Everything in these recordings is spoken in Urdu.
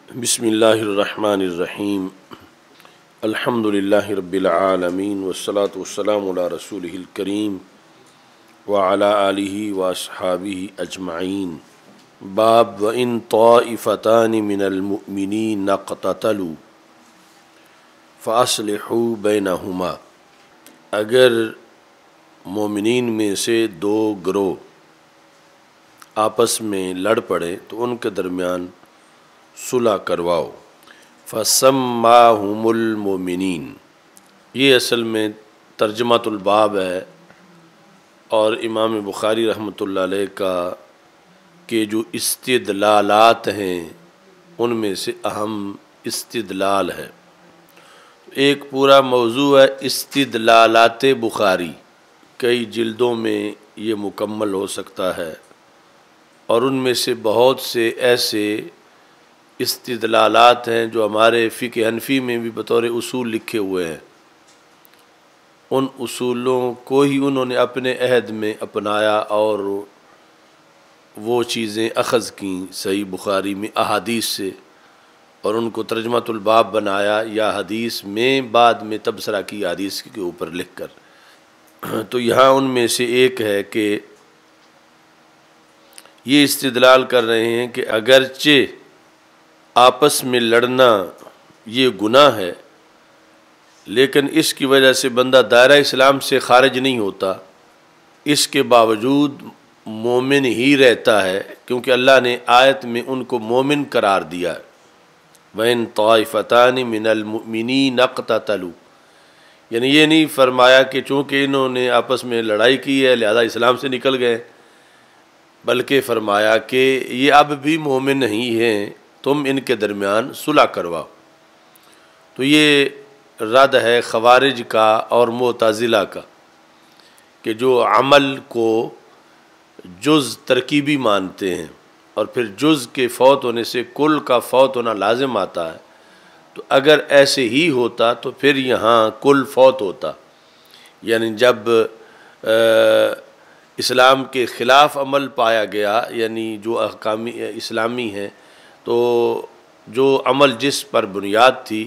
بسم اللہ الرحمن الرحیم الحمد للہ رب العالمین والصلاة والسلام علی رسولہ الکریم وعلی آلہ واصحابہ اجمعین۔ باب وَإِن طَائِفَتَانِ مِنَ الْمُؤْمِنِينَ اقْتَتَلُوا فَأَصْلِحُوا بَيْنَهُمَا، اگر مومنین میں سے دو گروہ آپس میں لڑ پڑے تو ان کے درمیان صلح کرواؤ۔ فَسَمَّاهُمُ الْمُؤْمِنِينَ، یہ اصل میں ترجمۃ الباب ہے، اور امام بخاری رحمۃ اللہ علیہ کا کے جو استدلالات ہیں ان میں سے اہم استدلال ہے۔ ایک پورا موضوع ہے استدلالات بخاری، کئی جلدوں میں یہ مکمل ہو سکتا ہے، اور ان میں سے بہت سے ایسے استدلالات ہیں جو ہمارے فقہ حنفی میں بھی بطور اصول لکھے ہوئے ہیں۔ ان اصولوں کو ہی انہوں نے اپنے عہد میں اپنایا اور وہ چیزیں اخذ کیں صحیح بخاری میں احادیث سے، اور ان کو ترجمۃ الباب بنایا یا حدیث میں بعد میں تبصرہ کی حدیث کے اوپر لکھ کر۔ تو یہاں ان میں سے ایک ہے کہ یہ استدلال کر رہے ہیں کہ اگرچہ آپس میں لڑنا یہ گناہ ہے، لیکن اس کی وجہ سے بندہ دائرہ اسلام سے خارج نہیں ہوتا، اس کے باوجود مومن ہی رہتا ہے، کیونکہ اللہ نے آیت میں ان کو مومن قرار دیا ہے۔ وَإِن طَائِفَتَانِ مِنَ الْمُؤْمِنِينَ اقْتَتَلُوا، یعنی یہ نہیں فرمایا کہ چونکہ انہوں نے آپس میں لڑائی کی ہے لہذا اسلام سے نکل گئے، بلکہ فرمایا کہ یہ اب بھی مومن نہیں ہیں، تم ان کے درمیان صلح کرواؤ۔ تو یہ رد ہے خوارج کا اور معتزلہ کا، کہ جو عمل کو جز ترکیبی مانتے ہیں اور پھر جز کے فوت ہونے سے کل کا فوت ہونا لازم آتا ہے۔ تو اگر ایسے ہی ہوتا تو پھر یہاں کل فوت ہوتا، یعنی جب اسلام کے خلاف عمل پایا گیا، یعنی جو احکام اسلامی ہیں، تو جو عمل جس پر بنیاد تھی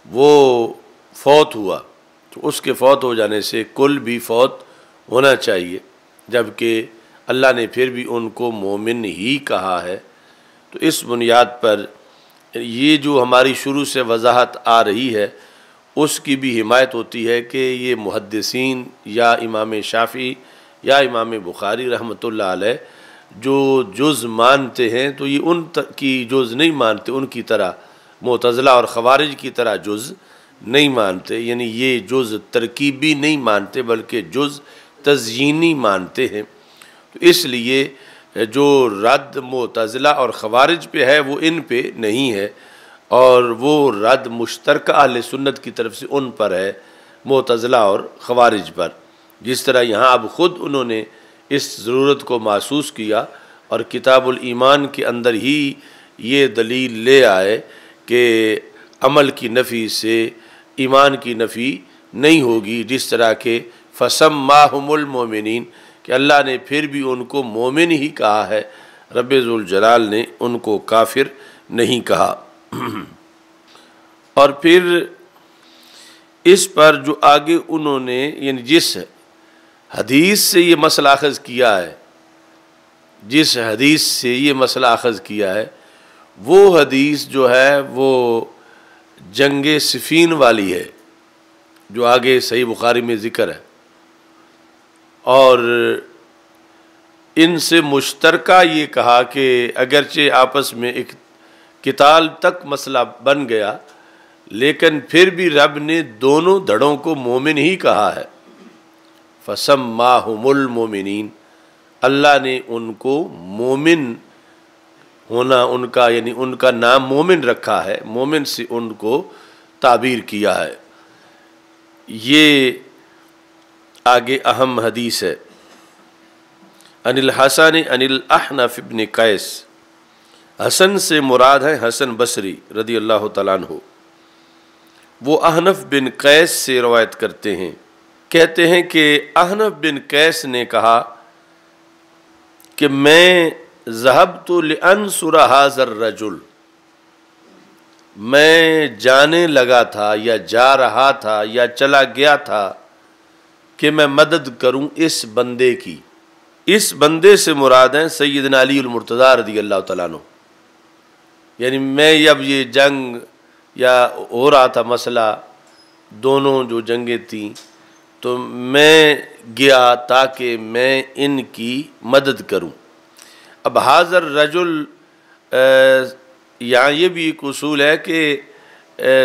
وہ فوت ہوا، تو اس کے فوت ہو جانے سے کل بھی فوت ہونا چاہیے، جبکہ اللہ نے پھر بھی ان کو مومن ہی کہا ہے۔ تو اس بنیاد پر یہ جو ہماری شروع سے وضاحت آ رہی ہے اس کی بھی حمایت ہوتی ہے کہ یہ محدثین یا امام شافعی یا امام بخاری رحمۃ اللہ علیہ جو جز مانتے ہیں تو یہ ان کی جز نہیں مانتے، ان کی طرح معتزلہ اور خوارج کی طرح جز نہیں مانتے، یعنی یہ جز ترکیبی نہیں مانتے بلکہ جز تزیینی مانتے ہیں۔ تو اس لیے جو رد معتزلہ اور خوارج پہ ہے وہ ان پہ نہیں ہے، اور وہ رد مشترکہ اہل سنت کی طرف سے ان پر ہے، معتزلہ اور خوارج پر۔ جس طرح یہاں اب خود انہوں نے اس ضرورت کو محسوس کیا اور کتاب الایمان کے اندر ہی یہ دلیل لے آئے کہ عمل کی نفی سے ایمان کی نفی نہیں ہوگی، جس طرح کہ فَسَمَّاهُمُ الْمُؤْمِنِينَ کہ اللہ نے پھر بھی ان کو مومن ہی کہا ہے، رب ذوالجلال نے ان کو کافر نہیں کہا۔ اور پھر اس پر جو آگے انہوں نے یعنی جس حدیث سے یہ مسئلہ اخذ کیا ہے، جس حدیث سے یہ مسئلہ اخذ کیا ہے وہ حدیث جو ہے وہ جنگ صفین والی ہے، جو آگے صحیح بخاری میں ذکر ہے، اور ان سے مشترکہ یہ کہا کہ اگرچہ آپس میں ایک قتال تک مسئلہ بن گیا لیکن پھر بھی رب نے دونوں دھڑوں کو مومن ہی کہا ہے۔ فَسَمَّاهُمُ الْمُؤْمِنِينَ، اللہ نے ان کو مومن ہونا ان کا یعنی ان کا نام مومن رکھا ہے، مومن سے ان کو تعبیر کیا ہے۔ یہ آگے اہم حدیث ہے۔ عن الحسن عن الاحنف بن قیس، حسن سے مراد ہے حسن بصری رضی اللہ تعالیٰ عنہ، وہ احنف بن قیس سے روایت کرتے ہیں، کہتے ہیں کہ احنف بن قیس نے کہا کہ میں ذهبت لانصر هذا الرجل، میں جانے لگا تھا یا جا رہا تھا یا چلا گیا تھا کہ میں مدد کروں اس بندے کی۔ اس بندے سے مراد ہیں سیدنا علی المرتضیٰ رضی اللہ تعالیٰ عنہ۔ یعنی میں اب یہ جنگ یا ہو رہا تھا مسئلہ، دونوں جو جنگیں تھیں، تو میں گیا تاکہ میں ان کی مدد کروں۔ اب حاضر رجل یہاں یہ بھی ایک اصول ہے کہ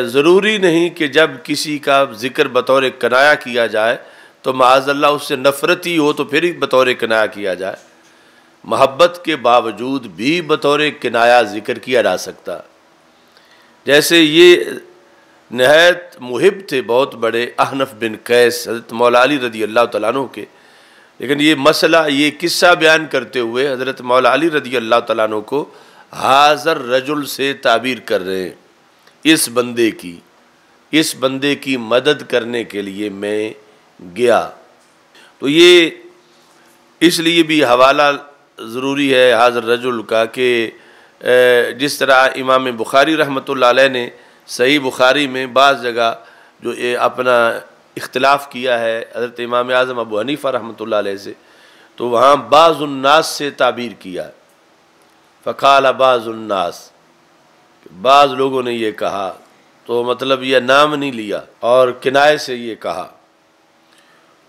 ضروری نہیں کہ جب کسی کا ذکر بطور کنایا کیا جائے تو معاذ اللہ اس سے نفرت ہی ہو تو پھر ہی بطور کنایا کیا جائے۔ محبت کے باوجود بھی بطور کنایا ذکر کیا جا سکتا۔ جیسے یہ نہایت محب تھے بہت بڑے احنف بن قیس حضرت مولا علی رضی اللہ تعالیٰ عنہ کے، لیکن یہ مسئلہ، یہ قصہ بیان کرتے ہوئے حضرت مولا علی رضی اللہ تعالیٰ عنہ کو حاضر رجل سے تعبیر کر رہے ہیں۔ اس بندے کی مدد کرنے کے لیے میں گیا۔ تو یہ اس لیے بھی حوالہ ضروری ہے حاضر رجل کا کہ جس طرح امام بخاری رحمۃ اللہ علیہ نے صحیح بخاری میں بعض جگہ جو اپنا اختلاف کیا ہے حضرت امام اعظم ابو حنیفہ رحمۃ اللہ علیہ سے، تو وہاں بعض الناس سے تعبیر کیا ہے۔ فقال بعض الناس، بعض لوگوں نے یہ کہا، تو مطلب یہ نام نہیں لیا اور کنائے سے یہ کہا۔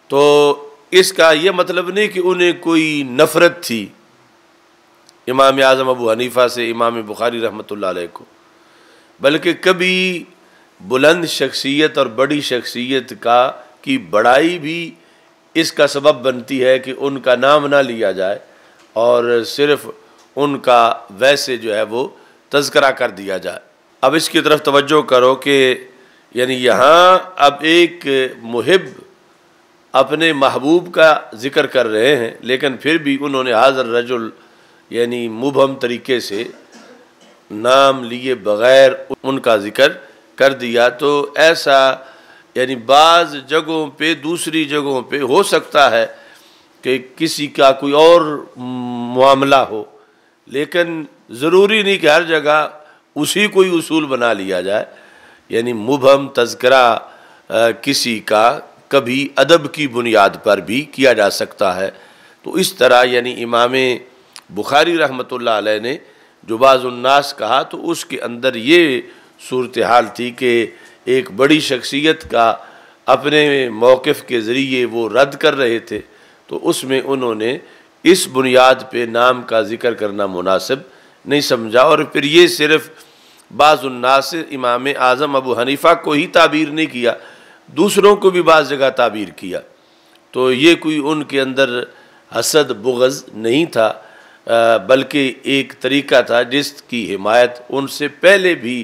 تو اس کا یہ مطلب نہیں کہ انہیں کوئی نفرت تھی امام اعظم ابو حنیفہ سے، امام بخاری رحمۃ اللہ علیہ کو، بلکہ کبھی بلند شخصیت اور بڑی شخصیت کی بڑائی بھی اس کا سبب بنتی ہے کہ ان کا نام نہ لیا جائے اور صرف ان کا ویسے جو ہے وہ تذکرہ کر دیا جائے۔ اب اس کی طرف توجہ کرو کہ یعنی یہاں اب ایک محب اپنے محبوب کا ذکر کر رہے ہیں، لیکن پھر بھی انہوں نے حاضر رجل یعنی مبہم طریقے سے نام لیے بغیر ان کا ذکر کر دیا۔ تو ایسا یعنی بعض جگہوں پہ، دوسری جگہوں پہ ہو سکتا ہے کہ کسی کا کوئی اور معاملہ ہو، لیکن ضروری نہیں کہ ہر جگہ اسی کوئی اصول بنا لیا جائے۔ یعنی مبہم تذکرہ کسی کا کبھی ادب کی بنیاد پر بھی کیا جا سکتا ہے۔ تو اس طرح یعنی امام بخاری رحمۃ اللہ علیہ نے جو بعض الناس کہا تو اس کے اندر یہ صورتحال تھی کہ ایک بڑی شخصیت کا اپنے موقف کے ذریعے وہ رد کر رہے تھے، تو اس میں انہوں نے اس بنیاد پہ نام کا ذکر کرنا مناسب نہیں سمجھا۔ اور پھر یہ صرف بعض الناس امام اعظم ابو حنیفہ کو ہی تعبیر نہیں کیا، دوسروں کو بھی بعض جگہ تعبیر کیا۔ تو یہ کوئی ان کے اندر حسد بغض نہیں تھا، بلکہ ایک طریقہ تھا جس کی حمایت ان سے پہلے بھی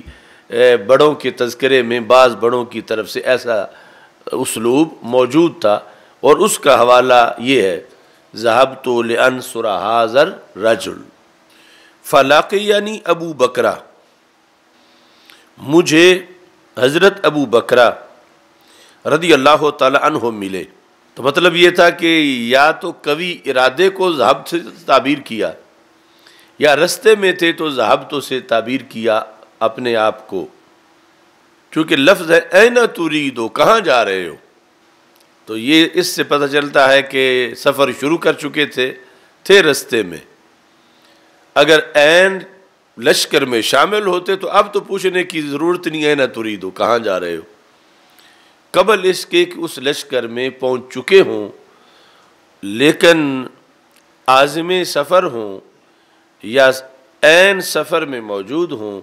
بڑوں کے تذکرے میں بعض بڑوں کی طرف سے ایسا اسلوب موجود تھا، اور اس کا حوالہ یہ ہے: ذهبت لانصر هذا الرجل فلقيني ابو بکرہ، مجھے حضرت ابو بکرہ رضی اللہ تعالی عنہ ملے۔ تو مطلب یہ تھا کہ یا تو قوی ارادے کو ذہبت سے تعبیر کیا، یا رستے میں تھے تو ذہبت سے تعبیر کیا اپنے آپ کو، کیونکہ لفظ ہے این تریدو، کہاں جا رہے ہو۔ تو یہ اس سے پتہ چلتا ہے کہ سفر شروع کر چکے تھے رستے میں۔ اگر این لشکر میں شامل ہوتے تو اب تو پوچھنے کی ضرورت نہیں، این تریدو، کہاں جا رہے ہو، قبل اس کے کہ اس لشکر میں پہنچ چکے ہوں، لیکن عازم سفر ہوں یا عین سفر میں موجود ہوں،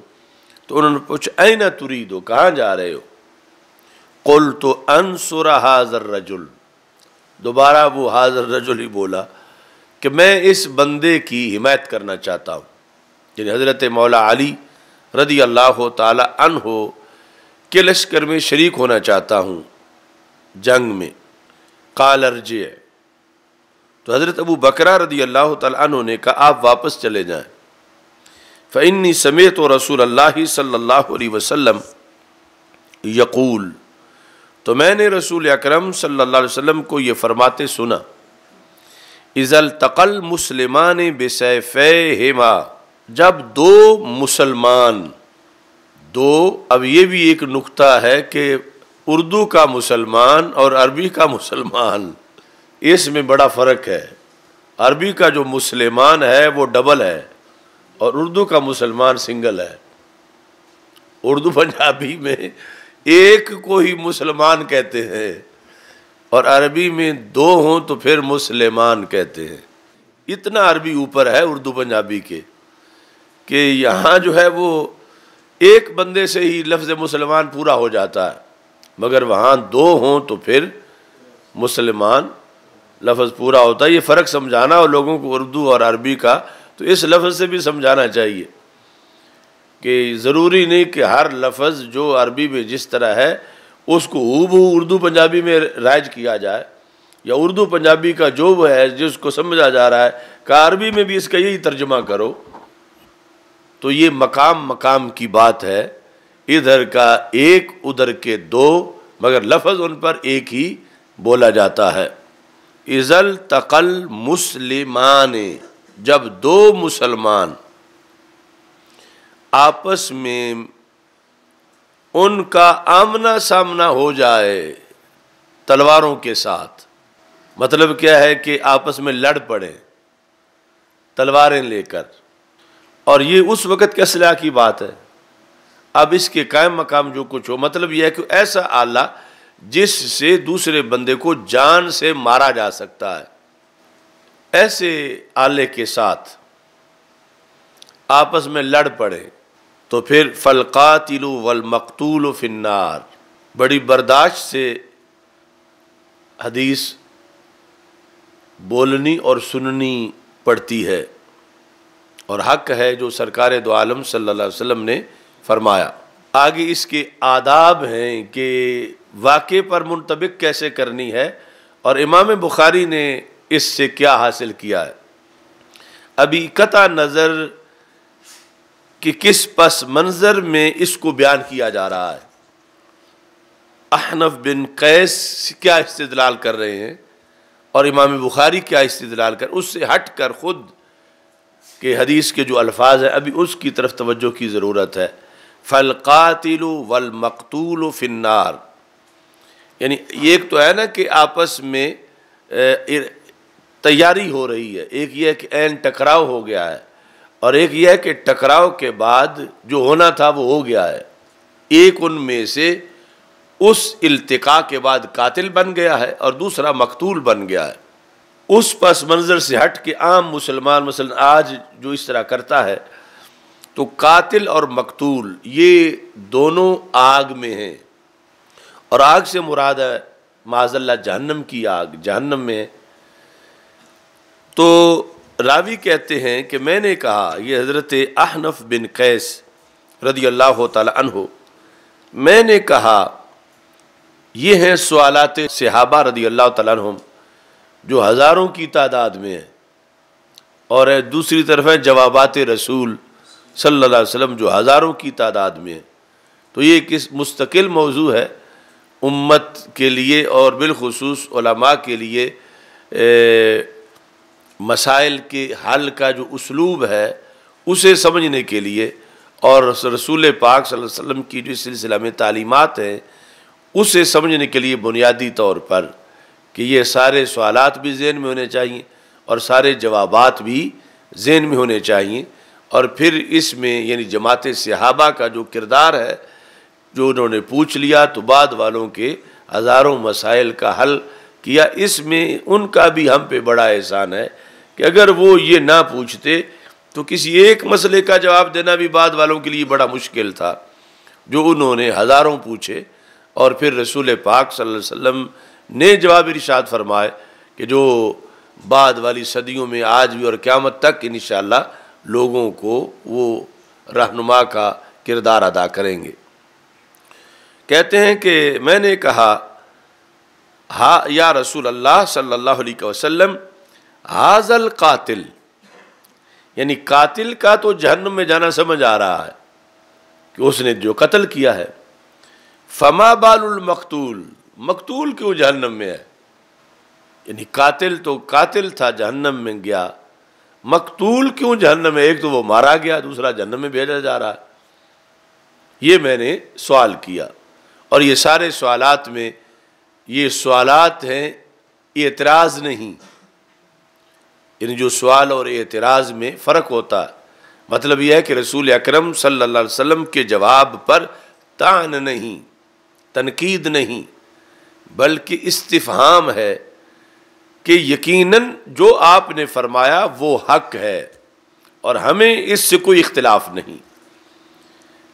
تو انہوں نے پوچھا این تریدو، کہاں جا رہے ہو۔ قلت انصر هذا الرجل، دوبارہ وہ حاضر رجل ہی بولا کہ میں اس بندے کی حمایت کرنا چاہتا ہوں، یعنی حضرت مولا علی رضی اللہ تعالی عنہ کے لشکر میں شریک ہونا چاہتا ہوں جنگ میں۔ قال ارجع، تو حضرت ابو بکرہ رضی اللہ تعالی عنہ نے کہا آپ واپس چلے جائیں۔ فإنی سمعت رسول اللہ صلی اللہ علیہ وسلم یقول، تو میں نے رسول اکرم صلی اللہ علیہ وسلم کو یہ فرماتے سنا، اذا التقى المسلمان بسیفیہما، جب دو مسلمان دو۔ اب یہ بھی ایک نقطہ ہے کہ اردو کا مسلمان اور عربی کا مسلمان، اس میں بڑا فرق ہے۔ عربی کا جو مسلمان ہے وہ ڈبل ہے اور اردو کا مسلمان سنگل ہے۔ اردو پنجابی میں ایک کو ہی مسلمان کہتے ہیں اور عربی میں دو ہوں تو پھر مسلمان کہتے ہیں۔ اتنا عربی اوپر ہے اردو پنجابی کے کہ یہاں جو ہے وہ ایک بندے سے ہی لفظ مسلمان پورا ہو جاتا ہے، مگر وہاں دو ہوں تو پھر مسلمان لفظ پورا ہوتا ہے۔ یہ فرق سمجھانا اور لوگوں کو اردو اور عربی کا تو اس لفظ سے بھی سمجھانا چاہیے کہ ضروری نہیں کہ ہر لفظ جو عربی میں جس طرح ہے اس کو ہو اردو پنجابی میں رائج کیا جائے، یا اردو پنجابی کا جو وہ ہے جس کو سمجھا جا رہا ہے کہ عربی میں بھی اس کا یہی ترجمہ کرو۔ تو یہ مقام مقام کی بات ہے، ادھر کا ایک ادھر کے دو، مگر لفظ ان پر ایک ہی بولا جاتا ہے۔ اذا التقى المسلمان، جب دو مسلمان آپس میں ان کا آمنا سامنا ہو جائے تلواروں کے ساتھ، مطلب کیا ہے کہ آپس میں لڑ پڑے تلواریں لے کر، اور یہ اس وقت کے اصلاح کی بات ہے۔ اب اس کے قائم مقام جو کچھ ہو، مطلب یہ ہے کہ ایسا آلہ جس سے دوسرے بندے کو جان سے مارا جا سکتا ہے، ایسے آلے کے ساتھ آپس میں لڑ پڑے تو پھر فالقاتل والمقتول فی النار، بڑی برداشت سے حدیث بولنی اور سننی پڑتی ہے، اور حق ہے جو سرکار دو عالم صلی اللہ علیہ وسلم نے فرمایا۔ آگے اس کے آداب ہیں کہ واقعے پر منطبق کیسے کرنی ہے، اور امام بخاری نے اس سے کیا حاصل کیا ہے۔ ابھی قطع نظر کہ کس پس منظر میں اس کو بیان کیا جا رہا ہے، احنف بن قیس کیا استدلال کر رہے ہیں اور امام بخاری کیا استدلال کر، اس سے ہٹ کر خود کہ حدیث کے جو الفاظ ہیں ابھی اس کی طرف توجہ کی ضرورت ہے۔ فالقاتل والمقتول فی النار، یعنی ایک تو ہے نا کہ آپس میں تیاری ہو رہی ہے، ایک یہ ہے کہ عین ٹکراؤ ہو گیا ہے، اور ایک یہ ہے کہ ٹکراؤ کے بعد جو ہونا تھا وہ ہو گیا ہے۔ ایک ان میں سے اس التقاء کے بعد قاتل بن گیا ہے اور دوسرا مقتول بن گیا ہے۔ اس پس منظر سے ہٹ کے عام مسلمان مثلا آج جو اس طرح کرتا ہے، تو قاتل اور مقتول یہ دونوں آگ میں ہیں، اور آگ سے مراد ہے معاذ اللہ جہنم کی آگ، جہنم میں ہے۔ تو راوی کہتے ہیں کہ میں نے کہا، یہ حضرت احنف بن قیس رضی اللہ تعالی عنہ، میں نے کہا یہ ہیں سوالات صحابہ رضی اللہ تعالیٰ عنہم جو ہزاروں کی تعداد میں ہیں، اور دوسری طرف ہے جوابات رسول صلی اللہ علیہ وسلم جو ہزاروں کی تعداد میں ہیں۔ تو یہ ایک مستقل موضوع ہے امت کے لیے اور بالخصوص علماء کے لیے، مسائل کے حل کا جو اسلوب ہے اسے سمجھنے کے لیے، اور رسول پاک صلی اللہ علیہ وسلم کی جو اس سلسلہ میں تعلیمات ہیں اسے سمجھنے کے لیے بنیادی طور پر کہ یہ سارے سوالات بھی ذہن میں ہونے چاہیے اور سارے جوابات بھی ذہن میں ہونے چاہیے، اور پھر اس میں یعنی جماعت صحابہ کا جو کردار ہے، جو انہوں نے پوچھ لیا تو بعد والوں کے ہزاروں مسائل کا حل کیا، اس میں ان کا بھی ہم پہ بڑا احسان ہے کہ اگر وہ یہ نہ پوچھتے تو کسی ایک مسئلے کا جواب دینا بھی بعد والوں کے لیے بڑا مشکل تھا، جو انہوں نے ہزاروں پوچھے، اور پھر رسول پاک صلی اللہ علیہ وسلم نے جواب ارشاد فرمائے کہ جو بعد والی صدیوں میں آج بھی اور قیامت تک انشاءاللہ لوگوں کو وہ رہنما کا کردار ادا کریں گے۔ کہتے ہیں کہ میں نے کہا ہاں یا رسول اللہ صلی اللہ علیہ وسلم، ھذا القاتل، یعنی قاتل کا تو جہنم میں جانا سمجھ آ رہا ہے کہ اس نے جو قتل کیا ہے، فما بال المقتول، مقتول کیوں جہنم میں ہے؟ یعنی قاتل تو قاتل تھا جہنم میں گیا، مقتول کیوں جہنم میں؟ ایک تو وہ مارا گیا، دوسرا جہنم میں بھیجا جا رہا ہے۔ یہ میں نے سوال کیا، اور یہ سارے سوالات میں یہ سوالات ہیں، اعتراض نہیں، یعنی جو سوال اور اعتراض میں فرق ہوتا ہے، مطلب یہ ہے کہ رسول اکرم صلی اللہ علیہ وسلم کے جواب پر طعن نہیں، تنقید نہیں، بلکہ استفہام ہے کہ یقیناً جو آپ نے فرمایا وہ حق ہے اور ہمیں اس سے کوئی اختلاف نہیں،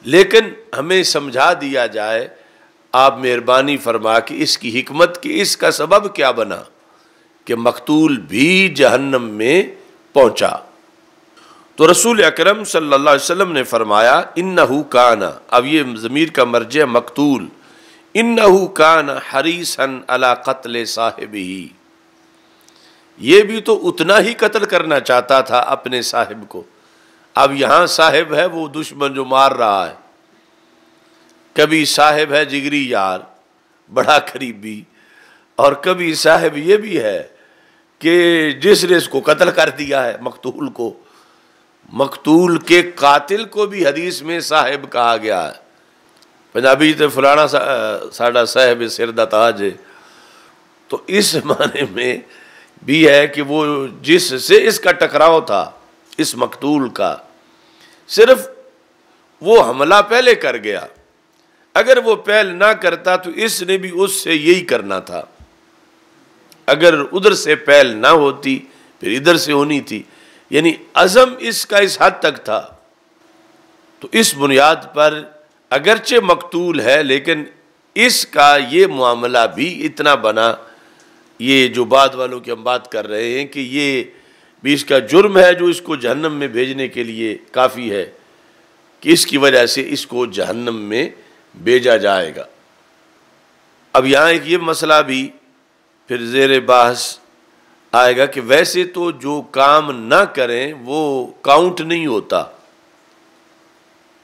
لیکن ہمیں سمجھا دیا جائے، آپ مہربانی فرما کہ اس کی حکمت، کہ اس کا سبب کیا بنا کہ مقتول بھی جہنم میں پہنچا۔ تو رسول اکرم صلی اللہ علیہ وسلم نے فرمایا انہو کان، اب یہ ضمیر کا مرجع مقتول، انہو کان حریصا علی قتل صاحبہ، یہ بھی تو اتنا ہی قتل کرنا چاہتا تھا اپنے صاحب کو۔ اب یہاں صاحب ہے وہ دشمن جو مار رہا ہے، کبھی صاحب ہے جگری یار بڑا قریبی، اور کبھی صاحب یہ بھی ہے کہ جس نے اس کو قتل کر دیا ہے، مقتول کو، مقتول کے قاتل کو بھی حدیث میں صاحب کہا گیا ہے۔ پنجابی تے فلانا ساڈا صاحب سر دا تاج ہے، تو اس معنی میں بھی ہے کہ وہ جس سے اس کا ٹکراؤ تھا، اس مقتول کا، صرف وہ حملہ پہلے کر گیا، اگر وہ پہل نہ کرتا تو اس نے بھی اس سے یہی کرنا تھا، اگر ادھر سے پہل نہ ہوتی پھر ادھر سے ہونی تھی، یعنی عزم اس کا اس حد تک تھا۔ تو اس بنیاد پر اگرچہ مقتول ہے لیکن اس کا یہ معاملہ بھی اتنا بنا، یہ جو بعد والوں کی ہم بات کر رہے ہیں کہ یہ بھی اس کا جرم ہے جو اس کو جہنم میں بھیجنے کے لیے کافی ہے کہ اس کی وجہ سے اس کو جہنم میں بھیجا جائے گا۔ اب یہاں ایک یہ مسئلہ بھی پھر زیر بحث آئے گا کہ ویسے تو جو کام نہ کریں وہ کاؤنٹ نہیں ہوتا،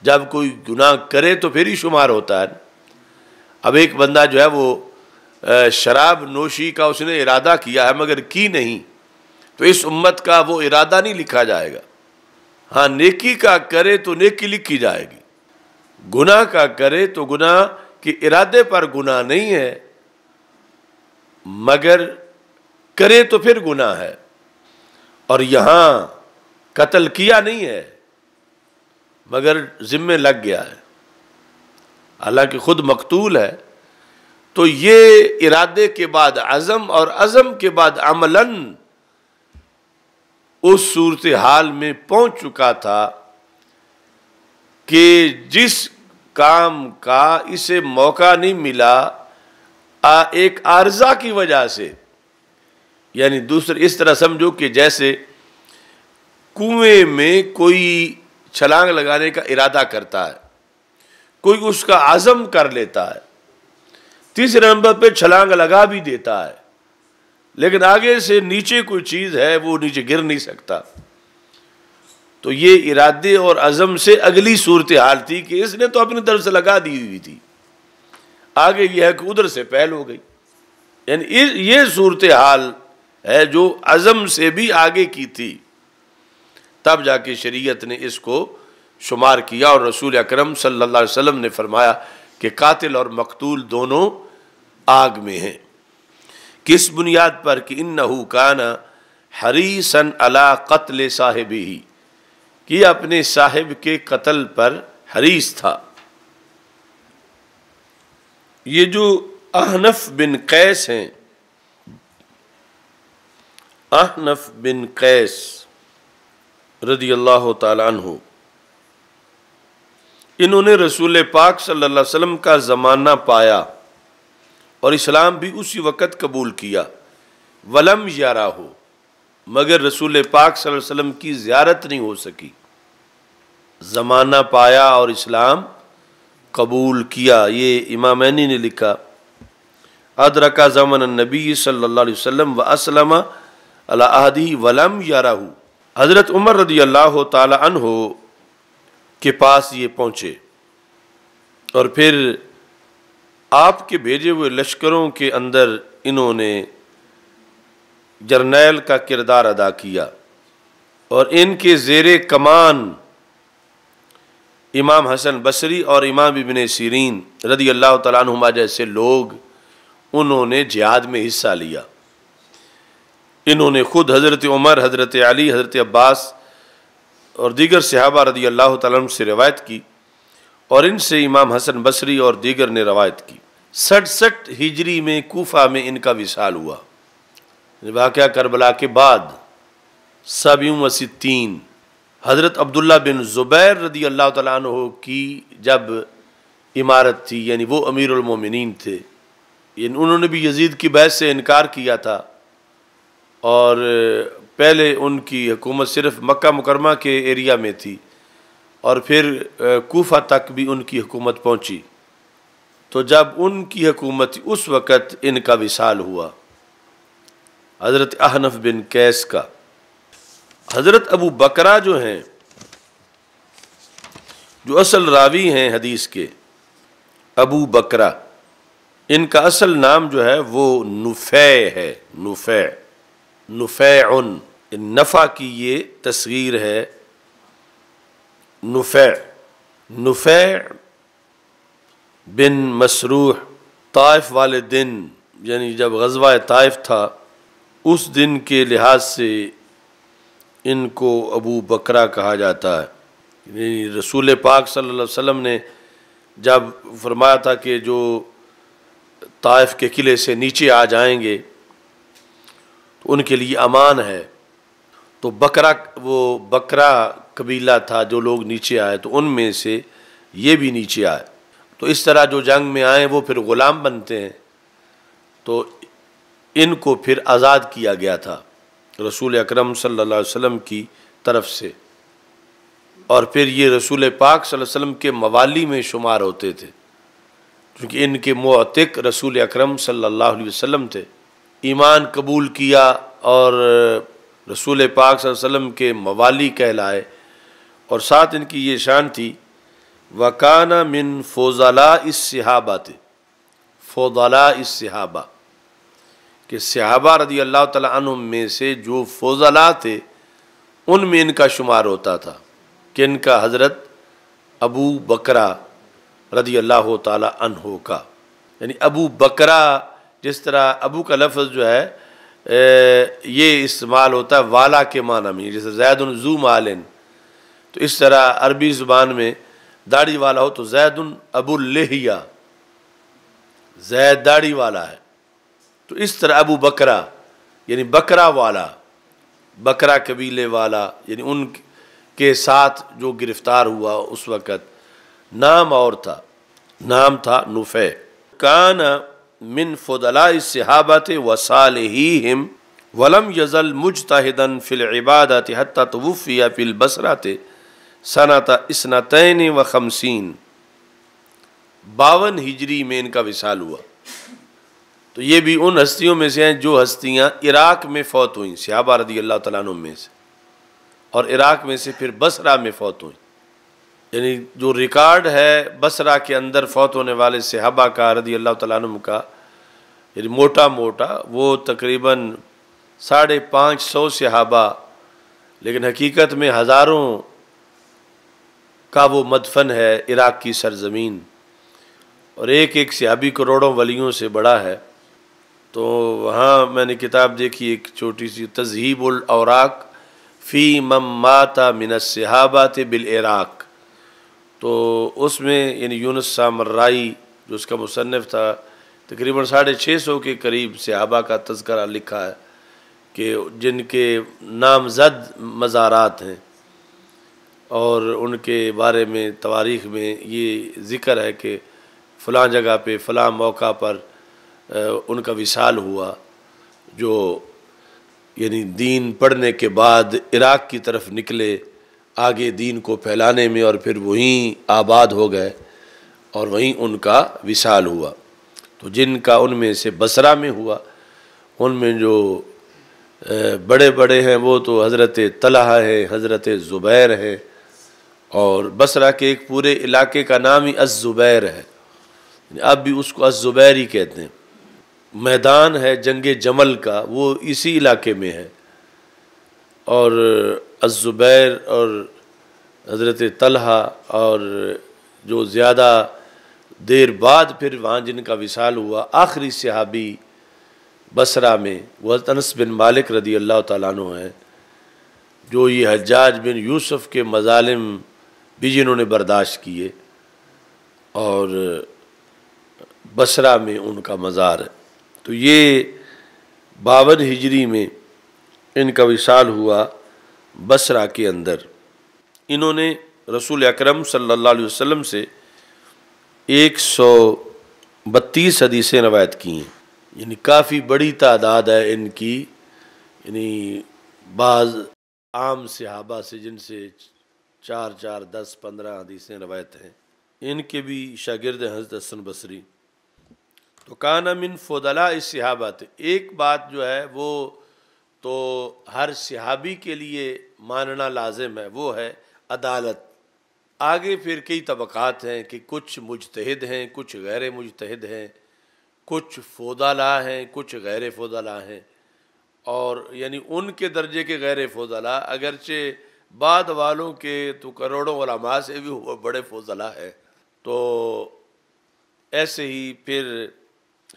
جب کوئی گناہ کرے تو پھر ہی شمار ہوتا ہے۔ اب ایک بندہ جو ہے وہ شراب نوشی کا اس نے ارادہ کیا ہے مگر کی نہیں، تو اس امت کا وہ ارادہ نہیں لکھا جائے گا۔ ہاں نیکی کا کرے تو نیکی لکھی جائے گی، گناہ کا کرے تو گناہ کے ارادے پر گناہ نہیں ہے، مگر کرے تو پھر گناہ ہے۔ اور یہاں قتل کیا نہیں ہے مگر ذمے لگ گیا ہے، حالانکہ خود مقتول ہے، تو یہ ارادے کے بعد عزم اور عزم کے بعد عملاً اس صورتحال میں پہنچ چکا تھا کہ جس کام کا اسے موقع نہیں ملا ایک عارضہ کی وجہ سے، یعنی دوسرے اس طرح سمجھو کہ جیسے کنویں میں کوئی چھلانگ لگانے کا ارادہ کرتا ہے، کوئی اس کا عزم کر لیتا ہے، تیسرے نمبر پہ چھلانگ لگا بھی دیتا ہے، لیکن آگے سے نیچے کوئی چیز ہے وہ نیچے گر نہیں سکتا، تو یہ ارادے اور عزم سے اگلی صورتحال تھی کہ اس نے تو اپنی طرف سے لگا دی ہوئی تھی، آگے یہ ہے کہ ادھر سے پہل ہو گئی، یعنی یہ صورتحال ہے جو عزم سے بھی آگے کی تھی، تب جا کے شریعت نے اس کو شمار کیا، اور رسول اکرم صلی اللہ علیہ وسلم نے فرمایا کہ قاتل اور مقتول دونوں آگ میں ہیں۔ کس بنیاد پر؟ کہ انہو کان حریصا علی قتل صاحبہ، کہ اپنے صاحب کے قتل پر حریص تھا۔ یہ جو احنف بن قیس ہیں، احنف بن قیس رضی اللہ تعالی عنہ، انہوں نے رسول پاک صلی اللہ علیہ وسلم کا زمانہ پایا اور اسلام بھی اسی وقت قبول کیا، ولم یراہ، مگر رسول پاک صلی اللہ علیہ وسلم کی زیارت نہیں ہو سکی، زمانہ پایا اور اسلام قبول کیا۔ یہ امامینی نے لکھا، ادرکا زمن النبی صلی اللہ علیہ وسلم واسلم علی عہدہ ولم یراہ، حضرت عمر رضی اللہ تعالی عنہ کے پاس یہ پہنچے اور پھر آپ کے بھیجے ہوئے لشکروں کے اندر انہوں نے جرنیل کا کردار ادا کیا، اور ان کے زیر کمان امام حسن بصری اور امام ابن سیرین رضی اللہ تعالیٰ عنہما جیسے لوگ انہوں نے جہاد میں حصہ لیا۔ انہوں نے خود حضرت عمر، حضرت علی، حضرت عباس اور دیگر صحابہ رضی اللہ تعالیٰ عنہ سے روایت کی، اور ان سے امام حسن بصری اور دیگر نے روایت کی۔ 67 ہجری میں کوفہ میں ان کا وصال ہوا، واقعہ کربلا کے بعد 67۔ حضرت عبداللہ بن زبیر رضی اللہ تعالیٰ عنہ کی جب امارت تھی، یعنی وہ امیر المومنین تھے، یعنی انہوں نے بھی یزید کی بیعت سے انکار کیا تھا، اور پہلے ان کی حکومت صرف مکہ مکرمہ کے ایریا میں تھی، اور پھر کوفہ تک بھی ان کی حکومت پہنچی۔ تو جب ان کی حکومت اس وقت ان کا وصال ہوا، حضرت احنف بن قیس کا۔ حضرت ابو بکرہ جو ہیں، جو اصل راوی ہیں حدیث کے، ابو بکرہ، ان کا اصل نام جو ہے وہ نفیع ہے، نفیع، نفع کی یہ تصغیر ہے، نفیع بن مسروح۔ طائف والے دن، یعنی جب غزوہ طائف تھا، اس دن کے لحاظ سے ان کو ابو بکرہ کہا جاتا ہے۔ یعنی رسول پاک صلی اللہ علیہ وسلم نے جب فرمایا تھا کہ جو طائف کے قلعے سے نیچے آ جائیں گے تو ان کے لیے امان ہے، تو وہ بکرہ قبیلہ تھا جو لوگ نیچے آئے، تو ان میں سے یہ بھی نیچے آئے۔ تو اس طرح جو جنگ میں آئیں وہ پھر غلام بنتے ہیں، تو ان کو پھر آزاد کیا گیا تھا رسول اکرم صلی اللہ علیہ وسلم کی طرف سے، اور پھر یہ رسول پاک صلی اللہ علیہ وسلم کے موالی میں شمار ہوتے تھے، کیونکہ ان کے معتق رسول اکرم صلی اللہ علیہ وسلم تھے۔ ایمان قبول کیا اور رسول پاک صلی اللہ علیہ وسلم کے موالی کہلائے، اور ساتھ ان کی یہ شان تھی وَكَانَ مِن فُضَلَاءِ الصِّحَابَةِ، فضلاء الصحابہ، کہ صحابہ رضی اللہ تعالیٰ عنہم میں سے جو فضلاء تھے ان میں ان کا شمار ہوتا تھا، کہ ان کا حضرت ابو بکرہ رضی اللہ تعالیٰ عنہ کا، یعنی ابو بکرہ، جس طرح ابو کا لفظ جو ہے یہ استعمال ہوتا ہے والا کے معنی میں، جیسے زید ذو مال، تو اس طرح عربی زبان میں داڑھی والا ہو تو زید ابو اللحیہ، زید داڑھی والا ہے، تو اس طرح ابو بکرہ یعنی بکرہ والا، بکرہ قبیلے والا، یعنی ان کے ساتھ جو گرفتار ہوا اس وقت، نام اور تھا، نام تھا نفیع۔ کان من فضلاء الصحابۃ وصالحیہم ولم یزل مجتہدا فی العبادۃ حتی توفی فی البصرۃ سنۃ 52 52 ہجری میں ان کا وصال ہوا۔ تو یہ بھی ان ہستیوں میں سے ہیں جو ہستیاں عراق میں فوت ہوئیں، صحابہ رضی اللہ تعالیٰ عنہ میں سے، اور عراق میں سے پھر بصرہ میں فوت ہوئیں۔ یعنی جو ریکارڈ ہے بصرہ کے اندر فوت ہونے والے صحابہ کا رضی اللہ تعالیٰ عنہ کا، یعنی موٹا وہ تقریباً 550 صحابہ، لیکن حقیقت میں ہزاروں کا وہ مدفن ہے عراق کی سرزمین، اور ایک صحابی کروڑوں ولیوں سے بڑا ہے۔ تو وہاں میں نے کتاب دیکھی ایک چھوٹی سی، تذہیب الاوراق فی من مات من الصحابۃ بالعراق، تو اس میں یعنی یونس سامرائی جو اس کا مصنف تھا، تقریباً 650 کے قریب صحابہ کا تذکرہ لکھا ہے کہ جن کے نامزد مزارات ہیں، اور ان کے بارے میں تواریخ میں یہ ذکر ہے کہ فلاں جگہ پہ فلاں موقع پر ان کا وصال ہوا، جو یعنی دین پڑھنے کے بعد عراق کی طرف نکلے آگے دین کو پھیلانے میں، اور پھر وہیں آباد ہو گئے اور وہیں ان کا وصال ہوا۔ تو جن کا ان میں سے بصرہ میں ہوا، ان میں جو بڑے ہیں وہ تو حضرت طلحہ ہے، حضرت زبیر ہے، اور بصرہ کے ایک پورے علاقے کا نام ہی الزبیر ہے، اب بھی اس کو الزبیر ہی کہتے ہیں۔ میدان ہے جنگ جمل کا، وہ اسی علاقے میں ہے، اور الزبیر اور حضرت طلحہ اور جو زیادہ دیر بعد پھر وہاں جن کا وصال ہوا آخری صحابی بصرہ میں وہ انس بن مالک رضی اللہ تعالیٰ عنہ ہیں، جو یہ حجاج بن یوسف کے مظالم بھی جنہوں نے برداشت کیے، اور بصرہ میں ان کا مزار ہے۔ تو یہ 52 ہجری میں ان کا وصال ہوا بصرہ کے اندر۔ انہوں نے رسول اکرم صلی اللہ علیہ وسلم سے 132 حدیثیں روایت کی ہیں، یعنی کافی بڑی تعداد ہے ان کی، یعنی بعض عام صحابہ سے جن سے 4 10 15 حدیثیں روایت ہیں، ان کے بھی شاگرد ہیں حضرت حسن بصری۔ تو کانا من فضلاء الصحابہ، ایک بات جو ہے وہ تو ہر صحابی کے لیے ماننا لازم ہے، وہ ہے عدالت۔ آگے پھر کئی طبقات ہیں کہ کچھ مجتہد ہیں، کچھ غیر مجتہد ہیں، کچھ فضلاء ہیں، کچھ غیر فضلاء ہیں، اور یعنی ان کے درجے کے غیر فضلاء اگرچہ بعد والوں کے تو کروڑوں علماء سے بھی وہ بڑے فضلاء ہیں۔ تو ایسے ہی پھر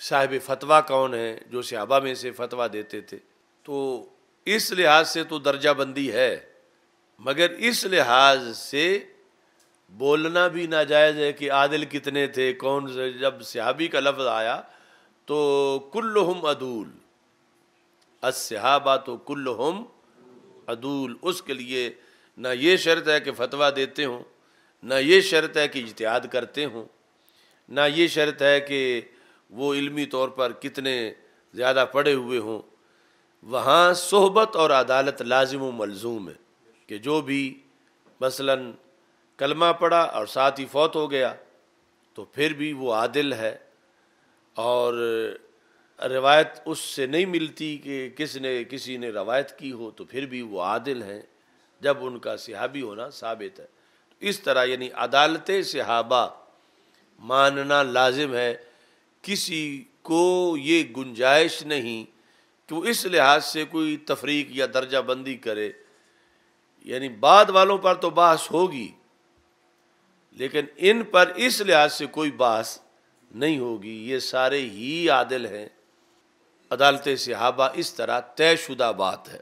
صاحب فتویٰ کون ہیں، جو صحابہ میں سے فتویٰ دیتے تھے، تو اس لحاظ سے تو درجہ بندی ہے، مگر اس لحاظ سے بولنا بھی ناجائز ہے کہ عادل کتنے تھے، کون سے، جب صحابی کا لفظ آیا تو کلہم عدول، الصحابہ تو کلہم عدول، اس کے لیے نہ یہ شرط ہے کہ فتویٰ دیتے ہوں، نہ یہ شرط ہے کہ اجتہاد کرتے ہوں، نہ یہ شرط ہے کہ وہ علمی طور پر کتنے زیادہ پڑھے ہوئے ہوں۔ وہاں صحبت اور عدالت لازم و ملزوم ہے کہ جو بھی مثلاً کلمہ پڑھا اور ساتھ ہی فوت ہو گیا تو پھر بھی وہ عادل ہے، اور روایت اس سے نہیں ملتی کہ کسی نے روایت کی ہو تو پھر بھی وہ عادل ہیں جب ان کا صحابی ہونا ثابت ہے۔ اس طرح یعنی عدالت صحابہ ماننا لازم ہے، کسی کو یہ گنجائش نہیں کہ وہ اس لحاظ سے کوئی تفریق یا درجہ بندی کرے، یعنی بعد والوں پر تو بحث ہوگی لیکن ان پر اس لحاظ سے کوئی بحث نہیں ہوگی، یہ سارے ہی عادل ہیں۔ عدالت صحابہ اس طرح طے شدہ بات ہے۔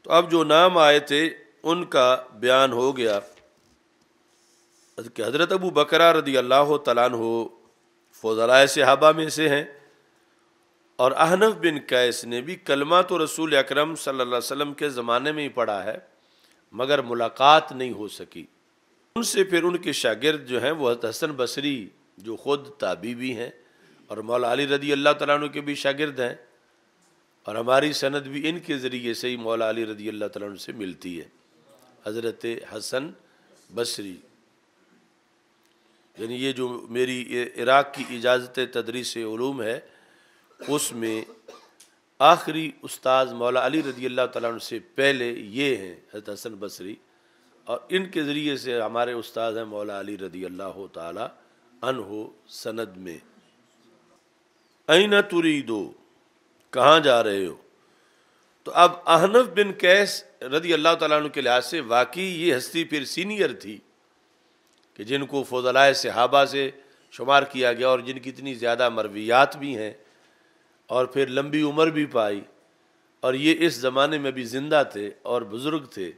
تو اب جو نام آئے تھے ان کا بیان ہو گیا کہ حضرت ابو بکرہ رضی اللہ تعالیٰ عنہ فضلاء صحابہ میں سے ہیں، اور احنف بن قیس نے بھی کلمہ تو رسول اکرم صلی اللہ علیہ وسلم کے زمانے میں ہی پڑھا ہے مگر ملاقات نہیں ہو سکی۔ ان سے پھر ان کے شاگرد جو ہیں وہ حضرت حسن بصری جو خود تابعی بھی ہیں اور مولا علی رضی اللہ تعالیٰ عنہ کے بھی شاگرد ہیں، اور ہماری سند بھی ان کے ذریعے سے ہی مولا علی رضی اللہ تعالیٰ عنہ سے ملتی ہے۔ حضرت حسن بصری، یعنی یہ جو میری عراق کی اجازت تدریس علوم ہے اس میں آخری استاذ مولا علی رضی اللہ تعالیٰ عنہ سے پہلے یہ ہیں حضرت حسن بصری، اور ان کے ذریعے سے ہمارے استاذ ہیں مولا علی رضی اللہ تعالیٰ عنہ سند میں۔ این تریدو، کہاں جا رہے ہو؟ تو اب احنف بن قیس رضی اللہ تعالیٰ عنہ کے لحاظ سے واقعی یہ ہستی پھر سینئر تھی کہ جن کو فضلاء صحابہ سے شمار کیا گیا، اور جن کی اتنی زیادہ مرویات بھی ہیں اور پھر لمبی عمر بھی پائی، اور یہ اس زمانے میں بھی زندہ تھے اور بزرگ تھے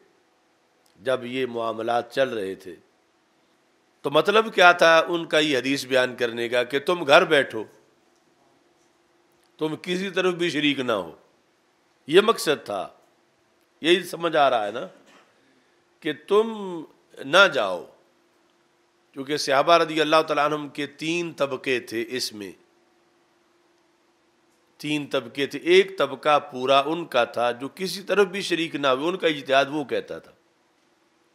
جب یہ معاملات چل رہے تھے۔ تو مطلب کیا تھا ان کا یہ حدیث بیان کرنے کا کہ تم گھر بیٹھو، تم کسی طرف بھی شریک نہ ہو، یہ مقصد تھا۔ یہی سمجھ آ رہا ہے نا کہ تم نہ جاؤ، کیونکہ صحابہ رضی اللہ تعالیٰ عنہم کے 3 طبقے تھے، اس میں 3 طبقے تھے۔ ایک طبقہ پورا ان کا تھا جو کسی طرف بھی شریک نہ ہوئے، ان کا اجتہاد وہ کہتا تھا۔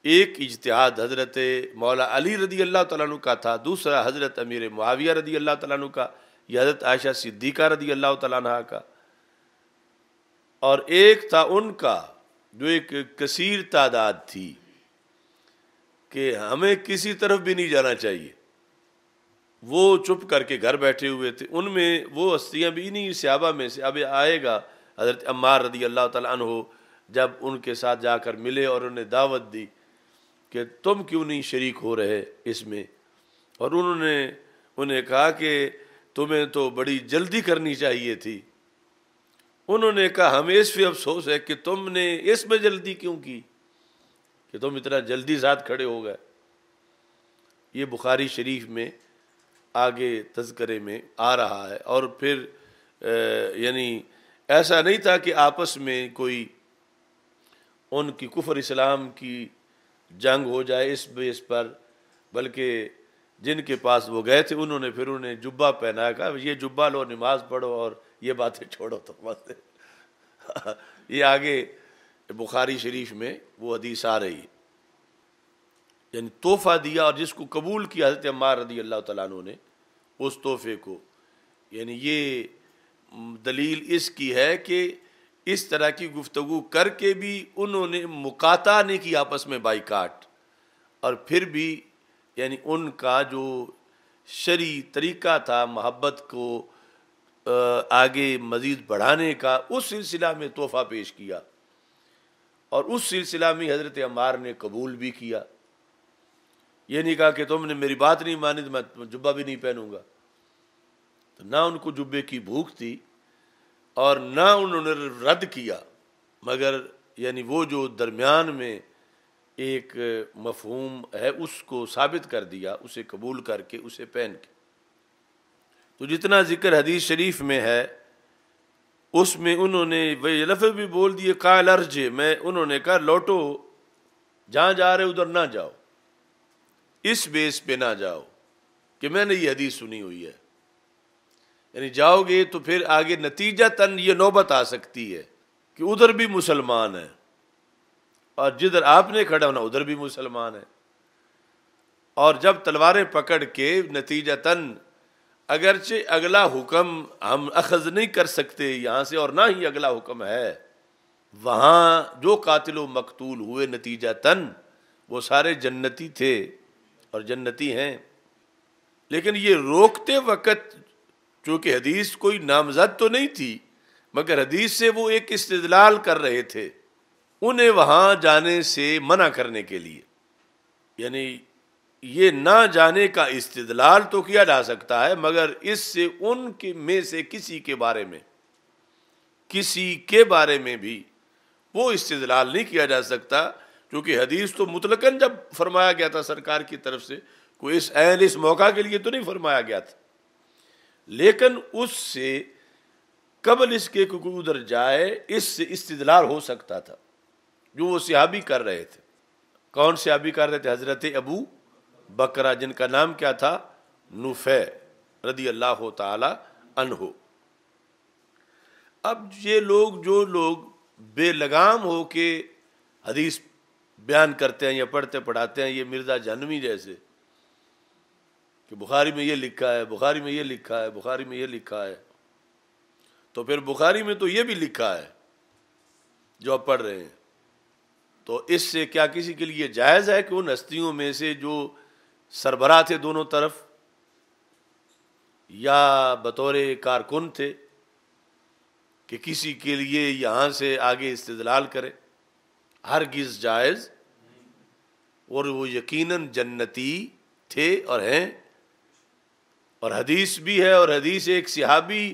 ایک اجتہاد حضرت مولا علی رضی اللہ تعالیٰ عنہ کا تھا، دوسرا حضرت امیر معاویہ رضی اللہ تعالیٰ عنہ کا، یا حضرت عائشہ صدیقہ رضی اللہ تعالیٰ عنہ کا، اور ایک تھا ان کا جو ایک کثیر تعداد تھی کہ ہمیں کسی طرف بھی نہیں جانا چاہیے، وہ چپ کر کے گھر بیٹھے ہوئے تھے۔ ان میں وہ ہستیاں بھی نہیں صحابہ میں سے، اب آئے گا حضرت عمار رضی اللہ تعالیٰ عنہ جب ان کے ساتھ جا کر ملے اور انہیں دعوت دی کہ تم کیوں نہیں شریک ہو رہے اس میں؟ اور انہوں نے انہیں کہا کہ تمہیں تو بڑی جلدی کرنی چاہیے تھی۔ انہوں نے کہا ہمیں اس پہ افسوس ہے کہ تم نے اس میں جلدی کیوں کی کہ تم اتنا جلدی ساتھ کھڑے ہو گئے۔ یہ بخاری شریف میں آگے تذکرے میں آ رہا ہے۔ اور پھر یعنی ایسا نہیں تھا کہ آپس میں کوئی ان کی کفر اسلام کی جنگ ہو جائے اس بیس پر، بلکہ جن کے پاس وہ گئے تھے انہوں نے پھر انہیں جبہ پہنایا، کہا یہ جبہ لو، نماز پڑھو اور یہ باتیں چھوڑو تو بس۔ یہ آگے بخاری شریف میں وہ حدیث آ رہی ہے۔ یعنی تحفہ دیا اور جس کو قبول کیا حضرت عمار رضی اللہ تعالیٰ عنہ نے اس تحفے کو، یعنی یہ دلیل اس کی ہے کہ اس طرح کی گفتگو کر کے بھی انہوں نے مقاطعہ نہیں کی آپس میں، بائیکاٹ، اور پھر بھی یعنی ان کا جو شرعی طریقہ تھا محبت کو آگے مزید بڑھانے کا، اس سلسلہ میں تحفہ پیش کیا، اور اس سلسلہ میں حضرت عمار نے قبول بھی کیا۔ یہ نہیں کہا کہ تم نے میری بات نہیں مانی تو میں جبہ بھی نہیں پہنوں گا۔ تو نہ ان کو جبے کی بھوک تھی اور نہ انہوں نے رد کیا، مگر یعنی وہ جو درمیان میں ایک مفہوم ہے اس کو ثابت کر دیا، اسے قبول کر کے اسے پہن کے۔ تو جتنا ذکر حدیث شریف میں ہے اس میں انہوں نے وہ لفظ بھی بول دیے، قال ارجع، میں انہوں نے کہا لوٹو، جہاں جا رہے ادھر نہ جاؤ، اس بیس پہ نہ جاؤ کہ میں نے یہ حدیث سنی ہوئی ہے۔ یعنی جاؤ گے تو پھر آگے نتیجتاً یہ نوبت آ سکتی ہے کہ ادھر بھی مسلمان ہیں، اور جدھر آپ نے کھڑا ہونا ادھر بھی مسلمان ہیں، اور جب تلواریں پکڑ کے نتیجتاً اگرچہ اگلا حکم ہم اخذ نہیں کر سکتے یہاں سے، اور نہ ہی اگلا حکم ہے، وہاں جو قاتل و مقتول ہوئے نتیجتاً وہ سارے جنتی تھے اور جنتی ہیں۔ لیکن یہ روکتے وقت چونکہ حدیث کوئی نامزد تو نہیں تھی، مگر حدیث سے وہ ایک استدلال کر رہے تھے انہیں وہاں جانے سے منع کرنے کے لیے۔ یعنی یہ نہ جانے کا استدلال تو کیا جا سکتا ہے، مگر اس سے ان کے میں سے کسی کے بارے میں بھی وہ استدلال نہیں کیا جا سکتا، کیونکہ حدیث تو مطلقاً جب فرمایا گیا تھا سرکار کی طرف سے، کوئی اس موقع کے لیے تو نہیں فرمایا گیا تھا، لیکن اس سے قبل اس کے کوئی ادھر جائے اس سے استدلال ہو سکتا تھا، جو وہ صحابی کر رہے تھے۔ کون صحابی کر رہے تھے؟ حضرت ابو بکرہ، جن کا نام کیا تھا؟ نفع رضی اللہ تعالی عنہ۔ اب یہ لوگ جو لوگ بے لگام ہو کے حدیث بیان کرتے ہیں یا پڑھتے پڑھاتے ہیں، یہ مرزا جہنمی جیسے کہ بخاری میں یہ لکھا ہے، بخاری میں یہ لکھا ہے، بخاری میں یہ لکھا ہے، تو پھر بخاری میں تو یہ بھی لکھا ہے جو آپ پڑھ رہے ہیں، تو اس سے کیا کسی کے لیے جائز ہے کہ ان ہستیوں میں سے جو سربراہ تھے دونوں طرف یا بطور کارکن تھے کہ کسی کے لیے یہاں سے آگے استدلال کرے؟ ہرگز جائز، اور وہ یقیناً جنتی تھے اور ہیں، اور حدیث بھی ہے، اور حدیث ایک صحابی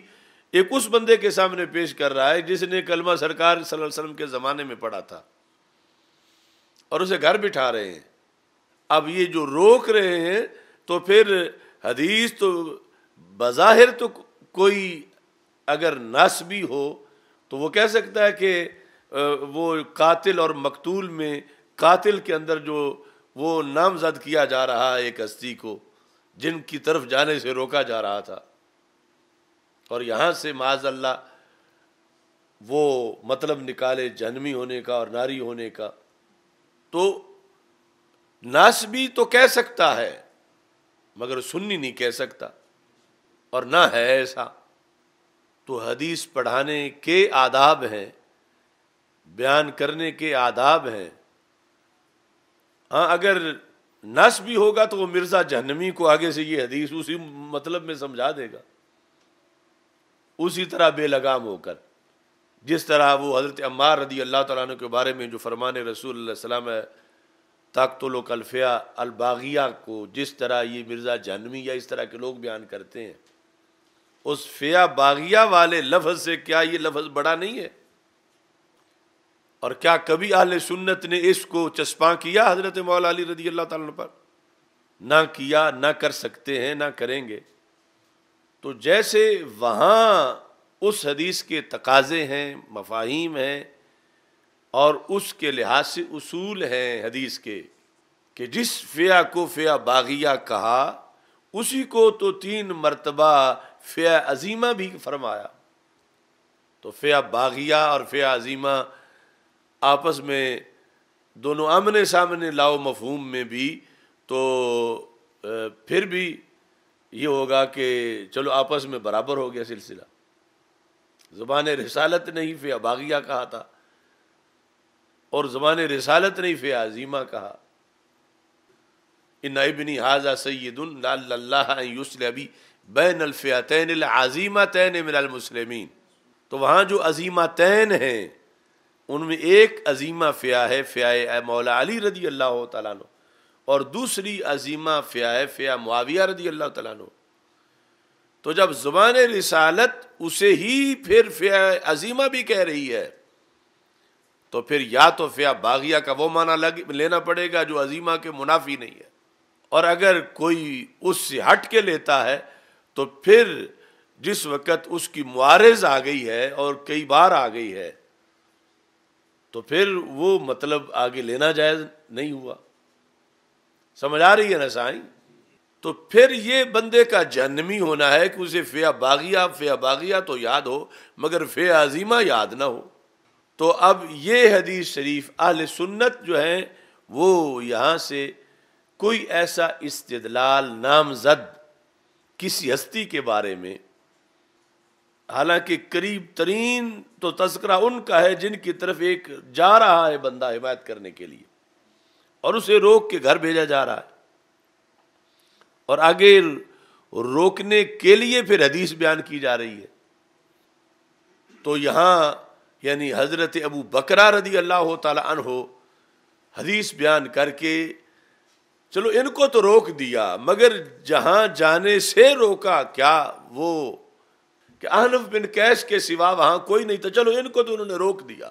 ایک اس بندے کے سامنے پیش کر رہا ہے جس نے کلمہ سرکار صلی اللہ علیہ وسلم کے زمانے میں پڑھا تھا، اور اسے گھر بٹھا رہے ہیں۔ اب یہ جو روک رہے ہیں تو پھر حدیث تو بظاہر تو کوئی اگر نص بھی ہو تو وہ کہہ سکتا ہے کہ وہ قاتل اور مقتول میں قاتل کے اندر جو وہ نامزد کیا جا رہا ہے ایک ہستی کو جن کی طرف جانے سے روکا جا رہا تھا، اور یہاں سے معاذ اللہ وہ مطلب نکالے جہنمی ہونے کا اور ناری ہونے کا، تو ناس بھی تو کہہ سکتا ہے مگر سنی نہیں کہہ سکتا، اور نہ ہے ایسا۔ تو حدیث پڑھانے کے آداب ہیں، بیان کرنے کے آداب ہیں۔ ہاں اگر نس بھی ہوگا تو وہ مرزا جہنمی کو آگے سے یہ حدیث اسی مطلب میں سمجھا دے گا، اسی طرح بے لگام ہو کر، جس طرح وہ حضرت عمار رضی اللہ تعالیٰ عنہ کے بارے میں جو فرمان رسول اللہ صلی اللہ علیہ وسلم ہے تقتلک الفئہ الباغیہ کو جس طرح یہ مرزا جہنمی یا اس طرح کے لوگ بیان کرتے ہیں، اس فئہ باغیہ والے لفظ سے کیا یہ لفظ بڑا نہیں ہے؟ اور کیا کبھی اہل سنت نے اس کو چسپاں کیا حضرت مولا علی رضی اللہ تعالیٰ عنہ پر؟ نہ کیا، نہ کر سکتے ہیں، نہ کریں گے۔ تو جیسے وہاں اس حدیث کے تقاضے ہیں، مفاہیم ہیں، اور اس کے لحاظ سے اصول ہیں حدیث کے، کہ جس فئہ کو فئہ باغیہ کہا اسی کو تو 3 مرتبہ فئہ عظیمہ بھی فرمایا۔ تو فئہ باغیہ اور فئہ عظیمہ آپس میں دونوں آمنے سامنے لاؤ مفہوم میں بھی، تو پھر بھی یہ ہوگا کہ چلو آپس میں برابر ہو گیا سلسلہ۔ زبان رسالت نے ہی فئہ باغیہ کہا تھا اور زبان رسالت نے ہی فئہ عظیمہ کہا۔ ان ابنی ھذا سید لعل اللہ ان یصلح بی بین الفئتین العظیمتین من المسلمین۔ تو وہاں جو عظیمتین ہیں ان میں ایک عظیمہ فئہ ہے فئہ مولا علی رضی اللہ تعالیٰ عنہ، اور دوسری عظیمہ فئہ ہے فئہ معاویہ رضی اللہ تعالیٰ عنہ۔ تو جب زبان رسالت اسے ہی پھر فئہ عظیمہ بھی کہہ رہی ہے، تو پھر یا تو فئہ باغیہ کا وہ معنی لینا پڑے گا جو عظیمہ کے منافی نہیں ہے، اور اگر کوئی اس سے ہٹ کے لیتا ہے تو پھر جس وقت اس کی معارض آ گئی ہے اور کئی بار آ گئی ہے تو پھر وہ مطلب آگے لینا جائز نہیں ہوا۔ سمجھ آ رہی ہے نا سائیں؟ تو پھر یہ بندے کا جہنمی ہونا ہے کہ اسے فئہ باغیہ تو یاد ہو مگر فئہ عظیمہ یاد نہ ہو۔ تو اب یہ حدیث شریف اہل سنت جو ہیں وہ یہاں سے کوئی ایسا استدلال نامزد کسی ہستی کے بارے میں، حالانکہ قریب ترین تو تذکرہ ان کا ہے جن کی طرف ایک جا رہا ہے بندہ حمایت کرنے کے لیے اور اسے روک کے گھر بھیجا جا رہا ہے، اور آگے روکنے کے لیے پھر حدیث بیان کی جا رہی ہے۔ تو یہاں یعنی حضرت ابو بکرہ رضی اللہ تعالی عنہ حدیث بیان کر کے چلو ان کو تو روک دیا، مگر جہاں جانے سے روکا کیا وہ کہ احنف بن قیس کے سوا وہاں کوئی نہیں تھا، چلو ان کو تو انہوں نے روک دیا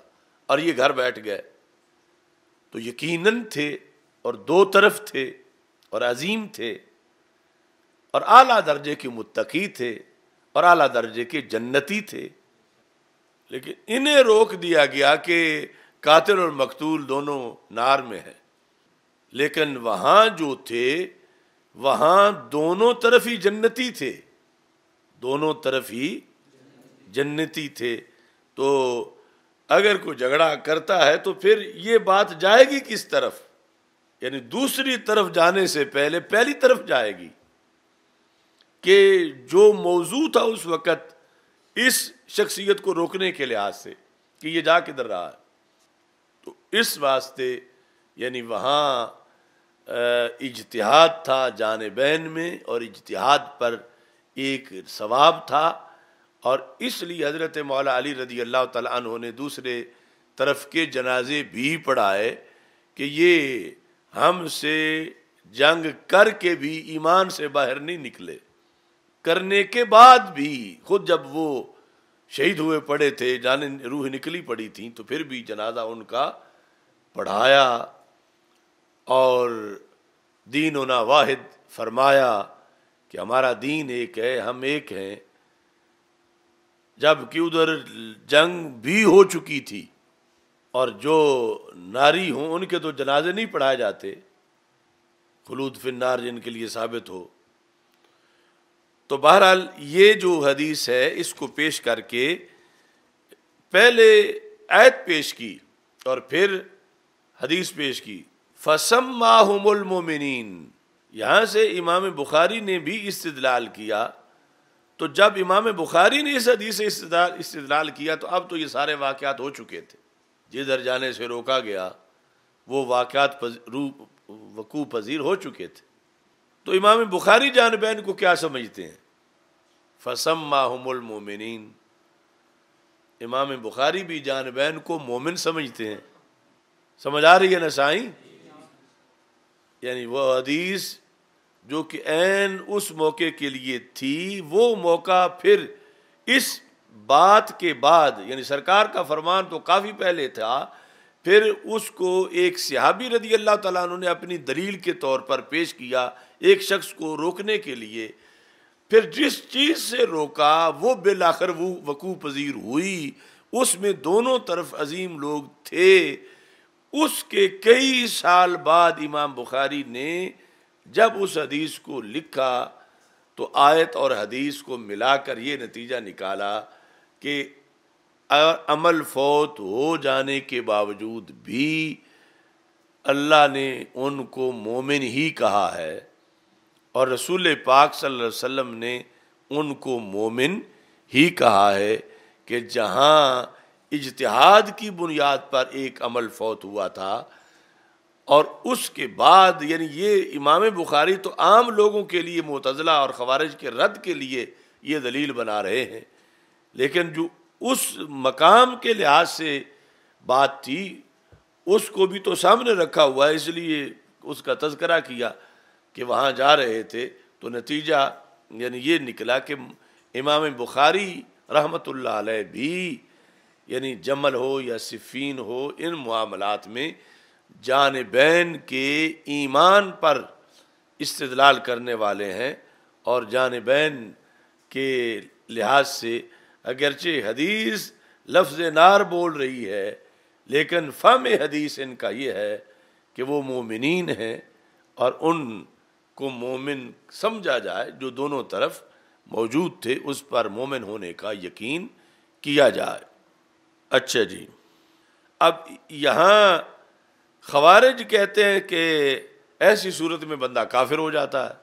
اور یہ گھر بیٹھ گئے۔ تو یقیناً تھے اور دو طرف تھے اور عظیم تھے اور اعلیٰ درجے کے متقی تھے اور اعلیٰ درجے کے جنتی تھے، لیکن انہیں روک دیا گیا کہ قاتل اور مقتول دونوں نار میں ہیں۔ لیکن وہاں جو تھے وہاں دونوں طرف ہی جنتی تھے، دونوں طرف ہی جنتی تھے۔ تو اگر کوئی جھگڑا کرتا ہے تو پھر یہ بات جائے گی کس طرف؟ یعنی دوسری طرف جانے سے پہلے پہلی طرف جائے گی کہ جو موضوع تھا اس وقت اس شخصیت کو روکنے کے لحاظ سے کہ یہ جا کدھر رہا ہے۔ تو اس واسطے یعنی وہاں اجتہاد تھا جانبین میں، اور اجتہاد پر ایک ثواب تھا، اور اس لیے حضرت مولا علی رضی اللہ تعالی عنہ نے دوسرے طرف کے جنازے بھی پڑھائے کہ یہ ہم سے جنگ کر کے بھی ایمان سے باہر نہیں نکلے، کرنے کے بعد بھی خود جب وہ شہید ہوئے پڑے تھے، جانیں روح نکلی پڑی تھیں، تو پھر بھی جنازہ ان کا پڑھایا اور دیننا واحد فرمایا کہ ہمارا دین ایک ہے، ہم ایک ہیں۔ جب کہ ادھر جنگ بھی ہو چکی تھی اور جو ناری ہوں ان کے تو جنازے نہیں پڑھائے جاتے، خلود فی النار جن کے لیے ثابت ہو۔ تو بہرحال یہ جو حدیث ہے اس کو پیش کر کے پہلے آیت پیش کی اور پھر حدیث پیش کی، فَسَمَّاهُمُ الْمُؤْمِنِينَ۔ یہاں سے امام بخاری نے بھی استدلال کیا۔ تو جب امام بخاری نے اس حدیث سے استدلال کیا تو اب تو یہ سارے واقعات ہو چکے تھے، جدھر جانے سے روکا گیا وہ واقعات وقوع پذیر ہو چکے تھے۔ تو امام بخاری جانبین کو کیا سمجھتے ہیں؟ فَسَمَّاهُمُ الْمُؤْمِنِينَ۔ امام بخاری بھی جانبین کو مومن سمجھتے ہیں۔ سمجھ آ رہی ہے نا سائیں؟ یعنی وہ حدیث جو کہ عین اس موقع کے لیے تھی، وہ موقع پھر اس بات کے بعد، یعنی سرکار کا فرمان تو کافی پہلے تھا، پھر اس کو ایک صحابی رضی اللہ تعالیٰ عنہ نے اپنی دلیل کے طور پر پیش کیا ایک شخص کو روکنے کے لیے، پھر جس چیز سے روکا وہ بالآخر وہ وقوع پذیر ہوئی، اس میں دونوں طرف عظیم لوگ تھے۔ اس کے کئی سال بعد امام بخاری نے جب اس حدیث کو لکھا تو آیت اور حدیث کو ملا کر یہ نتیجہ نکالا کہ عمل فوت ہو جانے کے باوجود بھی اللہ نے ان کو مومن ہی کہا ہے، اور رسول پاک صلی اللہ علیہ وسلم نے ان کو مومن ہی کہا ہے کہ جہاں اجتہاد کی بنیاد پر ایک عمل فوت ہوا تھا، اور اس کے بعد یعنی یہ امام بخاری تو عام لوگوں کے لیے معتزلہ اور خوارج کے رد کے لیے یہ دلیل بنا رہے ہیں، لیکن جو اس مقام کے لحاظ سے بات تھی اس کو بھی تو سامنے رکھا ہوا ہے، اس لیے اس کا تذکرہ کیا کہ وہاں جا رہے تھے، تو نتیجہ یعنی یہ نکلا کہ امام بخاری رحمۃ اللہ علیہ بھی یعنی جمل ہو یا صفین ہو، ان معاملات میں جانبین کے ایمان پر استدلال کرنے والے ہیں، اور جانبین کے لحاظ سے اگرچہ حدیث لفظ نار بول رہی ہے، لیکن فہم حدیث ان کا یہ ہے کہ وہ مومنین ہیں، اور ان کو مومن سمجھا جائے جو دونوں طرف موجود تھے، اس پر مومن ہونے کا یقین کیا جائے۔ اچھا جی، اب یہاں خوارج کہتے ہیں کہ ایسی صورت میں بندہ کافر ہو جاتا ہے،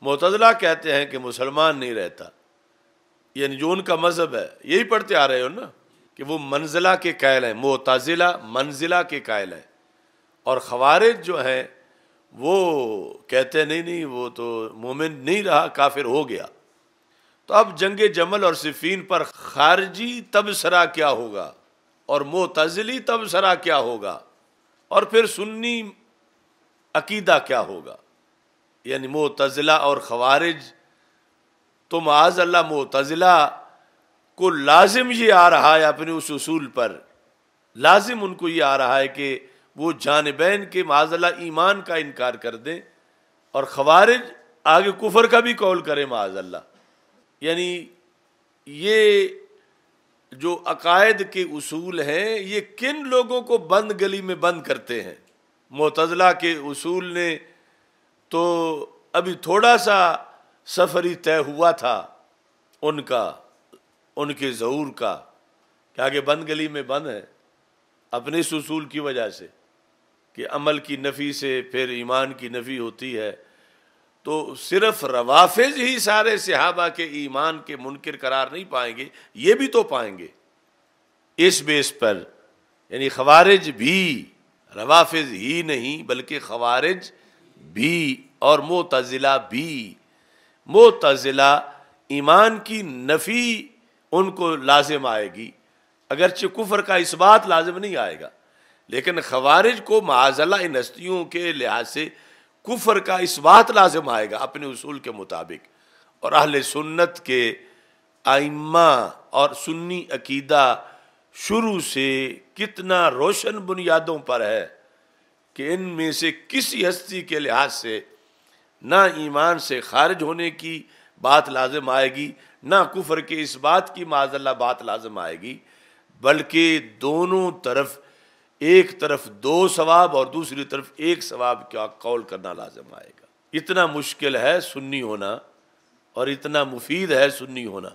معتزلہ کہتے ہیں کہ مسلمان نہیں رہتا، یعنی جو ان کا مذہب ہے یہی پڑھتے آ رہے ہو نا کہ وہ منزلہ کے قائل ہیں، معتزلہ منزلہ کے قائل ہیں، اور خوارج جو ہیں وہ کہتے ہیں نہیں وہ تو مومن نہیں رہا، کافر ہو گیا۔ تو اب جنگ جمل اور صفین پر خارجی تبصرہ کیا ہوگا اور معتزلی تبصرہ کیا ہوگا، اور پھر سنی عقیدہ کیا ہوگا؟ یعنی معتزلہ اور خوارج تو معاذ اللہ معتزلہ کو لازم یہ آ رہا ہے اپنے اس اصول پر، لازم ان کو یہ آ رہا ہے کہ وہ جانبین کے معاذ اللہ ایمان کا انکار کر دیں، اور خوارج آگے کفر کا بھی قول کرے معاذ اللہ۔ یعنی یہ جو عقائد کے اصول ہیں یہ کن لوگوں کو بند گلی میں بند کرتے ہیں؟ معتزلہ کے اصول نے تو ابھی تھوڑا سا سفری طے ہوا تھا ان کا، ان کے ظہور کا، کہ آگے بند گلی میں بند ہے اپنے اس اصول کی وجہ سے کہ عمل کی نفی سے پھر ایمان کی نفی ہوتی ہے۔ تو صرف روافض ہی سارے صحابہ کے ایمان کے منکر قرار نہیں پائیں گے، یہ بھی تو پائیں گے اس بیس پر، یعنی خوارج بھی، روافض ہی نہیں بلکہ خوارج بھی اور معتزلہ بھی۔ معتزلہ ایمان کی نفی ان کو لازم آئے گی، اگرچہ کفر کا اثبات لازم نہیں آئے گا، لیکن خوارج کو معاذ اللہ ان ہستیوں کے لحاظ سے کفر کا اثبات لازم آئے گا اپنے اصول کے مطابق۔ اور اہل سنت کے ائمہ اور سنی عقیدہ شروع سے کتنا روشن بنیادوں پر ہے کہ ان میں سے کسی ہستی کے لحاظ سے نہ ایمان سے خارج ہونے کی بات لازم آئے گی، نہ کفر کے اس بات کی معاذ اللہ بات لازم آئے گی، بلکہ دونوں طرف، ایک طرف دو ثواب اور دوسری طرف ایک ثواب کا قول کرنا لازم آئے گا۔ اتنا مشکل ہے سنی ہونا اور اتنا مفید ہے سنی ہونا،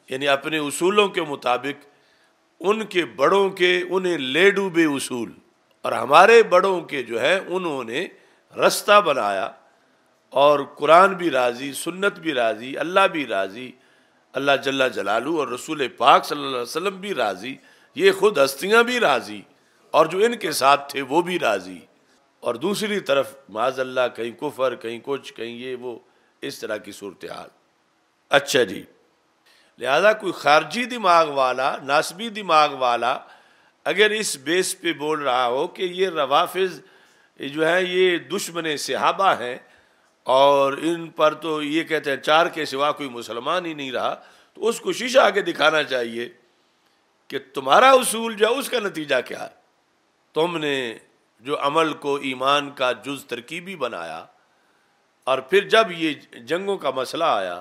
یعنی اپنے اصولوں کے مطابق ان کے بڑوں کے انہیں لے ڈوبے اصول، اور ہمارے بڑوں کے جو ہے انہوں نے رستہ بنایا، اور قرآن بھی راضی، سنت بھی راضی، اللہ بھی راضی، اللہ جل جلالہ اور رسول پاک صلی اللہ علیہ وسلم بھی راضی، یہ خود ہستیاں بھی راضی، اور جو ان کے ساتھ تھے وہ بھی راضی، اور دوسری طرف معاذ اللہ کہیں کفر، کہیں کچھ، کہیں یہ وہ، اس طرح کی صورتحال۔ اچھا جی، لہذا کوئی خارجی دماغ والا، ناسبی دماغ والا اگر اس بیس پہ بول رہا ہو کہ یہ روافض یہ جو ہے یہ دشمن صحابہ ہیں، اور ان پر تو یہ کہتے ہیں 4 کے سوا کوئی مسلمان ہی نہیں رہا، تو اس کو شیشہ آگے دکھانا چاہیے کہ تمہارا اصول جو ہے اس کا نتیجہ کیا ہے۔ تم نے جو عمل کو ایمان کا جز ترکیبی بنایا، اور پھر جب یہ جنگوں کا مسئلہ آیا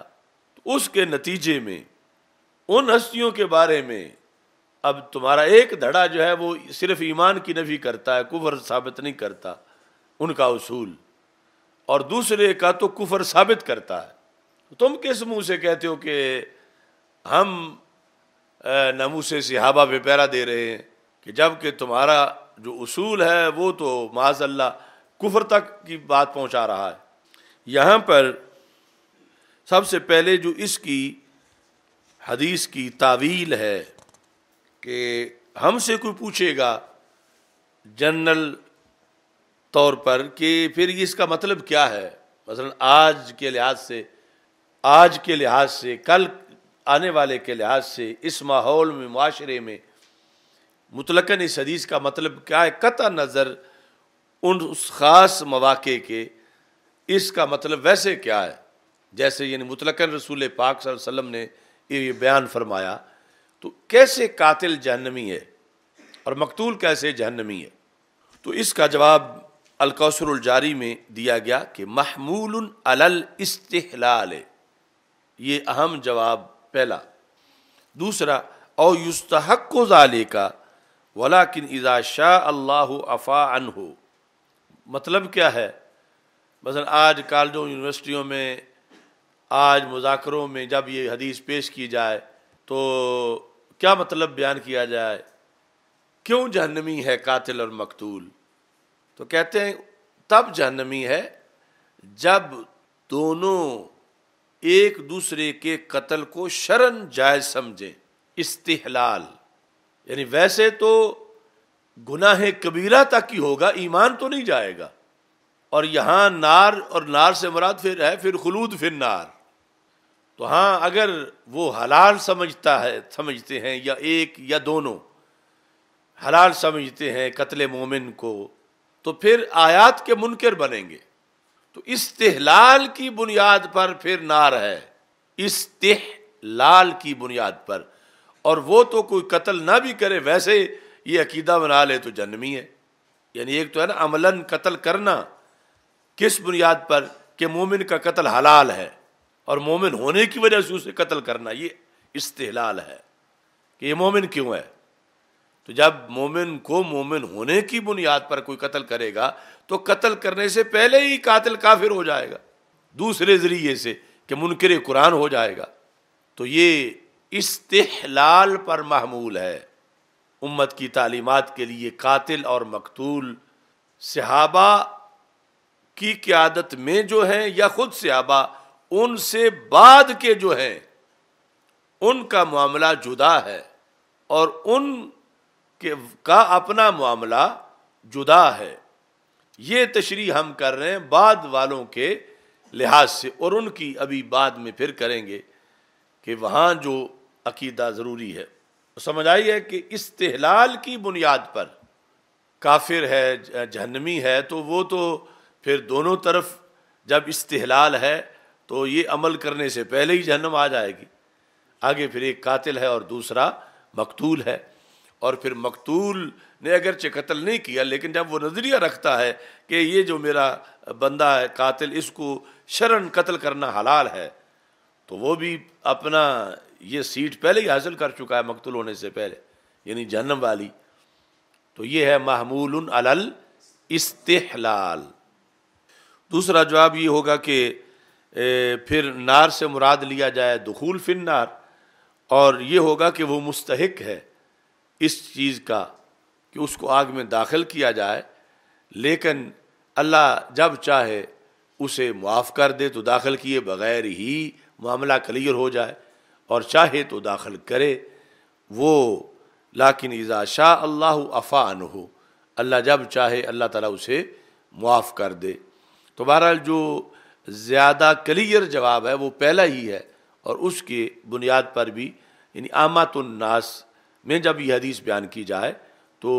تو اس کے نتیجے میں ان ہستیوں کے بارے میں اب تمہارا ایک دھڑا جو ہے وہ صرف ایمان کی نفی کرتا ہے، کفر ثابت نہیں کرتا ان کا اصول، اور دوسرے کا تو کفر ثابت کرتا ہے۔ تم کس منہ سے کہتے ہو کہ ہم ناموس صحابہ پہ پیرا دے رہے ہیں، کہ جب کہ تمہارا جو اصول ہے وہ تو معاذ اللہ کفر تک کی بات پہنچا رہا ہے۔ یہاں پر سب سے پہلے جو اس کی حدیث کی تعویل ہے کہ ہم سے کوئی پوچھے گا جنرل طور پر کہ پھر اس کا مطلب کیا ہے، مثلا آج کے لحاظ سے کل آنے والے کے لحاظ سے اس ماحول میں معاشرے میں مطلقاً اس حدیث کا مطلب کیا ہے، قطع نظر اس خاص مواقع کے اس کا مطلب ویسے کیا ہے، جیسے یعنی مطلقاً رسول پاک صلی اللہ علیہ وسلم نے یہ بیان فرمایا، تو کیسے قاتل جہنمی ہے اور مقتول کیسے جہنمی ہے؟ تو اس کا جواب الکوثر الجاری میں دیا گیا کہ محمول علی الاستحلال، یہ اہم جواب پہلا۔ دوسرا، او یستحق ذالک ولکن اذا شاء اللہ عفا عنہ، مطلب کیا ہے؟ مثلا آج کالجوں یونیورسٹیوں میں آج مذاکروں میں جب یہ حدیث پیش کی جائے تو کیا مطلب بیان کیا جائے، کیوں جہنمی ہے قاتل اور مقتول؟ تو کہتے ہیں تب جہنمی ہے جب دونوں ایک دوسرے کے قتل کو شرعاً جائز سمجھیں۔ استحلال یعنی ویسے تو گناہ کبیرہ تک ہی ہوگا، ایمان تو نہیں جائے گا، اور یہاں نار، اور نار سے مراد پھر خلود فی النار، تو ہاں اگر وہ حلال سمجھتے ہیں یا ایک یا دونوں حلال سمجھتے ہیں قتل مومن کو، تو پھر آیات کے منکر بنیں گے۔ تو استحلال کی بنیاد پر پھر نار ہے، استحلال کی بنیاد پر، اور وہ تو کوئی قتل نہ بھی کرے ویسے یہ عقیدہ بنا لے تو جہنمی ہے۔ یعنی ایک تو ہے نا عملاً قتل کرنا، کس بنیاد پر کہ مومن کا قتل حلال ہے، اور مومن ہونے کی وجہ سے اسے قتل کرنا، یہ استحلال ہے کہ یہ مومن کیوں ہے۔ تو جب مومن کو مومن ہونے کی بنیاد پر کوئی قتل کرے گا تو قتل کرنے سے پہلے ہی قاتل کافر ہو جائے گا دوسرے ذریعے سے کہ منکر قرآن ہو جائے گا۔ تو یہ استحلال پر محمول ہے۔ امت کی تعلیمات کے لیے قاتل اور مقتول صحابہ کی قیادت میں جو ہیں یا خود صحابہ ان سے بعد کے جو ہیں ان کا معاملہ جدا ہے، اور ان کا اپنا معاملہ جدا ہے۔ یہ تشریح ہم کر رہے ہیں بعد والوں کے لحاظ سے، اور ان کی ابھی بعد میں پھر کریں گے کہ وہاں جو عقیدہ ضروری ہے سمجھ آئی ہے کہ استحلال کی بنیاد پر کافر ہے جہنمی ہے، تو وہ تو پھر دونوں طرف جب استحلال ہے تو یہ عمل کرنے سے پہلے ہی جہنم آ جائے گی۔ آگے پھر ایک قاتل ہے اور دوسرا مقتول ہے، اور پھر مقتول نے اگرچہ قتل نہیں کیا لیکن جب وہ نظریہ رکھتا ہے کہ یہ جو میرا بندہ ہے قاتل، اس کو شرعاً قتل کرنا حلال ہے، تو وہ بھی اپنا یہ سیٹ پہلے ہی حاصل کر چکا ہے مقتول ہونے سے پہلے، یعنی جہنم والی۔ تو یہ ہے محمول علی الاستحلال۔ دوسرا جواب یہ ہوگا کہ پھر نار سے مراد لیا جائے دخول فی النار، اور یہ ہوگا کہ وہ مستحق ہے اس چیز کا کہ اس کو آگ میں داخل کیا جائے، لیکن اللہ جب چاہے اسے معاف کر دے تو داخل کیے بغیر ہی معاملہ کلیئر ہو جائے، اور چاہے تو داخل کرے وہ، لیکن اذا شاء اللہ عفا عنہ، اللہ جب چاہے اللہ تعالیٰ اسے معاف کر دے۔ تو بہرحال جو زیادہ کلیئر جواب ہے وہ پہلا ہی ہے، اور اس کے بنیاد پر بھی یعنی عامۃ الناس میں جب یہ حدیث بیان کی جائے تو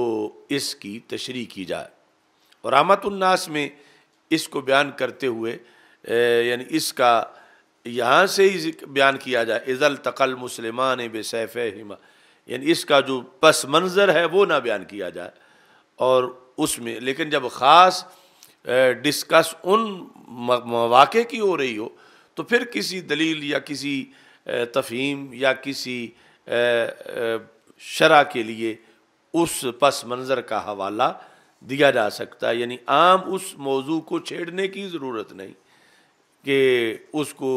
اس کی تشریح کی جائے۔ اور عامۃ الناس میں اس کو بیان کرتے ہوئے یعنی اس کا یہاں سے ہی بیان کیا جائے اذا التقى المسلمان بسیفیہما، یعنی اس کا جو پس منظر ہے وہ نہ بیان کیا جائے، اور اس میں لیکن جب خاص ڈسکس ان مواقع کی ہو رہی ہو تو پھر کسی دلیل یا کسی تفہیم یا کسی شرح کے لیے اس پس منظر کا حوالہ دیا جا سکتا ہے، یعنی عام اس موضوع کو چھیڑنے کی ضرورت نہیں کہ اس کو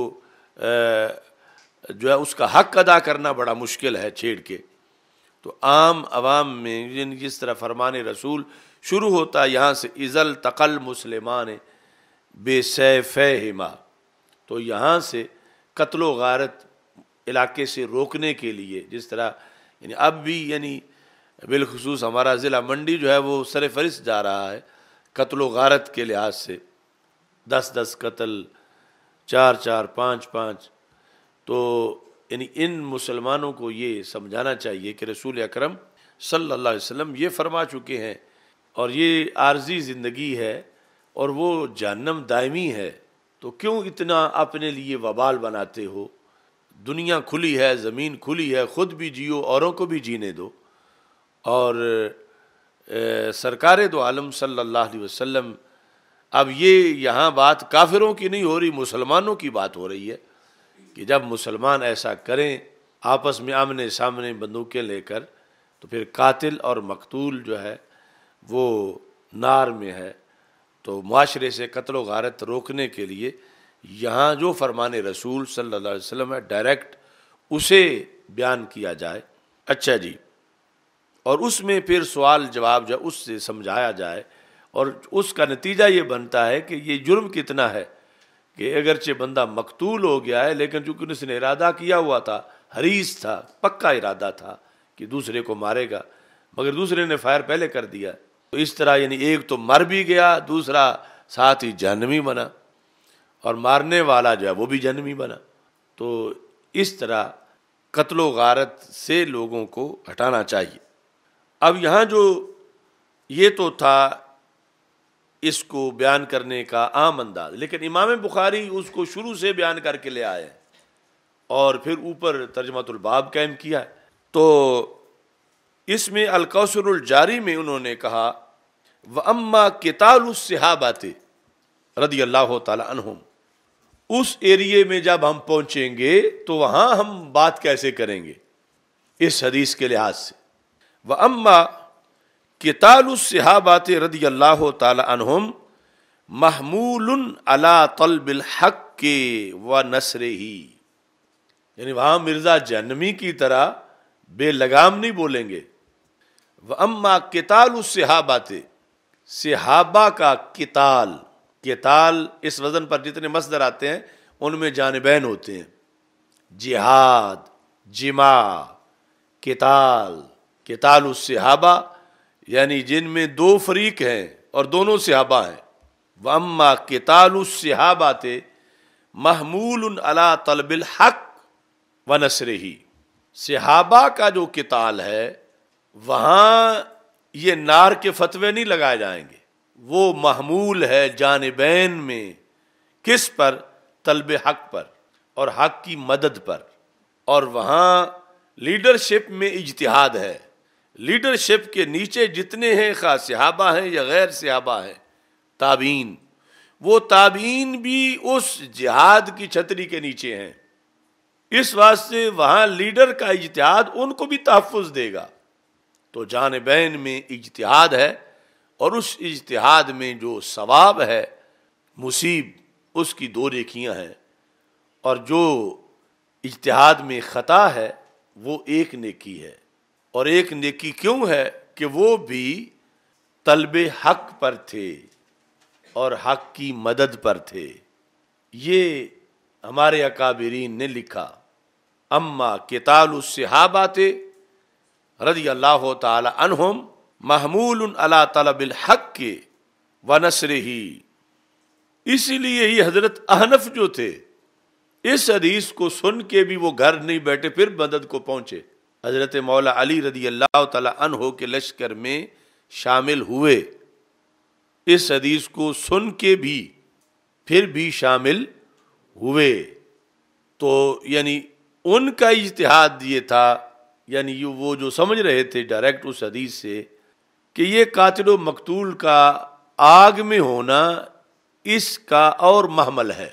جو ہے اس کا حق ادا کرنا بڑا مشکل ہے چھیڑ کے، تو عام عوام میں یعنی جس طرح فرمان رسول شروع ہوتا ہے یہاں سے اذا التقى المسلمان بسیفیہما، تو یہاں سے قتل و غارت علاقے سے روکنے کے لیے، جس طرح یعنی اب بھی یعنی بالخصوص ہمارا ضلع منڈی جو ہے وہ سر فہرست جا رہا ہے قتل و غارت کے لحاظ سے، 10 قتل، 4 5، تو یعنی ان مسلمانوں کو یہ سمجھانا چاہیے کہ رسول اکرم صلی اللہ علیہ وسلم یہ فرما چکے ہیں، اور یہ عارضی زندگی ہے اور وہ جہنم دائمی ہے، تو کیوں اتنا اپنے لیے وبال بناتے ہو؟ دنیا کھلی ہے، زمین کھلی ہے، خود بھی جیو، اوروں کو بھی جینے دو۔ اور سرکار دو عالم صلی اللہ علیہ وسلم، اب یہ یہاں بات کافروں کی نہیں ہو رہی، مسلمانوں کی بات ہو رہی ہے کہ جب مسلمان ایسا کریں آپس میں آمنے سامنے بندوقیں لے کر، تو پھر قاتل اور مقتول جو ہے وہ نار میں ہے، تو معاشرے سے قتل و غارت روکنے کے لیے یہاں جو فرمان رسول صلی اللہ علیہ وسلم ہے ڈائریکٹ اسے بیان کیا جائے۔ اچھا جی، اور اس میں پھر سوال جواب جو اس سے سمجھایا جائے، اور اس کا نتیجہ یہ بنتا ہے کہ یہ جرم کتنا ہے کہ اگرچہ بندہ مقتول ہو گیا ہے لیکن چونکہ اس نے ارادہ کیا ہوا تھا، حریص تھا، پکا ارادہ تھا کہ دوسرے کو مارے گا، مگر دوسرے نے فائر پہلے کر دیا، تو اس طرح یعنی ایک تو مر بھی گیا، دوسرا ساتھ ہی جہنمی بنا، اور مارنے والا جو ہے وہ بھی جہنمی بنا۔ تو اس طرح قتل و غارت سے لوگوں کو ہٹانا چاہیے۔ اب یہاں جو یہ تو تھا اس کو بیان کرنے کا عام انداز، لیکن امام بخاری اس کو شروع سے بیان کر کے لے آئے اور پھر اوپر ترجمۃ الباب قائم کیا ہے۔ تو اس میں الکوثر الجاری میں انہوں نے کہا وَأَمَّا قِتَالُ الصَّحَابَةِ رضی اللہ تعالی عنہم، اس ایریے میں جب ہم پہنچیں گے تو وہاں ہم بات کیسے کریں گے اس حدیث کے لحاظ سے۔ وَأَمَّا قِتَالُ الصَّحَابَةِ رضی اللہ تعالی عنہم محمول علی طلب الحق ونصرہ، یعنی وہاں مرزا جہنمی کی طرح بے لگام نہیں بولیں گے۔ وَأَمَّا قِتَالُ الصَّحَابَةِ، صحابہ کا قتال اس وزن پر جتنے مصدر آتے ہیں ان میں جانبین ہوتے ہیں، جہاد، جماع، قتال الصحابہ، یعنی جن میں دو فریق ہیں اور دونوں صحابہ ہیں۔ وَأَمَّا قِتَالُ الصَّحَابَةِ محمول علی طلب الحق ونصرہ، صحابہ کا جو قتال ہے وہاں یہ نار کے فتوے نہیں لگائے جائیں گے، وہ محمول ہے جانبین میں، کس پر؟ طلب حق پر اور حق کی مدد پر، اور وہاں لیڈرشپ میں اجتہاد ہے۔ لیڈرشپ کے نیچے جتنے ہیں خواہ صحابہ ہیں یا غیر صحابہ ہیں، تابعین، وہ تابعین بھی اس جہاد کی چھتری کے نیچے ہیں، اس واسطے وہاں لیڈر کا اجتہاد ان کو بھی تحفظ دے گا۔ تو جانبین میں اجتہاد ہے، اور اس اجتہاد میں جو ثواب ہے مصیب اس کی 2 نیکیاں ہیں، اور جو اجتہاد میں خطا ہے وہ 1 نیکی ہے۔ اور 1 نیکی کیوں ہے؟ کہ وہ بھی طلب حق پر تھے اور حق کی مدد پر تھے۔ یہ ہمارے اکابرین نے لکھا، اما قتال الصحابہ رضی اللہ تعالی عنہم محمول علی طلب الحق ونصرہ۔ اسی لیے یہ حضرت احنف جو تھے اس حدیث کو سن کے بھی وہ گھر نہیں بیٹھے، پھر مدد کو پہنچے، حضرت مولا علی رضی اللہ تعالی عنہ کے لشکر میں شامل ہوئے۔ اس حدیث کو سن کے بھی پھر بھی شامل ہوئے۔ تو یعنی ان کا اجتہاد یہ تھا، یعنی وہ جو سمجھ رہے تھے ڈائریکٹ اس حدیث سے کہ یہ قاتل و مقتول کا آگ میں ہونا اس کا اور محمل ہے،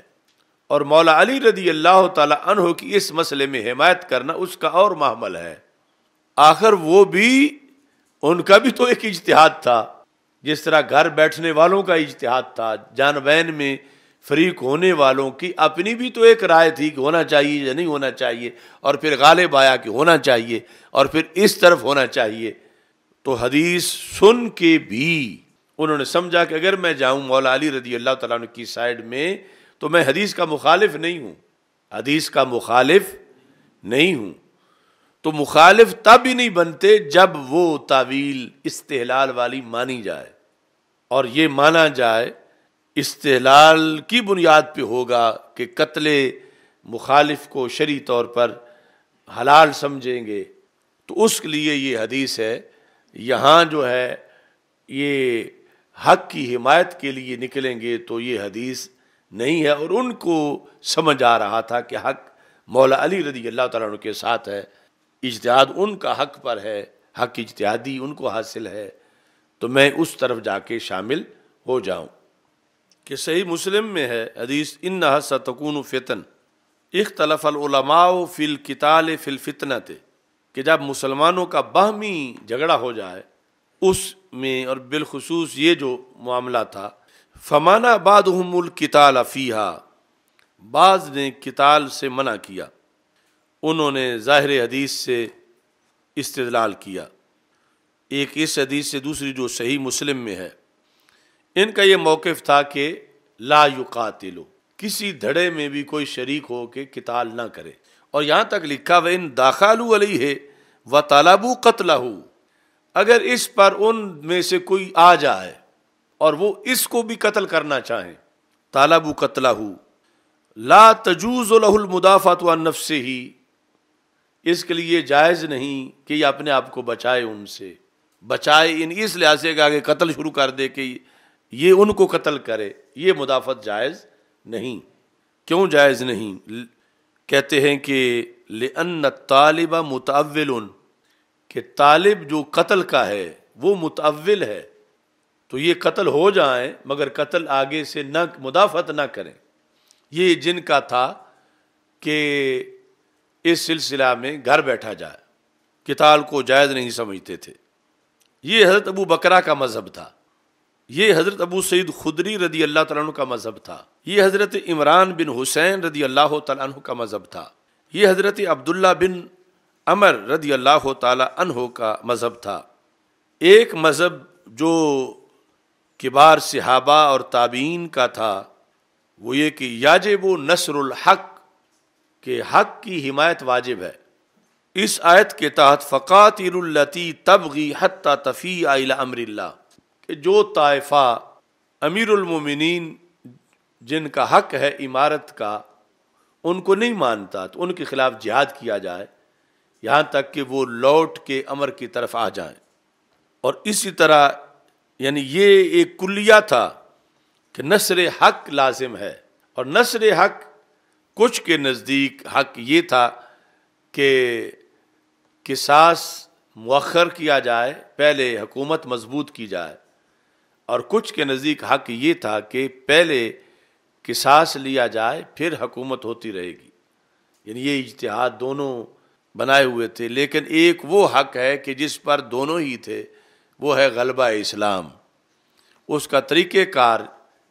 اور مولا علی رضی اللہ تعالی عنہ کی اس مسئلے میں حمایت کرنا اس کا اور محمل ہے۔ آخر وہ بھی، ان کا بھی تو ایک اجتہاد تھا، جس طرح گھر بیٹھنے والوں کا اجتہاد تھا، جان بین میں فریق ہونے والوں کی اپنی بھی تو ایک رائے تھی کہ ہونا چاہیے یا نہیں ہونا چاہیے، اور پھر غالب آیا کہ ہونا چاہیے، اور پھر اس طرف ہونا چاہیے۔ تو حدیث سن کے بھی انہوں نے سمجھا کہ اگر میں جاؤں مولا علی رضی اللہ تعالیٰ عنہ کی سائڈ میں تو میں حدیث کا مخالف نہیں ہوں، حدیث کا مخالف نہیں ہوں۔ تو مخالف تب ہی نہیں بنتے جب وہ تعویل استحلال والی مانی جائے، اور یہ مانا جائے استحلال کی بنیاد پہ ہوگا کہ قتل مخالف کو شرعی طور پر حلال سمجھیں گے، تو اس کے لیے یہ حدیث ہے۔ یہاں جو ہے یہ حق کی حمایت کے لیے نکلیں گے تو یہ حدیث نہیں ہے، اور ان کو سمجھ آ رہا تھا کہ حق مولا علی رضی اللہ تعالیٰ عنہ کے ساتھ ہے، اجتہاد ان کا حق پر ہے، حق اجتہادی ان کو حاصل ہے، تو میں اس طرف جا کے شامل ہو جاؤں۔ کہ صحیح مسلم میں ہے حدیث، انہا ستکون فتن اختلف العلماء فی القتال فی الفتنۃ، کہ جب مسلمانوں کا باہمی جھگڑا ہو جائے اس میں، اور بالخصوص یہ جو معاملہ تھا، فمانا بعضهم القتال فیہا، بعض نے قتال سے منع کیا، انہوں نے ظاہر حدیث سے استدلال کیا، ایک اس حدیث سے، دوسری جو صحیح مسلم میں ہے۔ ان کا یہ موقف تھا کہ لا یقاتلو، کسی دھڑے میں بھی کوئی شریک ہو کے قتال نہ کرے، اور یہاں تک لکھا وَإِن دَخَلُوا عَلَيْهِ وَطَلَبُوا قَتْلَهُ، اگر اس پر ان میں سے کوئی آ جائے اور وہ اس کو بھی قتل کرنا چاہیں، طَلَبُوا قَتْلَهُ لا تجوز له المدافعۃ عن نفسه، اس کے لیے جائز نہیں کہ یہ اپنے آپ کو بچائے، ان سے بچائے ان اس لحاظ سے کہ آگے قتل شروع کر دے کہ یہ ان کو قتل کرے، یہ مدافعت جائز نہیں۔ کیوں جائز نہیں؟ کہتے ہیں کہ لأن الطالب متأول، کہ طالب جو قتل کا ہے وہ متأول ہے، تو یہ قتل ہو جائیں مگر قتل آگے سے نہ مدافعت نہ کریں۔ یہ جن کا تھا کہ اس سلسلہ میں گھر بیٹھا جائے، قتال کو جائز نہیں سمجھتے تھے۔ یہ حضرت ابو بکرہ کا مذہب تھا، یہ حضرت ابو سعید خدری رضی اللہ تعالیٰ عنہ کا مذہب تھا، یہ حضرت عمران بن حسین رضی اللہ تعالیٰ عنہ کا مذہب تھا، یہ حضرت عبداللہ بن عمر رضی اللہ تعالیٰ عنہ کا مذہب تھا۔ ایک مذہب جو کبار صحابہ اور تابعین کا تھا وہ یہ کہ یاجب نصر الحق، کہ حق کی حمایت واجب ہے۔ اس آیت کے تحت فقاتل التی تبغی حتی تفیء الی امر اللہ، کہ جو طائفہ امیر المومنین جن کا حق ہے امارت کا ان کو نہیں مانتا تو ان کے خلاف جہاد کیا جائے یہاں تک کہ وہ لوٹ کے امر کی طرف آ جائیں۔ اور اسی طرح یعنی یہ ایک کلیہ تھا کہ نصر حق لازم ہے، اور نصر حق کچھ کے نزدیک حق یہ تھا کہ قصاص مؤخر کیا جائے، پہلے حکومت مضبوط کی جائے، اور کچھ کے نزدیک حق یہ تھا کہ پہلے قصاص لیا جائے پھر حکومت ہوتی رہے گی۔ یعنی یہ اجتہاد دونوں بنائے ہوئے تھے، لیکن ایک وہ حق ہے کہ جس پر دونوں ہی تھے، وہ ہے غلبہ اسلام۔ اس کا طریقہ کار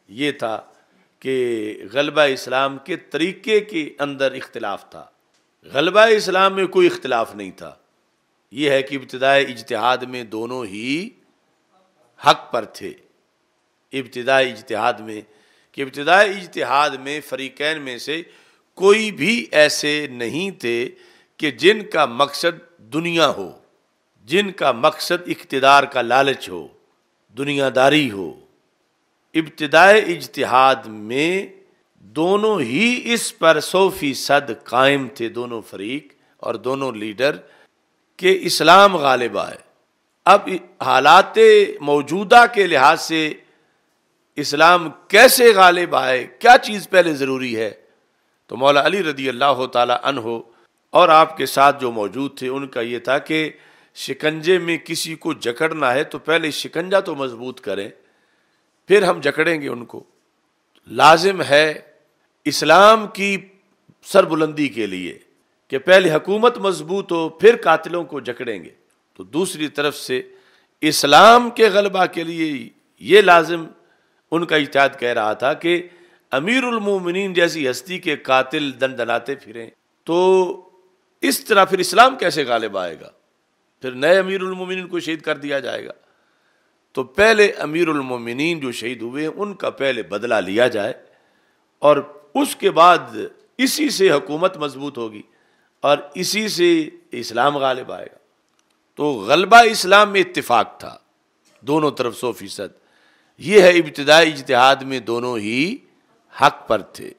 یہ تھا کہ غلبہ اسلام کے طریقے کے اندر اختلاف تھا، غلبہ اسلام میں کوئی اختلاف نہیں تھا۔ یہ ہے کہ ابتدائی اجتہاد میں دونوں ہی حق پر تھے، ابتدائی اجتہاد میں، کہ ابتدائی اجتہاد میں فریقین میں سے کوئی بھی ایسے نہیں تھے کہ جن کا مقصد دنیا ہو، جن کا مقصد اقتدار کا لالچ ہو، دنیا داری ہو۔ ابتدائی اجتہاد میں دونوں ہی اس پر 100% قائم تھے، دونوں فریق اور دونوں لیڈر، کہ اسلام غالب آئے۔ اب حالات موجودہ کے لحاظ سے اسلام کیسے غالب آئے، کیا چیز پہلے ضروری ہے؟ تو مولا علی رضی اللہ تعالی عنہ اور آپ کے ساتھ جو موجود تھے ان کا یہ تھا کہ شکنجے میں کسی کو جکڑنا ہے تو پہلے شکنجہ تو مضبوط کریں، پھر ہم جکڑیں گے ان کو۔ لازم ہے اسلام کی سربلندی کے لیے کہ پہلے حکومت مضبوط ہو، پھر قاتلوں کو جکڑیں گے۔ تو دوسری طرف سے اسلام کے غلبہ کے لیے یہ لازم ان کا اجتہاد کہہ رہا تھا کہ امیر المومنین جیسی ہستی کے قاتل دندناتے پھریں تو اس طرح پھر اسلام کیسے غالب آئے گا؟ پھر نئے امیر المومنین کو شہید کر دیا جائے گا۔ تو پہلے امیر المومنین جو شہید ہوئے ہیں ان کا پہلے بدلہ لیا جائے، اور اس کے بعد اسی سے حکومت مضبوط ہوگی اور اسی سے اسلام غالب آئے گا۔ تو غلبہ اسلام میں اتفاق تھا دونوں طرف 100%۔ یہ ہے ابتدائی اجتہاد میں دونوں ہی حق پر تھے،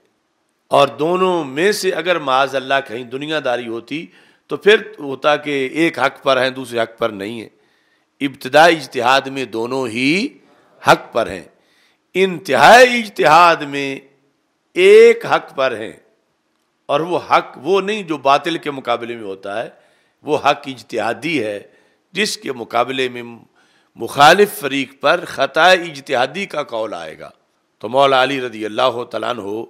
اور دونوں میں سے اگر معاذ اللہ کہیں دنیا داری ہوتی تو پھر ہوتا کہ ایک حق پر ہیں دوسرے حق پر نہیں ہیں۔ ابتدائی اجتہاد میں دونوں ہی حق پر ہیں، انتہائی اجتہاد میں ایک حق پر ہیں، اور وہ حق وہ نہیں جو باطل کے مقابلے میں ہوتا ہے، وہ حق اجتہادی ہے جس کے مقابلے میں مخالف فریق پر خطا اجتہادی کا قول آئے گا۔ تو مولا علی رضی اللہ تعالیٰ عنہ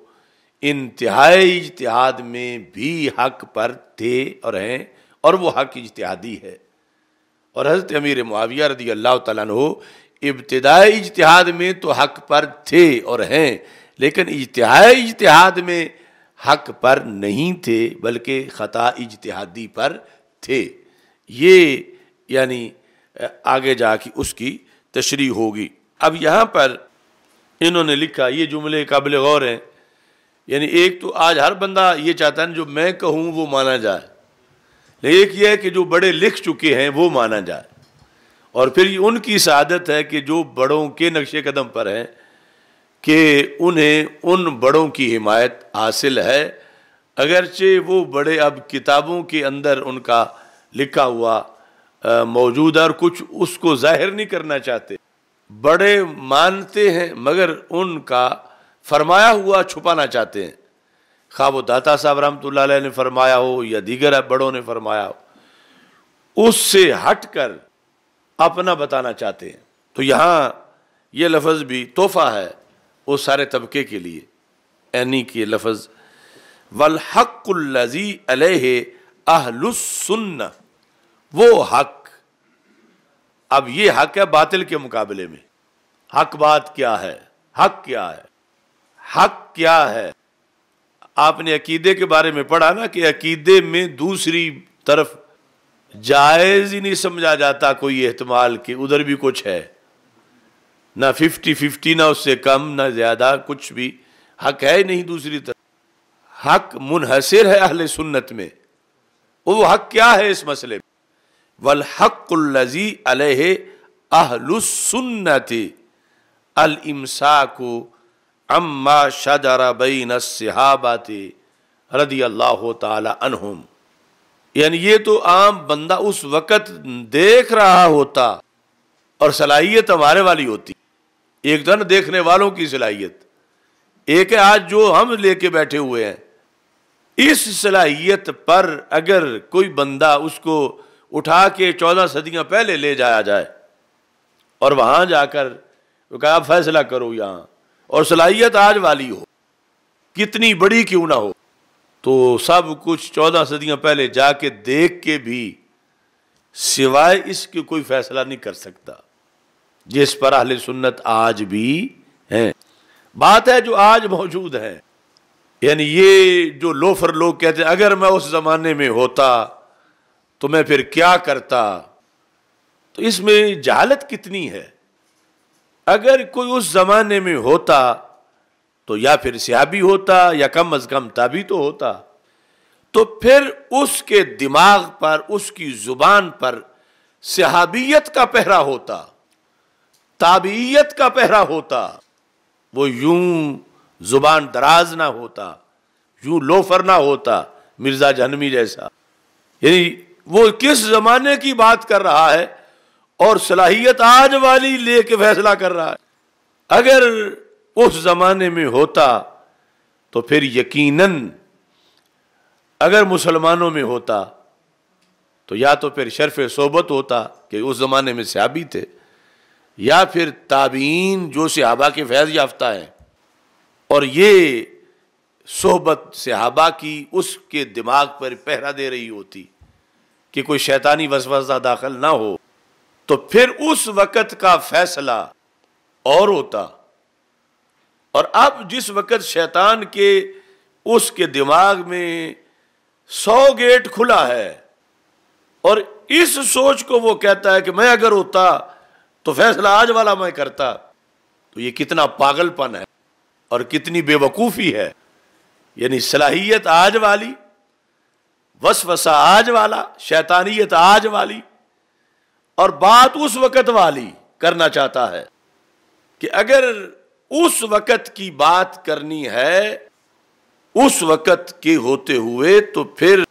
انتہائی اجتہاد میں بھی حق پر تھے اور ہیں، اور وہ حق اجتہادی ہے۔ اور حضرت امیر معاویہ رضی اللہ تعالیٰ عنہ ابتدائی اجتہاد میں تو حق پر تھے اور ہیں، لیکن انتہائی اجتہاد میں حق پر نہیں تھے بلکہ خطا اجتہادی پر تھے۔ یہ یعنی آگے جا کے اس کی تشریح ہوگی۔ اب یہاں پر انہوں نے لکھا، یہ جملے قابل غور ہیں، یعنی ایک تو آج ہر بندہ یہ چاہتا ہے جو میں کہوں وہ مانا جائے، لیکن ایک یہ ہے کہ جو بڑے لکھ چکے ہیں وہ مانا جائے، اور پھر یہ ان کی سعادت ہے کہ جو بڑوں کے نقش قدم پر ہیں کہ انہیں ان بڑوں کی حمایت حاصل ہے، اگرچہ وہ بڑے اب کتابوں کے اندر ان کا لکھا ہوا موجود ہے اور کچھ اس کو ظاہر نہیں کرنا چاہتے، بڑے مانتے ہیں مگر ان کا فرمایا ہوا چھپانا چاہتے ہیں، خواہ وہ داتا صاحب رحمۃ اللہ علیہ نے فرمایا ہو یا دیگر بڑوں نے فرمایا ہو، اس سے ہٹ کر اپنا بتانا چاہتے ہیں۔ تو یہاں یہ لفظ بھی تحفہ ہے وہ سارے طبقے کے لیے، یعنی کہ لفظ والحق الذی علیہ اہل السنہ، وہ حق، اب یہ حق ہے باطل کے مقابلے میں۔ حق بات کیا ہے؟ حق کیا ہے؟ حق کیا ہے؟ آپ نے عقیدے کے بارے میں پڑھا نا کہ عقیدے میں دوسری طرف جائز ہی نہیں سمجھا جاتا کوئی احتمال کہ ادھر بھی کچھ ہے، نہ 50-50 نہ اس سے کم نہ زیادہ، کچھ بھی حق ہے نہیں دوسری طرف۔ حق منحصر ہے اہل سنت میں۔ وہ حق کیا ہے اس مسئلے میں؟ والحق الذی علیہ اہل السنت الامساک عما شجر بین الصحابۃ رضی اللہ تعالی عنہم، یعنی یہ تو عام بندہ اس وقت دیکھ رہا ہوتا اور صلاحیت ہمارے والی ہوتی، ایک دن دیکھنے والوں کی صلاحیت، ایک ہے آج جو ہم لے کے بیٹھے ہوئے ہیں۔ اس صلاحیت پر اگر کوئی بندہ اس کو اٹھا کے 14 صدیاں پہلے لے جایا جائے اور وہاں جا کر وہ کہا فیصلہ کرو یہاں، اور صلاحیت آج والی ہو کتنی بڑی کیوں نہ ہو، تو سب کچھ 14 صدیاں پہلے جا کے دیکھ کے بھی سوائے اس کے کوئی فیصلہ نہیں کر سکتا، جس پر اہل سنت آج بھی ہیں۔ بات ہے جو آج موجود ہے، یعنی یہ جو لوفر لوگ کہتے ہیں اگر میں اس زمانے میں ہوتا تو میں پھر کیا کرتا، تو اس میں جہالت کتنی ہے۔ اگر کوئی اس زمانے میں ہوتا تو یا پھر صحابی ہوتا یا کم از کم تابعی تو ہوتا، تو پھر اس کے دماغ پر، اس کی زبان پر صحابیت کا پہرا ہوتا، تابعیت کا پہرا ہوتا، وہ یوں زبان دراز نہ ہوتا، یوں لوفر نہ ہوتا مرزا جہنمی جیسا۔ یعنی وہ کس زمانے کی بات کر رہا ہے اور صلاحیت آج والی لے کے فیصلہ کر رہا ہے۔ اگر اس زمانے میں ہوتا تو پھر یقیناً اگر مسلمانوں میں ہوتا تو یا تو پھر شرف صحبت ہوتا کہ اس زمانے میں صحابی تھے، یا پھر تابعین جو صحابہ کے فیض یافتہ ہیں، اور یہ صحبت صحابہ کی اس کے دماغ پر پہرا دے رہی ہوتی کہ کوئی شیطانی وسوسہ داخل نہ ہو، تو پھر اس وقت کا فیصلہ اور ہوتا۔ اور اب جس وقت شیطان کے اس کے دماغ میں 100 گیٹ کھلا ہے اور اس سوچ کو وہ کہتا ہے کہ میں اگر ہوتا تو فیصلہ آج والا میں کرتا، تو یہ کتنا پاگل پن ہے اور کتنی بے وقوفی ہے۔ یعنی صلاحیت آج والی، وسوسہ آج والا، شیطانیت آج والی، اور بات اس وقت والی کرنا چاہتا ہے کہ اگر اس وقت کی بات کرنی ہے اس وقت کے ہوتے ہوئے تو پھر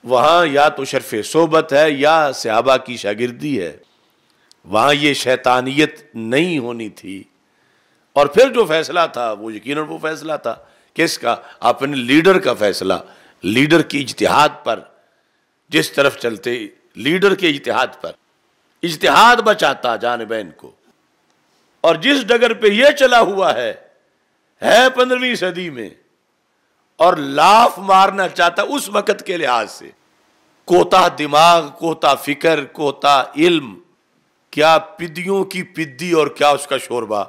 وہاں یا تو شرف صحبت ہے یا صحابہ کی شاگردی ہے، وہاں یہ شیطانیت نہیں ہونی تھی۔ اور پھر جو فیصلہ تھا وہ یقیناً وہ فیصلہ تھا کس کا؟ اپنے لیڈر کا فیصلہ، لیڈر کی اجتہاد پر، جس طرف چلتے لیڈر کے اجتہاد پر، اجتہاد بچاتا جانبین کو۔ اور جس ڈگر پہ یہ چلا ہوا ہے 15ویں صدی میں، اور لاف مارنا چاہتا اس وقت کے لحاظ سے، کوتا دماغ، کوتا فکر، کوتا علم، کیا پدیوں کی پدی اور کیا اس کا شوربہ،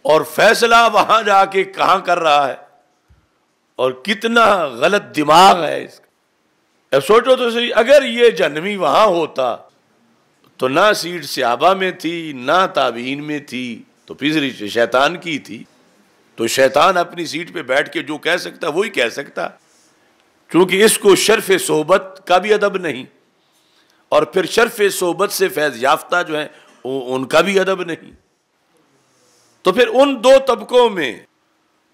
اور فیصلہ وہاں جا کے کہاں کر رہا ہے، اور کتنا غلط دماغ ہے اس کا۔ اب سوچو تو صحیح، اگر یہ جہنمی وہاں ہوتا تو نہ سیٹ صحابہ میں تھی نہ تابعین میں تھی، تو پھر شیطان کی تھی۔ تو شیطان اپنی سیٹ پہ بیٹھ کے جو کہہ سکتا وہی کہہ سکتا، کیونکہ اس کو شرف صحبت کا بھی ادب نہیں، اور پھر شرف صحبت سے فیض یافتہ جو ہیں ان کا بھی ادب نہیں۔ تو پھر ان دو طبقوں میں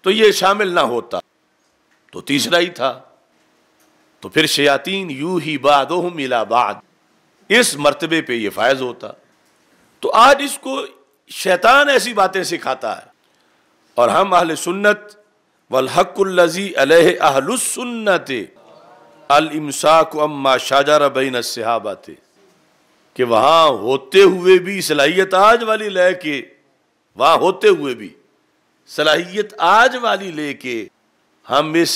تو یہ شامل نہ ہوتا تو تیسرا ہی تھا۔ تو پھر شیاطین یوحی بعضهم الی بعض، اس مرتبے پہ یہ فائز ہوتا۔ تو آج اس کو شیطان ایسی باتیں سکھاتا ہے، اور ہم اہل سنت والحق الذی علیہ اہل السنت الامساک عما شجر بین الصحابہ، کہ وہاں ہوتے ہوئے بھی صلاحیت آج والی لے کے، وہاں ہوتے ہوئے بھی صلاحیت آج والی لے کے ہم اس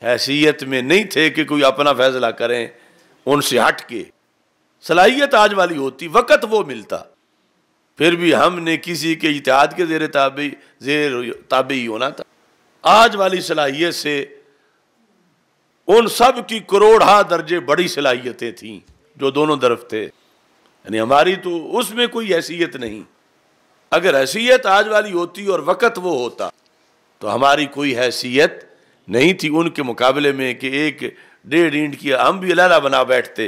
حیثیت میں نہیں تھے کہ کوئی اپنا فیصلہ کریں ان سے ہٹ کے۔ صلاحیت آج والی ہوتی، وقت وہ ملتا، پھر بھی ہم نے کسی کے اجتہاد کے زیر تابعی ہونا تھا۔ آج والی صلاحیت سے ان سب کی کروڑہا درجے بڑی صلاحیتیں تھیں جو دونوں طرف تھے، یعنی ہماری تو اس میں کوئی حیثیت نہیں۔ اگر حیثیت آج والی ہوتی اور وقت وہ ہوتا تو ہماری کوئی حیثیت نہیں تھی ان کے مقابلے میں کہ 1.5 اینٹ کی ہم بھی لالا بنا بیٹھتے،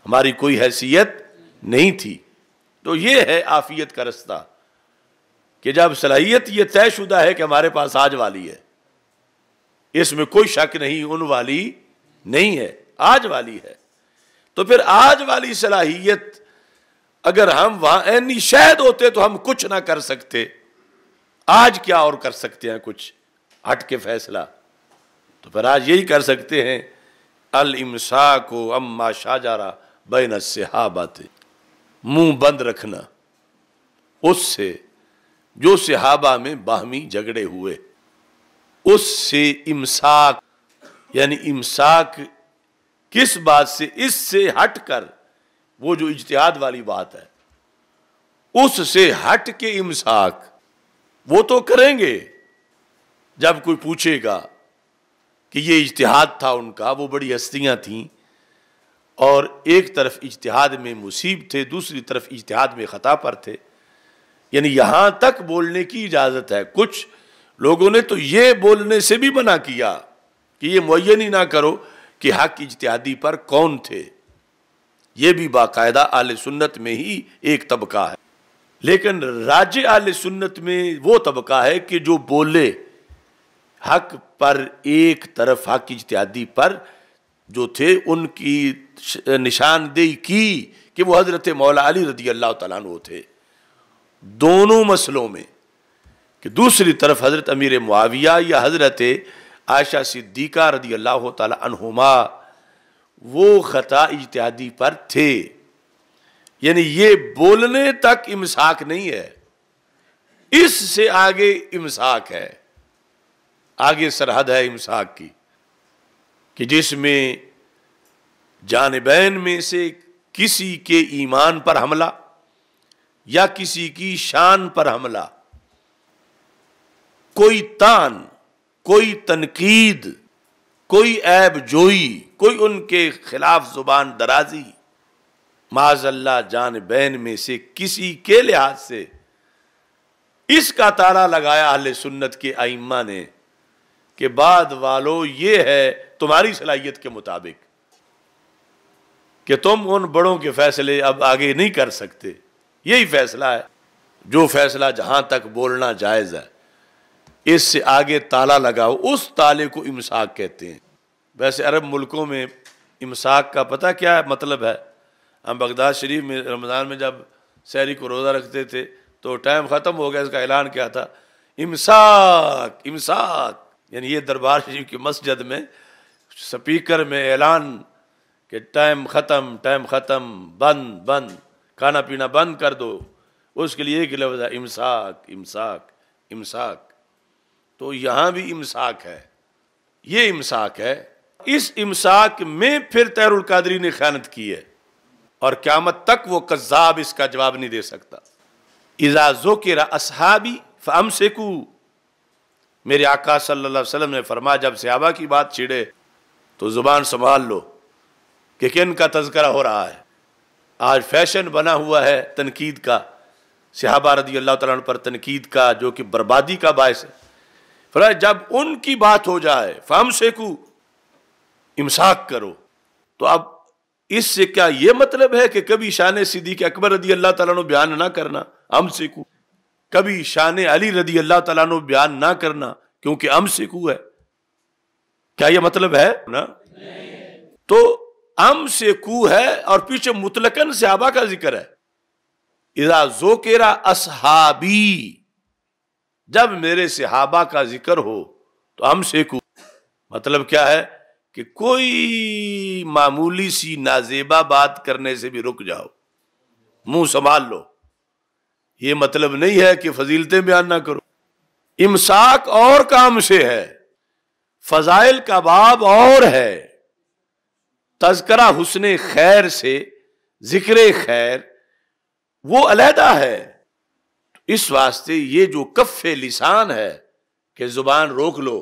ہماری کوئی حیثیت نہیں تھی۔ تو یہ ہے عافیت کا رستہ کہ جب صلاحیت یہ طے شدہ ہے کہ ہمارے پاس آج والی ہے، اس میں کوئی شک نہیں، ان والی نہیں ہے، آج والی ہے، تو پھر آج والی صلاحیت اگر ہم وہاں عینی شاہد ہوتے تو ہم کچھ نہ کر سکتے، آج کیا اور کر سکتے ہیں کچھ ہٹ کے فیصلہ؟ تو پھر آج یہی کر سکتے ہیں، الامساک عما شجر بین الصحابہ، منہ بند رکھنا اس سے جو صحابہ میں باہمی جھگڑے ہوئے، اس سے امساک، یعنی امساک کس بات سے؟ اس سے ہٹ کر، وہ جو اجتہاد والی بات ہے اس سے ہٹ کے امساک وہ تو کریں گے جب کوئی پوچھے گا کہ یہ اجتہاد تھا ان کا، وہ بڑی ہستیاں تھیں اور ایک طرف اجتہاد میں مصیب تھے، دوسری طرف اجتہاد میں خطا پر تھے، یعنی یہاں تک بولنے کی اجازت ہے۔ کچھ لوگوں نے تو یہ بولنے سے بھی منع کیا کہ یہ معین ہی نہ کرو کہ حق اجتہادی پر کون تھے، یہ بھی باقاعدہ اہل سنت میں ہی ایک طبقہ ہے، لیکن راجح اہل سنت میں وہ طبقہ ہے کہ جو بولے حق پر، ایک طرف حق اجتہادی پر جو تھے ان کی نشاندہی کی کہ وہ حضرت مولا علی رضی اللہ تعالیٰ عنہ تھے، دونوں مسئلوں میں، کہ دوسری طرف حضرت امیر معاویہ یا حضرت عائشہ صدیقہ رضی اللہ تعالی عنہما وہ خطا اجتہادی پر تھے، یعنی یہ بولنے تک امساک نہیں ہے، اس سے آگے امساک ہے، آگے سرحد ہے امساک کی، کہ جس میں جانبین میں سے کسی کے ایمان پر حملہ یا کسی کی شان پر حملہ، کوئی طعن، کوئی تنقید، کوئی عیب جوئی، کوئی ان کے خلاف زبان درازی، معاذ اللہ جانبین میں سے کسی کے لحاظ سے اس کا تارا لگایا اہل سنت کے ائمہ نے کہ بعد والو یہ ہے تمہاری صلاحیت کے مطابق کہ تم ان بڑوں کے فیصلے اب آگے نہیں کر سکتے، یہی فیصلہ ہے، جو فیصلہ جہاں تک بولنا جائز ہے اس سے آگے تالا لگاؤ، اس تالے کو امساک کہتے ہیں۔ ویسے عرب ملکوں میں امساک کا پتہ کیا مطلب ہے؟ ہم بغداد شریف میں رمضان میں جب سحری کو روزہ رکھتے تھے تو ٹائم ختم ہو گیا، اس کا اعلان کیا تھا؟ امساک، امساک، یعنی یہ دربار شریف کی مسجد میں سپیکر میں اعلان کہ ٹائم ختم، ٹائم ختم، بند بند، کھانا پینا بند کر دو، اس کے لیے ایک لفظ ہے امساک، امساک، امساک۔ تو یہاں بھی امساک ہے، یہ امساک ہے۔ اس امساک میں پھر طاہر القادری نے خیانت کی ہے اور قیامت تک وہ کذاب اس کا جواب نہیں دے سکتا۔ اذا ذکر اصحابی فامسکوا، میرے آقا صلی اللہ علیہ وسلم نے فرمایا جب صحابہ کی بات چھڑے تو زبان سنبھال لو کہ کن کا تذکرہ ہو رہا ہے۔ آج فیشن بنا ہوا ہے تنقید کا، صحابہ رضی اللہ تعالیٰ عنہ پر تنقید کا، جو کہ بربادی کا باعث ہے۔ فرمایا جب ان کی بات ہو جائے فامسکوا، امساک کرو۔ تو اب اس سے کیا یہ مطلب ہے کہ کبھی شان صدیق اکبر رضی اللہ تعالیٰ عنہ بیان نہ کرنا، امسکوا، کبھی شان علی رضی اللہ تعالیٰ عنہ بیان نہ کرنا کیونکہ امسکوا ہے؟ کیا یہ مطلب ہے نا؟ تو امسکوا ہے اور پیچھے مطلقاً صحابہ کا ذکر ہے۔ اذا ذکر اصحابی، جب میرے صحابہ کا ذکر ہو تو امسکوا، مطلب کیا ہے کہ کوئی معمولی سی نازیبہ بات کرنے سے بھی رک جاؤ، منہ سنبھال لو۔ یہ مطلب نہیں ہے کہ فضیلتیں بیان نہ کرو، امساک اور کام سے ہے، فضائل کا باب اور ہے، تذکرہ حسن خیر سے ذکر خیر وہ علیحدہ ہے۔ اس واسطے یہ جو کف لسان ہے کہ زبان روک لو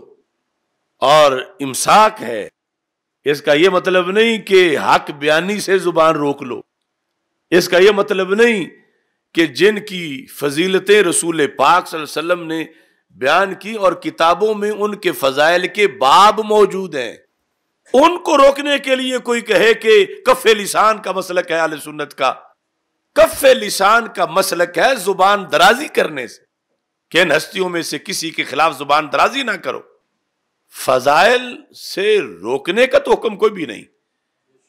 اور امساک ہے، اس کا یہ مطلب نہیں کہ حق بیانی سے زبان روک لو، اس کا یہ مطلب نہیں کہ جن کی فضیلتیں رسول پاک صلی اللہ علیہ وسلم نے بیان کی اور کتابوں میں ان کے فضائل کے باب موجود ہیں، ان کو روکنے کے لیے کوئی کہے کہ کف لسان کا مسلک ہے اہل سنت کا۔ کف لسان کا مسلک ہے زبان درازی کرنے سے، کہ ان ہستیوں میں سے کسی کے خلاف زبان درازی نہ کرو۔ فضائل سے روکنے کا تو حکم کوئی بھی نہیں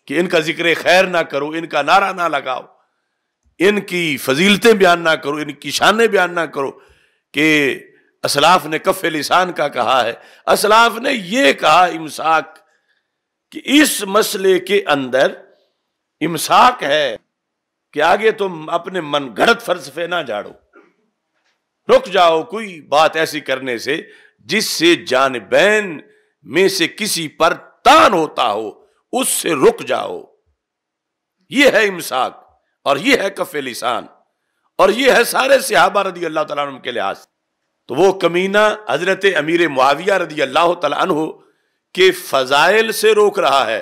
کہ ان کا ذکر خیر نہ کرو، ان کا نعرہ نہ لگاؤ، ان کی فضیلتیں بیان نہ کرو، ان کی شانیں بیان نہ کرو کہ اسلاف نے کف لسان کا کہا ہے۔ اسلاف نے یہ کہا امساک، کہ اس مسئلے کے اندر امساک ہے کہ آگے تم اپنے من گھڑت فلسفے نہ جاڑو، رک جاؤ کوئی بات ایسی کرنے سے جس سے جانبین میں سے کسی پر تان ہوتا ہو، اس سے رک جاؤ۔ یہ ہے امساک اور یہ ہے کف لسان اور یہ ہے سارے صحابہ رضی اللہ تعالیٰ عنہ کے لحاظ۔ تو وہ کمینہ حضرت امیر معاویہ رضی اللہ تعالیٰ عنہ کے فضائل سے روک رہا ہے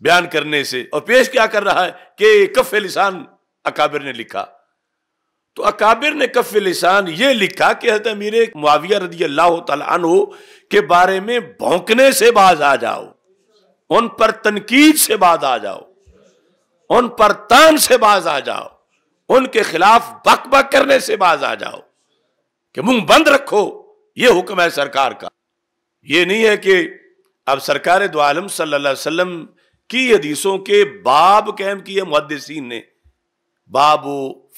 بیان کرنے سے، اور پیش کیا کر رہا ہے کہ کف لسان اکابر نے لکھا۔ تو اکابر نے کف لسان یہ لکھا کہ حضرت امیر معاویہ رضی اللہ تعالیٰ عنہ کے بارے میں بھونکنے سے باز آ جاؤ، ان پر تنقید سے باز آ جاؤ، ان پر تان سے باز آ جاؤ، ان کے خلاف بک بک کرنے سے باز آ جاؤ، کہ منہ بند رکھو۔ یہ حکم ہے سرکار کا۔ یہ نہیں ہے کہ اب سرکار دو عالم صلی اللہ علیہ وسلم کی حدیثوں کے باب قائم کیے محدثین نے، باب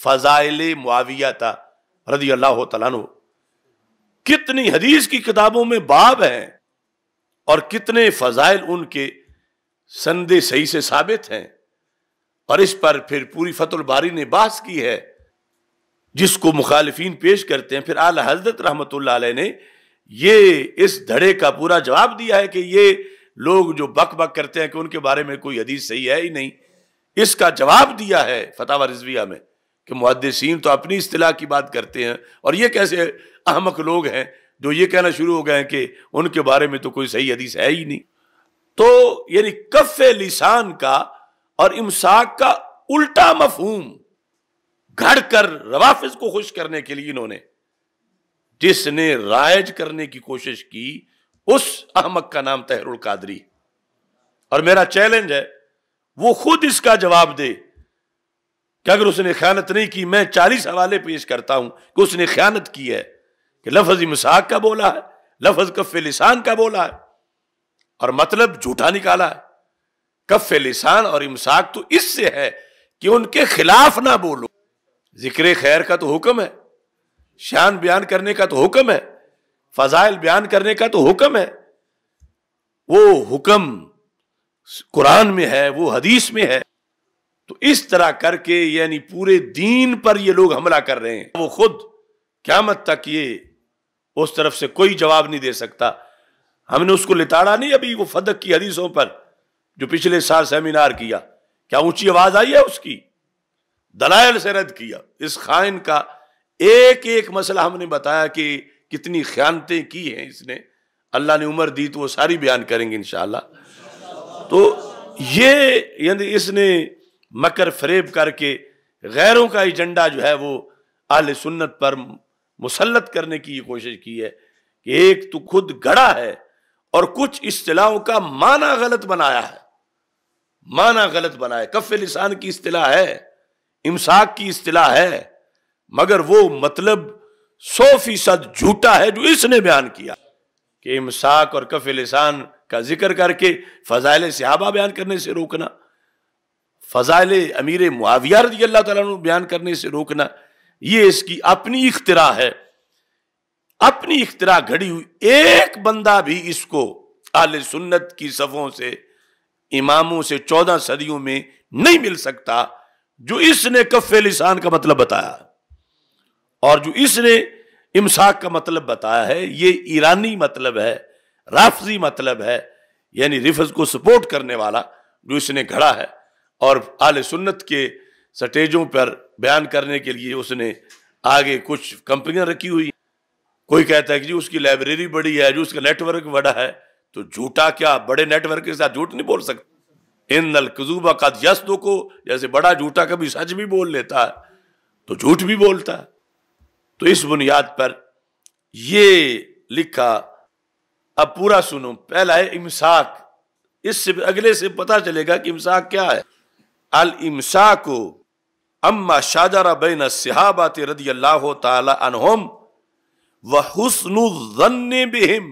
فضائل معاویہ تھا رضی اللہ تعالیٰ عنہ، کتنی حدیث کی کتابوں میں باب ہیں اور کتنے فضائل ان کے سند صحیح سے ثابت ہیں، اور اس پر پھر پوری فتح الباری نے بحث کی ہے، جس کو مخالفین پیش کرتے ہیں۔ پھر اعلی حضرت رحمۃ اللہ علیہ نے یہ اس دھڑے کا پورا جواب دیا ہے کہ یہ لوگ جو بک بک کرتے ہیں کہ ان کے بارے میں کوئی حدیث صحیح ہے ہی نہیں، اس کا جواب دیا ہے فتاوی رضویہ میں کہ محدثین تو اپنی اصطلاح کی بات کرتے ہیں، اور یہ کیسے احمق لوگ ہیں جو یہ کہنا شروع ہو گئے ہیں کہ ان کے بارے میں تو کوئی صحیح حدیث ہے ہی نہیں۔ تو یعنی کف لسان کا اور امساک کا الٹا مفہوم گھڑ کر روافض کو خوش کرنے کے لیے انہوں نے جس نے رائج کرنے کی کوشش کی، اس احمق کا نام طاہر القادری، اور میرا چیلنج ہے وہ خود اس کا جواب دے کہ اگر اس نے خیانت نہیں کی، میں 40 حوالے پیش کرتا ہوں کہ اس نے خیانت کی ہے، کہ لفظ امساک کا بولا ہے، لفظ کف لسان کا بولا ہے، اور مطلب جھوٹا نکالا ہے۔ کف لسان اور امساک تو اس سے ہے کہ ان کے خلاف نہ بولو، ذکر خیر کا تو حکم ہے، شان بیان کرنے کا تو حکم ہے، فضائل بیان کرنے کا تو حکم ہے، وہ حکم قرآن میں ہے، وہ حدیث میں ہے۔ تو اس طرح کر کے یعنی پورے دین پر یہ لوگ حملہ کر رہے ہیں، وہ خود قیامت تک یہ اس طرف سے کوئی جواب نہیں دے سکتا۔ ہم نے اس کو لتاڑا نہیں ابھی وہ فدق کی حدیثوں پر جو پچھلے سال سیمینار کیا، کیا اونچی آواز آئی ہے اس کی، دلائل سے رد کیا۔ اس خائن کا ایک ایک مسئلہ ہم نے بتایا کہ کتنی خیانتیں کی ہیں اس نے، اللہ نے عمر دی تو وہ ساری بیان کریں گے انشاءاللہ۔ تو یہ یعنی اس نے مکر فریب کر کے غیروں کا ایجنڈا جو ہے وہ اہل سنت پر مسلط کرنے کی یہ کوشش کی ہے کہ ایک تو خود گڑا ہے اور کچھ اصطلاحوں کا معنی غلط بنایا ہے، معنی غلط بنایا ہے۔ کف لسان کی اصطلاح ہے، امساک کی اصطلاح ہے، مگر وہ مطلب 100% جھوٹا ہے جو اس نے بیان کیا کہ امساک اور کف لسان کا ذکر کر کے فضائل صحابہ بیان کرنے سے روکنا، فضائل امیر معاویہ رضی اللہ تعالیٰ عنہ بیان کرنے سے روکنا، یہ اس کی اپنی اختراع ہے، اپنی اختراع گھڑی ہوئی۔ ایک بندہ بھی اس کو اہل سنت کی صفوں سے، اماموں سے 14 صدیوں میں نہیں مل سکتا جو اس نے کف لسان کا مطلب بتایا، اور جو اس نے امساک کا مطلب بتایا ہے یہ ایرانی مطلب ہے، رافضی مطلب ہے، یعنی رفض کو سپورٹ کرنے والا جو اس نے گھڑا ہے، اور اہل سنت کے سٹیجوں پر بیان کرنے کے لیے اس نے آگے کچھ کمپنیاں رکھی ہوئی۔ کوئی کہتا ہے کہ جی اس کی لائبریری بڑی ہے، جو اس کا نیٹ ورک بڑا ہے، تو جھوٹا کیا بڑے نیٹ ورک کے ساتھ جھوٹ نہیں بول سکتا۔ ان الکذوب قد یصدق، جیسے بڑا جھوٹا کبھی سچ بھی بول لیتا ہے تو جھوٹ بھی بولتا ہے۔ تو اس بنیاد پر یہ لکھا، اب پورا سنو۔ پہلا ہے امساک، اس سے اگلے سے پتہ چلے گا کہ امساک کیا ہے۔ الامساک اما شجر بین الصحابہ رضی اللہ تعالی عنہم وحسن الظن بہم،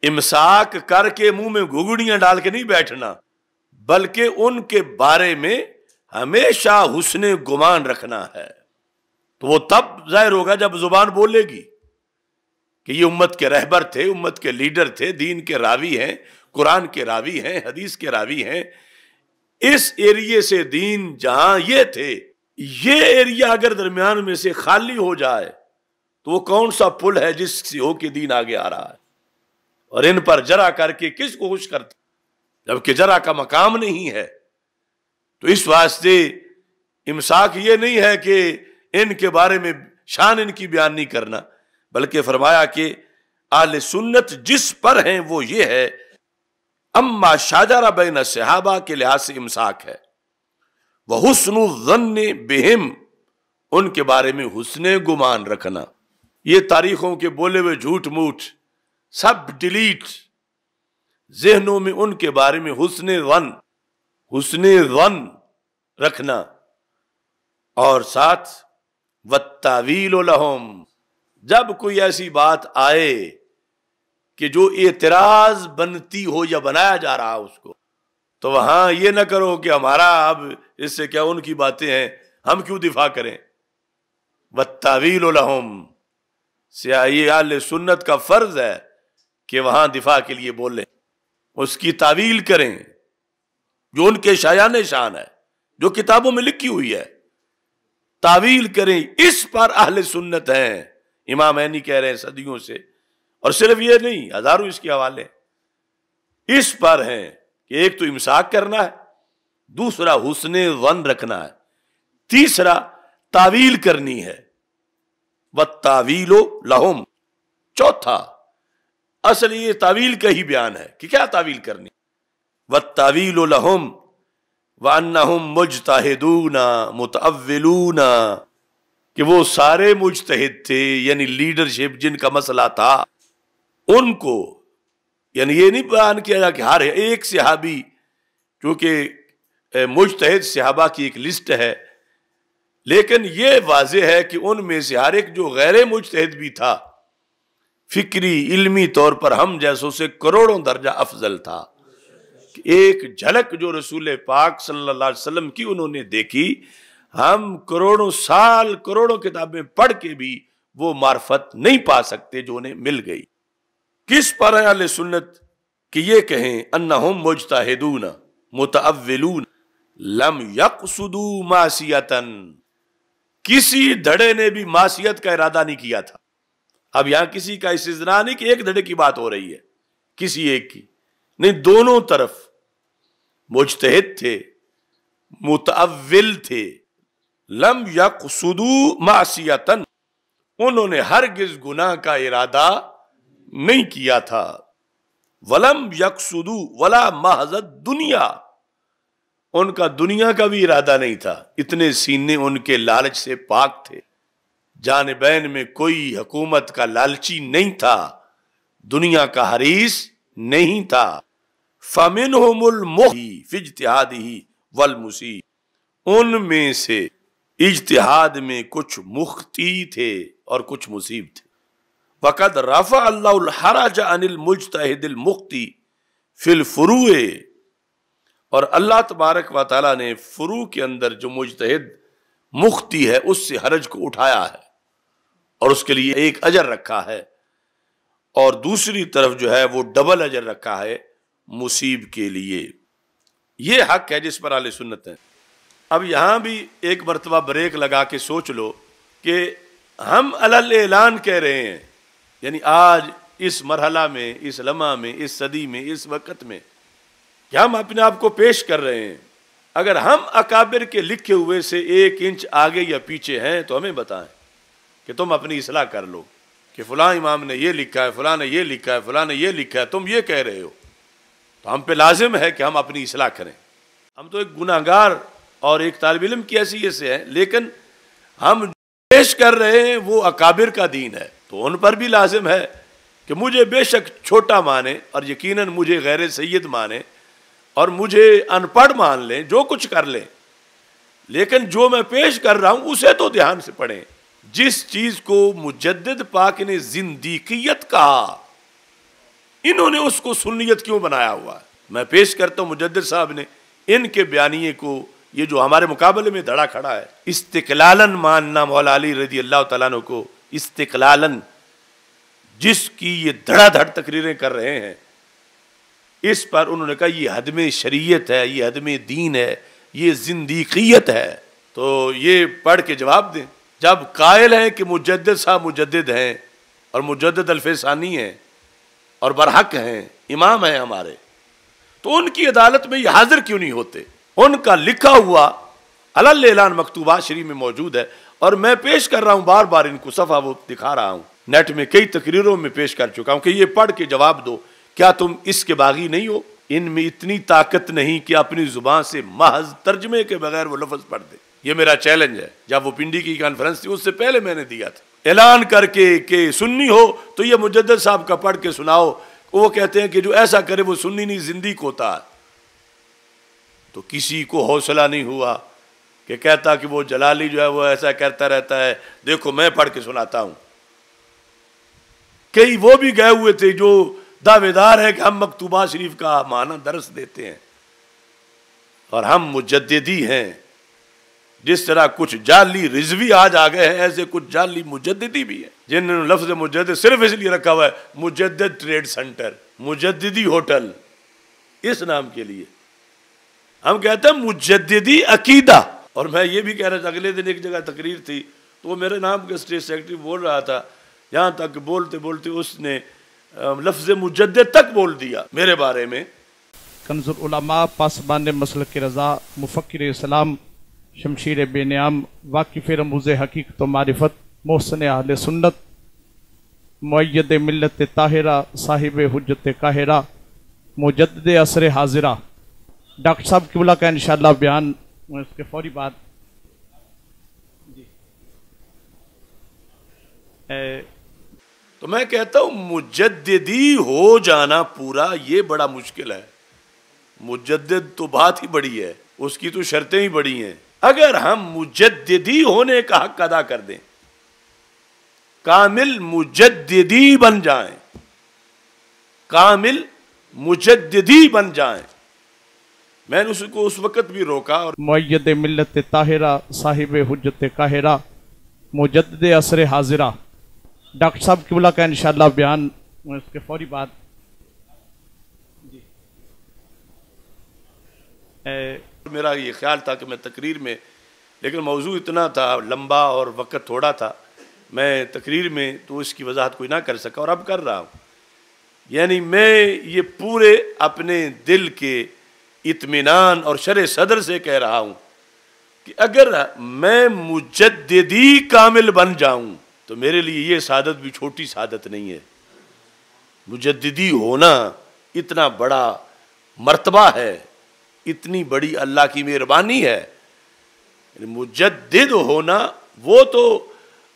امساک کر کے منہ میں گھگڑیاں ڈال کے نہیں بیٹھنا، بلکہ ان کے بارے میں ہمیشہ حسن گمان رکھنا ہے۔ تو وہ تب ظاہر ہوگا جب زبان بولے گی کہ یہ امت کے رہبر تھے، امت کے لیڈر تھے، دین کے راوی ہیں، قرآن کے راوی ہیں، حدیث کے راوی ہیں۔ اس ایریے سے دین جہاں یہ تھے، یہ ایریا اگر درمیان میں سے خالی ہو جائے تو وہ کون سا پل ہے جس سے ہو کے دین آگے آ رہا ہے؟ اور ان پر جرا کر کے کس کو خوش کرتا، جبکہ جرا کا مقام نہیں ہے۔ تو اس واسطے امساک یہ نہیں ہے کہ ان کے بارے میں شان ان کی بیان نہیں کرنا، بلکہ فرمایا کہ اہل سنت جس پر ہیں وہ یہ ہے اما شجر بین الصحابہ کے لحاظ سے امساک ہے، وحسن الظن بہم، ان کے بارے میں حسن گمان رکھنا۔ یہ تاریخوں کے بولے ہوئے جھوٹ موٹ سب ڈیلیٹ، ذہنوں میں ان کے بارے میں حسن ظن رکھنا، اور ساتھ والتاویل لہم، جب کوئی ایسی بات آئے کہ جو اعتراض بنتی ہو یا بنایا جا رہا اس کو، تو وہاں یہ نہ کرو کہ ہمارا اب اس سے کیا، ان کی باتیں ہیں، ہم کیوں دفاع کریں۔ والتاویل لہم، یہ اہل سنت کا فرض ہے کہ وہاں دفاع کے لیے بولیں، اس کی تعویل کریں جو ان کے شایان شان ہے، جو کتابوں میں لکھی ہوئی ہے، تعویل کریں۔ اس پر اہل سنت ہیں، امام عینی کہہ رہے ہیں صدیوں سے، اور صرف یہ نہیں، ہزاروں اس کے حوالے اس پر ہیں کہ ایک تو امساک کرنا ہے، دوسرا حسن ظن رکھنا ہے، تیسرا تعویل کرنی ہے، وَالتَّعْوِيلُ لَهُمْ، چوتھا اصل یہ تعویل کا ہی بیان ہے کہ کیا تعویل کرنی، وَالتَّعْوِيلُ لَهُمْ وَأَنَّهُمْ مُجْتَهِدُونَ مُتَأَوِّلُونَ، کہ وہ سارے مجتہد تھے، یعنی لیڈرشپ جن کا مسئلہ تھا ان کو، یعنی یہ نہیں بیان کیا جا کہ ہر ایک صحابی، چونکہ مجتہد صحابہ کی ایک لسٹ ہے، لیکن یہ واضح ہے کہ ان میں سے ہر ایک جو غیر مجتہد بھی تھا، فکری علمی طور پر ہم جیسوں سے کروڑوں درجہ افضل تھا۔ ایک جھلک جو رسول پاک صلی اللہ علیہ وسلم کی انہوں نے دیکھی، ہم کروڑوں سال کروڑوں کتابیں پڑھ کے بھی وہ معرفت نہیں پا سکتے جو انہیں مل گئی۔ کس پر ہے اہل سنت کہ یہ کہیں انہم مجتہدون متأولون لم یقصدوا معصیتا، کسی دھڑے نے بھی معصیت کا ارادہ نہیں کیا تھا۔ اب یہاں کسی کا استثناء نہیں کہ ایک دھڑے کی بات ہو رہی ہے، کسی ایک کی نہیں، دونوں طرف مجتہد تھے، متأول تھے، لم یقصدوا معصیتا، انہوں نے ہرگز گناہ کا ارادہ نہیں کیا تھا، ولم یقصدوا ولا محض الدنیا، ان کا دنیا کا بھی ارادہ نہیں تھا، اتنے سینے ان کے لالچ سے پاک تھے، جانبین میں کوئی حکومت کا لالچی نہیں تھا، دنیا کا حریص نہیں تھا۔ فَمِنْهُمُ الْمُخْطِئُ فِي اجْتِهَادِهِ وَالْمُصِیبُ، ان میں سے اجتہاد میں کچھ مخطی تھے اور کچھ مصیب تھے۔ وَقَدْ رَفَعَ اللَّهُ الْحَرَجَ عَنِ الْمُجْتَهِدِ الْمُخْطِئِ فِي الْفُرُوعِ، اور اللہ تبارک و تعالیٰ نے فروع کے اندر جو مجتہد مخطی ہے اس سے حرج کو اٹھایا ہے، اور اس کے لیے ایک اجر رکھا ہے، اور دوسری طرف جو ہے وہ ڈبل اجر رکھا ہے مصیب کے لیے۔ یہ حق ہے جس پر اہل سنت ہے۔ اب یہاں بھی ایک مرتبہ بریک لگا کے سوچ لو کہ ہم علی اعلان کہہ رہے ہیں، یعنی آج اس مرحلہ میں، اس لمحہ میں، اس صدی میں، اس وقت میں کہ ہم اپنے آپ کو پیش کر رہے ہیں، اگر ہم اکابر کے لکھے ہوئے سے 1 انچ آگے یا پیچھے ہیں تو ہمیں بتائیں کہ تم اپنی اصلاح کر لو، کہ فلاں امام نے یہ لکھا ہے، فلاں نے یہ لکھا ہے، فلاں نے یہ لکھا ہے، تم یہ کہہ رہے ہو، تو ہم پہ لازم ہے کہ ہم اپنی اصلاح کریں۔ ہم تو ایک گناہگار اور ایک طالب علم کی حیثیت سے ہیں، لیکن ہم پیش کر رہے ہیں وہ اکابر کا دین ہے، تو ان پر بھی لازم ہے کہ مجھے بے شک چھوٹا مانے اور یقیناً مجھے غیر سید مانے اور مجھے ان پڑھ مان لیں، جو کچھ کر لیں، لیکن جو میں پیش کر رہا ہوں اسے تو دھیان سے پڑھیں۔ جس چیز کو مجدد پاک نے زندیقیت کہا، انہوں نے اس کو سنیت کیوں بنایا ہوا ہے؟ میں پیش کرتا ہوں مجدد صاحب نے ان کے بیانیے کو، یہ جو ہمارے مقابلے میں دھڑا کھڑا ہے، استقلالن ماننا مولا علی رضی اللہ تعالیٰ عنہ کو، استقلالن، جس کی یہ دھڑا دھڑ تقریریں کر رہے ہیں، اس پر انہوں نے کہا یہ حدم شریعت ہے، یہ حدم دین ہے، یہ زندیقیت ہے۔ تو یہ پڑھ کے جواب دیں، جب قائل ہیں کہ مجدد صاحب مجدد ہیں اور مجدد الفسانی ہیں اور برحق ہیں، امام ہیں ہمارے، تو ان کی عدالت میں یہ حاضر کیوں نہیں ہوتے؟ ان کا لکھا ہوا علی اعلان مکتوبات شریف میں موجود ہے، اور میں پیش کر رہا ہوں، بار بار ان کو صفحہ وہ دکھا رہا ہوں، نیٹ میں کئی تقریروں میں پیش کر چکا ہوں کہ یہ پڑھ کے جواب دو، کیا تم اس کے باغی نہیں ہو؟ ان میں اتنی طاقت نہیں کہ اپنی زبان سے محض ترجمے کے بغیر وہ لفظ پڑھ دے۔ یہ میرا چیلنج ہے، جب وہ پنڈی کی کانفرنس تھی اس سے پہلے میں نے دیا تھا، اعلان کر کے کہ سنی ہو تو یہ مجدد صاحب کا پڑھ کے سناؤ۔ وہ کہتے ہیں کہ جو ایسا کرے وہ سنی نہیں زندیق ہوتا ہے۔ تو کسی کو حوصلہ نہیں ہوا کہ کہتا کہ وہ جلالی جو ہے وہ ایسا کرتا رہتا ہے، دیکھو میں پڑھ کے سناتا ہوں۔ کئی وہ بھی گئے ہوئے تھے جو دعوے دار ہے کہ ہم مکتوبات شریف کا معنی درس دیتے ہیں اور ہم مجددی ہیں، جس طرح کچھ جعلی رضوی آج آ گئے ہیں، ایسے کچھ جعلی مجددی بھی ہیں، جنہوں نے لفظ مجدد صرف اس لیے رکھا ہوا ہے، مجدد ٹریڈ سینٹر، مجددی ہوٹل، اس نام کے لیے ہم کہتے ہیں مجددی عقیدہ۔ اور میں یہ بھی کہہ رہا تھا، اگلے دن ایک جگہ تقریر تھی تو وہ میرے نام کے اسٹیٹ سیکرٹری بول رہا تھا، یہاں تک بولتے بولتے اس نے لفظ مجدد تک بول دیا میرے بارے میں۔ کنز العلماء، پاسبان مسلک رضا، مفکر اسلام، شمشیر بے نیام، واقف رموز حقیقت و معرفت، محسن اہل سنت، مؤید ملت طاہرہ، صاحب حجت قاہرہ، مجدد عصر حاضرہ، ڈاکٹر صاحب قبلہ کا انشاءاللہ بیان اس کے فوری بعد تو میں کہتا ہوں مجددی ہو جانا پورا یہ بڑا مشکل ہے۔ مجدد تو بات ہی بڑی ہے، اس کی تو شرطیں ہی بڑی ہیں۔ اگر ہم مجددی ہونے کا حق ادا کر دیں، کامل مجددی بن جائیں، کامل مجددی بن جائیں، میں نے اس کو اس وقت بھی روکا۔ اور مؤید ملت طاہرہ، صاحب حجت قاہرہ، مجدد عصر حاضرہ، ڈاکٹر صاحب قبلہ کا انشاءاللہ بیان اس کے فوری بعد میرا یہ خیال تھا کہ میں تقریر میں، لیکن موضوع اتنا تھا لمبا اور وقت تھوڑا تھا، میں تقریر میں تو اس کی وضاحت کوئی نہ کر سکا، اور اب کر رہا ہوں۔ یعنی میں یہ پورے اپنے دل کے اطمینان اور شرح صدر سے کہہ رہا ہوں کہ اگر میں مجددی کامل بن جاؤں تو میرے لیے یہ سعادت بھی چھوٹی سعادت نہیں ہے۔ مجددی ہونا اتنا بڑا مرتبہ ہے، اتنی بڑی اللہ کی مہربانی ہے۔ مجدد ہونا وہ تو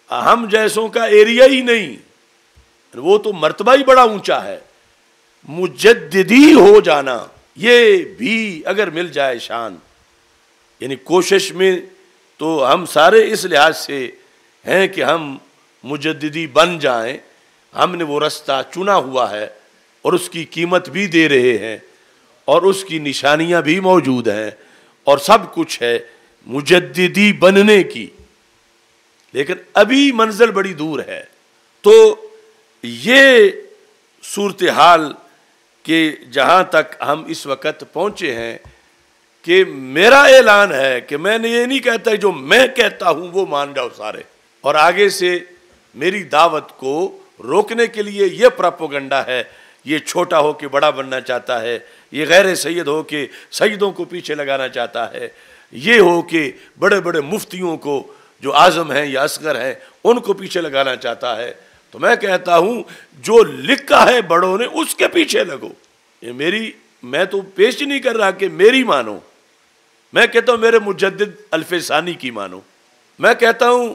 ہم جیسوں کا ایریا ہی نہیں، وہ تو مرتبہ ہی بڑا اونچا ہے۔ مجددی ہو جانا یہ بھی اگر مل جائے شان، یعنی کوشش میں تو ہم سارے اس لحاظ سے ہیں کہ ہم مجددی بن جائیں، ہم نے وہ رستہ چنا ہوا ہے اور اس کی قیمت بھی دے رہے ہیں اور اس کی نشانیاں بھی موجود ہیں اور سب کچھ ہے مجددی بننے کی، لیکن ابھی منزل بڑی دور ہے۔ تو یہ صورتحال کہ جہاں تک ہم اس وقت پہنچے ہیں کہ میرا اعلان ہے کہ میں نے یہ نہیں کہتا جو میں کہتا ہوں وہ مان جاؤ سارے، اور آگے سے میری دعوت کو روکنے کے لیے یہ پراپوگنڈا ہے، یہ چھوٹا ہو کے بڑا بننا چاہتا ہے، یہ غیر سید ہو کے سیدوں کو پیچھے لگانا چاہتا ہے، یہ ہو کہ بڑے بڑے مفتیوں کو جو اعظم ہیں یا اصغر ہیں ان کو پیچھے لگانا چاہتا ہے۔ تو میں کہتا ہوں جو لکھا ہے بڑوں نے اس کے پیچھے لگو۔ یہ میں تو پیش نہیں کر رہا کہ میری مانو، میں کہتا ہوں میرے مجدد الف ثانی کی مانو۔ میں کہتا ہوں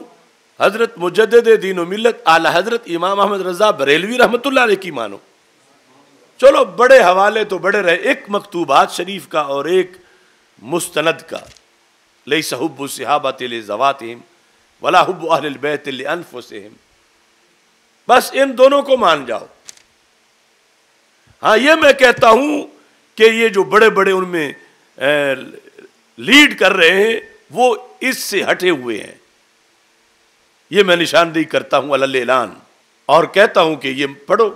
حضرت مجدد دین و ملت اعلی حضرت امام احمد رضا بریلوی رحمۃ اللہ علیہ کی مانو۔ چلو بڑے حوالے تو بڑے رہے، ایک مکتوبات شریف کا اور ایک مستند کا، لیس حب الصحابۃ لذواتہم ولا حب اہل البیت لانفسہم، بس ان دونوں کو مان جاؤ۔ ہاں یہ میں کہتا ہوں کہ یہ جو بڑے بڑے ان میں لیڈ کر رہے ہیں وہ اس سے ہٹے ہوئے ہیں، یہ میں نشاندہی کرتا ہوں علی الاعلان، اور کہتا ہوں کہ یہ پڑھو۔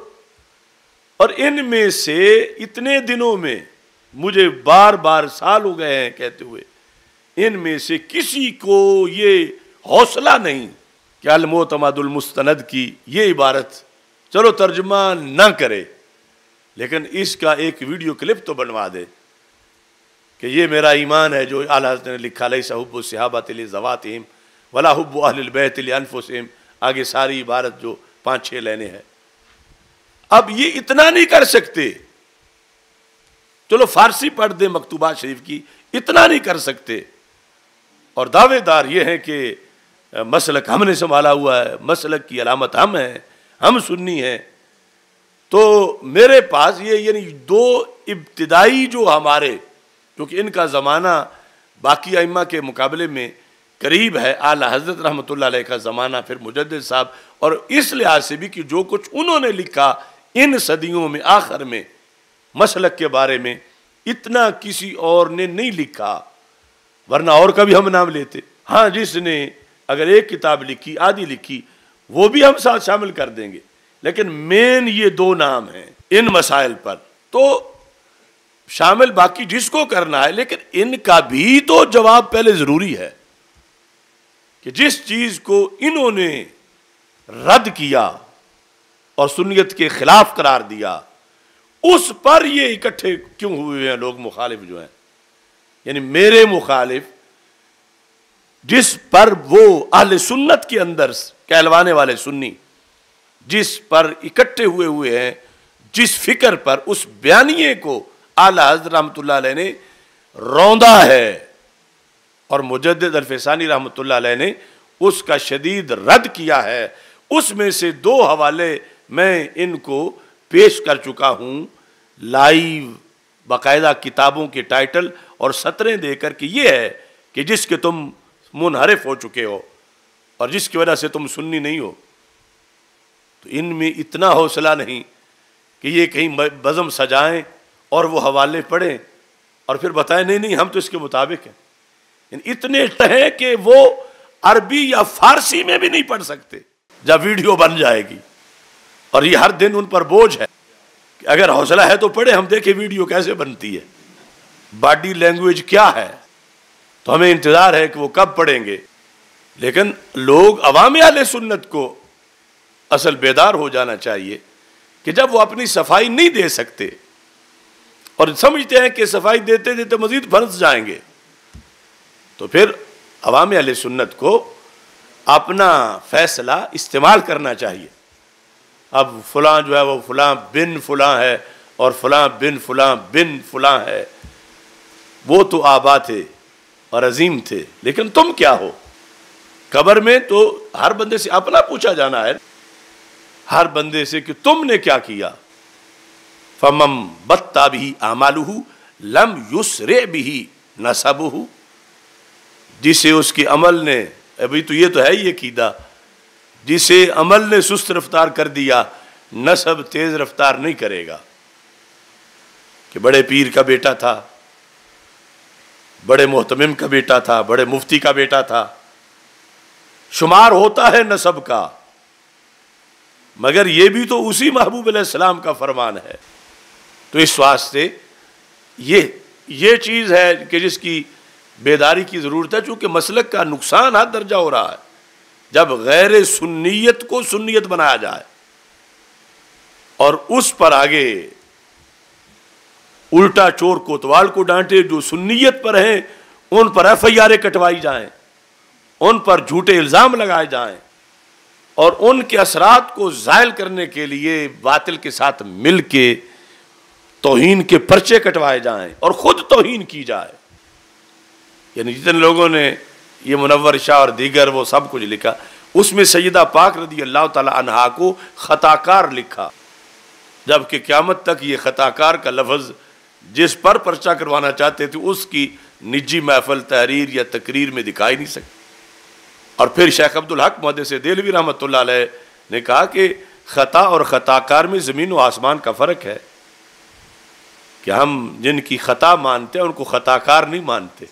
اور ان میں سے اتنے دنوں میں مجھے بار بار سال ہو گئے ہیں کہتے ہوئے، ان میں سے کسی کو یہ حوصلہ نہیں کہ المعتمد المستند کی یہ عبارت چلو ترجمہ نہ کرے، لیکن اس کا ایک ویڈیو کلپ تو بنوا دے کہ یہ میرا ایمان ہے جو اعلیٰ حضرت نے لکھا، لیس حب الصحابۃ لذواتہم ولا حب اہل البیت لانفسہم، آگے ساری عبارت جو 5-6 لینے ہیں۔ اب یہ اتنا نہیں کر سکتے، چلو فارسی پڑھ دیں مکتوبات شریف کی، اتنا نہیں کر سکتے، اور دعوے دار یہ ہیں کہ مسلک ہم نے سنبھالا ہوا ہے، مسلک کی علامت ہم ہیں، ہم سنی ہیں۔ تو میرے پاس یہ یعنی دو ابتدائی جو ہمارے، کیونکہ ان کا زمانہ باقی ائمہ کے مقابلے میں قریب ہے، اعلیٰ حضرت رحمۃ اللہ علیہ کا زمانہ، پھر مجدد صاحب، اور اس لحاظ سے بھی کہ جو کچھ انہوں نے لکھا ان صدیوں میں آخر میں مسلک کے بارے میں اتنا کسی اور نے نہیں لکھا، ورنہ اور کا بھی ہم نام لیتے۔ ہاں جس نے اگر ایک کتاب لکھی، آدھی لکھی، وہ بھی ہم ساتھ شامل کر دیں گے، لیکن مین یہ دو نام ہیں ان مسائل پر، تو شامل باقی جس کو کرنا ہے، لیکن ان کا بھی تو جواب پہلے ضروری ہے کہ جس چیز کو انہوں نے رد کیا اور سنیت کے خلاف قرار دیا، اس پر یہ اکٹھے کیوں ہوئے ہیں لوگ مخالف جو ہیں؟ یعنی میرے مخالف جس پر وہ اہل سنت کے اندر کہلوانے والے سنی جس پر اکٹھے ہوئے ہیں، جس فکر پر، اس بیانیے کو اعلیٰ حضرت رحمۃ اللہ علیہ نے روندا ہے، اور مجدد الفسانی رحمۃ اللہ علیہ نے اس کا شدید رد کیا ہے۔ اس میں سے دو حوالے میں ان کو پیش کر چکا ہوں لائیو، باقاعدہ کتابوں کے ٹائٹل اور سطریں دے کر کہ یہ ہے کہ جس کے تم منحرف ہو چکے ہو اور جس کی وجہ سے تم سنی نہیں ہو۔ تو ان میں اتنا حوصلہ نہیں کہ یہ کہیں بزم سجائیں اور وہ حوالے پڑھیں اور پھر بتائیں نہیں ہم تو اس کے مطابق ہیں۔ اتنے ہیں کہ وہ عربی یا فارسی میں بھی نہیں پڑھ سکتے جب ویڈیو بن جائے گی، اور یہ ہر دن ان پر بوجھ ہے کہ اگر حوصلہ ہے تو پڑھے، ہم دیکھیں ویڈیو کیسے بنتی ہے، باڈی لینگویج کیا ہے، تو ہمیں انتظار ہے کہ وہ کب پڑھیں گے۔ لیکن لوگ عوام اہل سنت کو اصل بیدار ہو جانا چاہیے کہ جب وہ اپنی صفائی نہیں دے سکتے اور سمجھتے ہیں کہ صفائی دیتے دیتے مزید پھنس جائیں گے، تو پھر عوام اہل سنت کو اپنا فیصلہ استعمال کرنا چاہیے۔ اب فلاں جو ہے وہ فلاں بن فلاں ہے اور فلاں بن فلاں بن فلاں ہے، وہ تو آبا تھے اور عظیم تھے، لیکن تم کیا ہو؟ قبر میں تو ہر بندے سے اپنا پوچھا جانا ہے، ہر بندے سے کہ تم نے کیا کیا۔ فَمَن بَطَّ بِهِ أَعْمَالُهُ لَمْ يُسْرِعْ بِهِ نَسَبُهُ، جسے اس کے عمل نے، ابھی تو یہ تو ہے ہی عقیدہ، جسے عمل نے سست رفتار کر دیا، نسب تیز رفتار نہیں کرے گا۔ کہ بڑے پیر کا بیٹا تھا، بڑے محتمم کا بیٹا تھا، بڑے مفتی کا بیٹا تھا، شمار ہوتا ہے نسب کا، مگر یہ بھی تو اسی محبوب علیہ السلام کا فرمان ہے۔ تو اس واسطے یہ چیز ہے کہ جس کی بیداری کی ضرورت ہے، چونکہ مسلک کا نقصان حد درجہ ہو رہا ہے جب غیر سنیت کو سنیت بنایا جائے اور اس پر آگے الٹا چور کوتوال کو ڈانٹے، جو سنیت پر ہیں ان پر ایف آئی آریں کٹوائی جائیں، ان پر جھوٹے الزام لگائے جائیں، اور ان کے اثرات کو زائل کرنے کے لیے باطل کے ساتھ مل کے توہین کے پرچے کٹوائے جائیں اور خود توہین کی جائے۔ یعنی جتنے لوگوں نے یہ منور شاہ اور دیگر وہ سب کچھ لکھا، اس میں سیدہ پاک رضی اللہ تعالی عنہا کو خطاکار لکھا، جبکہ قیامت تک یہ خطاکار کا لفظ جس پر پرچہ کروانا چاہتے تھے اس کی نجی محفل، تحریر یا تقریر میں دکھائی نہیں سکتی۔ اور پھر شیخ عبدالحق محدث دہلوی رحمۃ اللہ علیہ نے کہا کہ خطا اور خطاکار میں زمین و آسمان کا فرق ہے، کہ ہم جن کی خطا مانتے ہیں ان کو خطاکار نہیں مانتے۔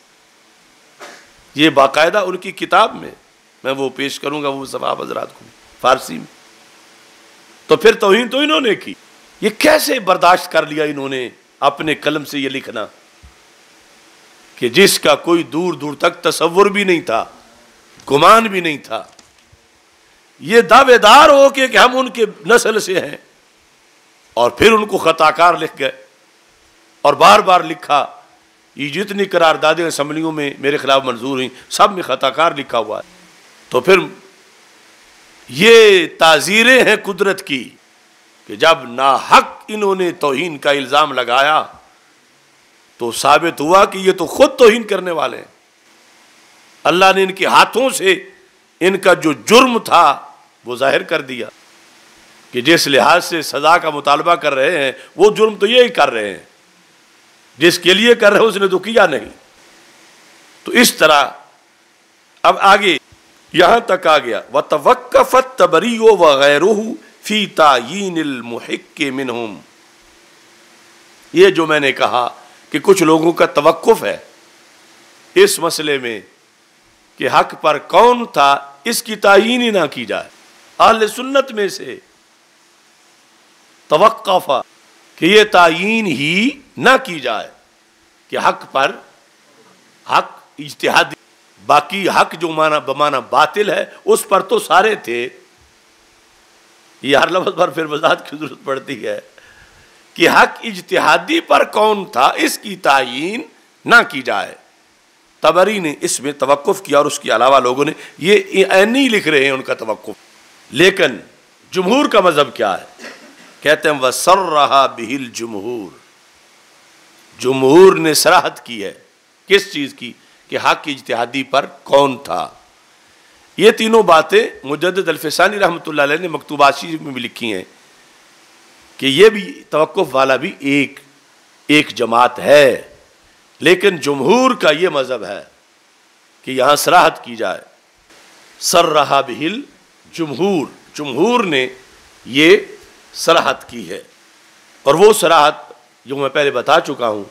یہ باقاعدہ ان کی کتاب میں وہ پیش کروں گا، وہ صحابہ حضرات کو فارسی میں۔ تو پھر توہین تو انہوں نے کی، یہ کیسے برداشت کر لیا انہوں نے اپنے قلم سے یہ لکھنا کہ جس کا کوئی دور دور تک تصور بھی نہیں تھا، گمان بھی نہیں تھا، یہ دعوے دار ہو کہ ہم ان کے نسل سے ہیں، اور پھر ان کو خطاکار لکھ گئے اور بار بار لکھا۔ یہ جتنی قراردادیں اسمبلیوں میں میرے خلاف منظور ہوئیں سب میں خطاکار لکھا ہوا ہے۔ تو پھر یہ تعزیریں ہیں قدرت کی کہ جب ناحق انہوں نے توہین کا الزام لگایا تو ثابت ہوا کہ یہ تو خود توہین کرنے والے ہیں۔ اللہ نے ان کے ہاتھوں سے ان کا جو جرم تھا وہ ظاہر کر دیا کہ جس لحاظ سے سزا کا مطالبہ کر رہے ہیں وہ جرم تو یہی کر رہے ہیں، جس کے لیے کر رہے ہیں اس نے تو کیا نہیں۔ تو اس طرح اب آگے یہاں تک آ گیا وَتَوَقَّفَ التَّبْرِيُّ وَغَيْرُهُ فِي تَعْيِينِ الْمُحِقِّ مِنْهُمْ۔ یہ جو میں نے کہا کہ کچھ لوگوں کا توقف ہے اس مسئلے میں کہ حق پر کون تھا اس کی تعیین ہی نہ کی جائے۔ اہل سنت میں سے توقف کہ یہ تعیین ہی نہ کی جائے کہ حق پر حق اجتہادی، باقی حق جو بمانا باطل ہے اس پر تو سارے تھے۔ یہ ہر لفظ پر پھر وضاحت کی ضرورت پڑتی ہے کہ حق اجتہادی پر کون تھا اس کی تعیین نہ کی جائے۔ طبری نے اس میں توقف کیا اور اس کے علاوہ لوگوں نے یہ نہیں لکھ رہے ہیں ان کا توقف۔ لیکن جمہور کا مذہب کیا ہے؟ کہتے ہیں وَسَرَّحَ بِهِ الْجُمْهُورِ، جمہور نے صراحت کی ہے کس چیز کی؟ کہ حق اجتہادی پر کون تھا۔ یہ تینوں باتیں مجدد الفسانی رحمۃ اللہ علیہ نے مکتوبات شریف میں بھی لکھی ہیں کہ یہ بھی توقف والا بھی ایک جماعت ہے، لیکن جمہور کا یہ مذہب ہے کہ یہاں صراحت کی جائے۔ صرح بہ الجمہور، جمہور نے یہ صراحت کی ہے، اور وہ صراحت جو میں پہلے بتا چکا ہوں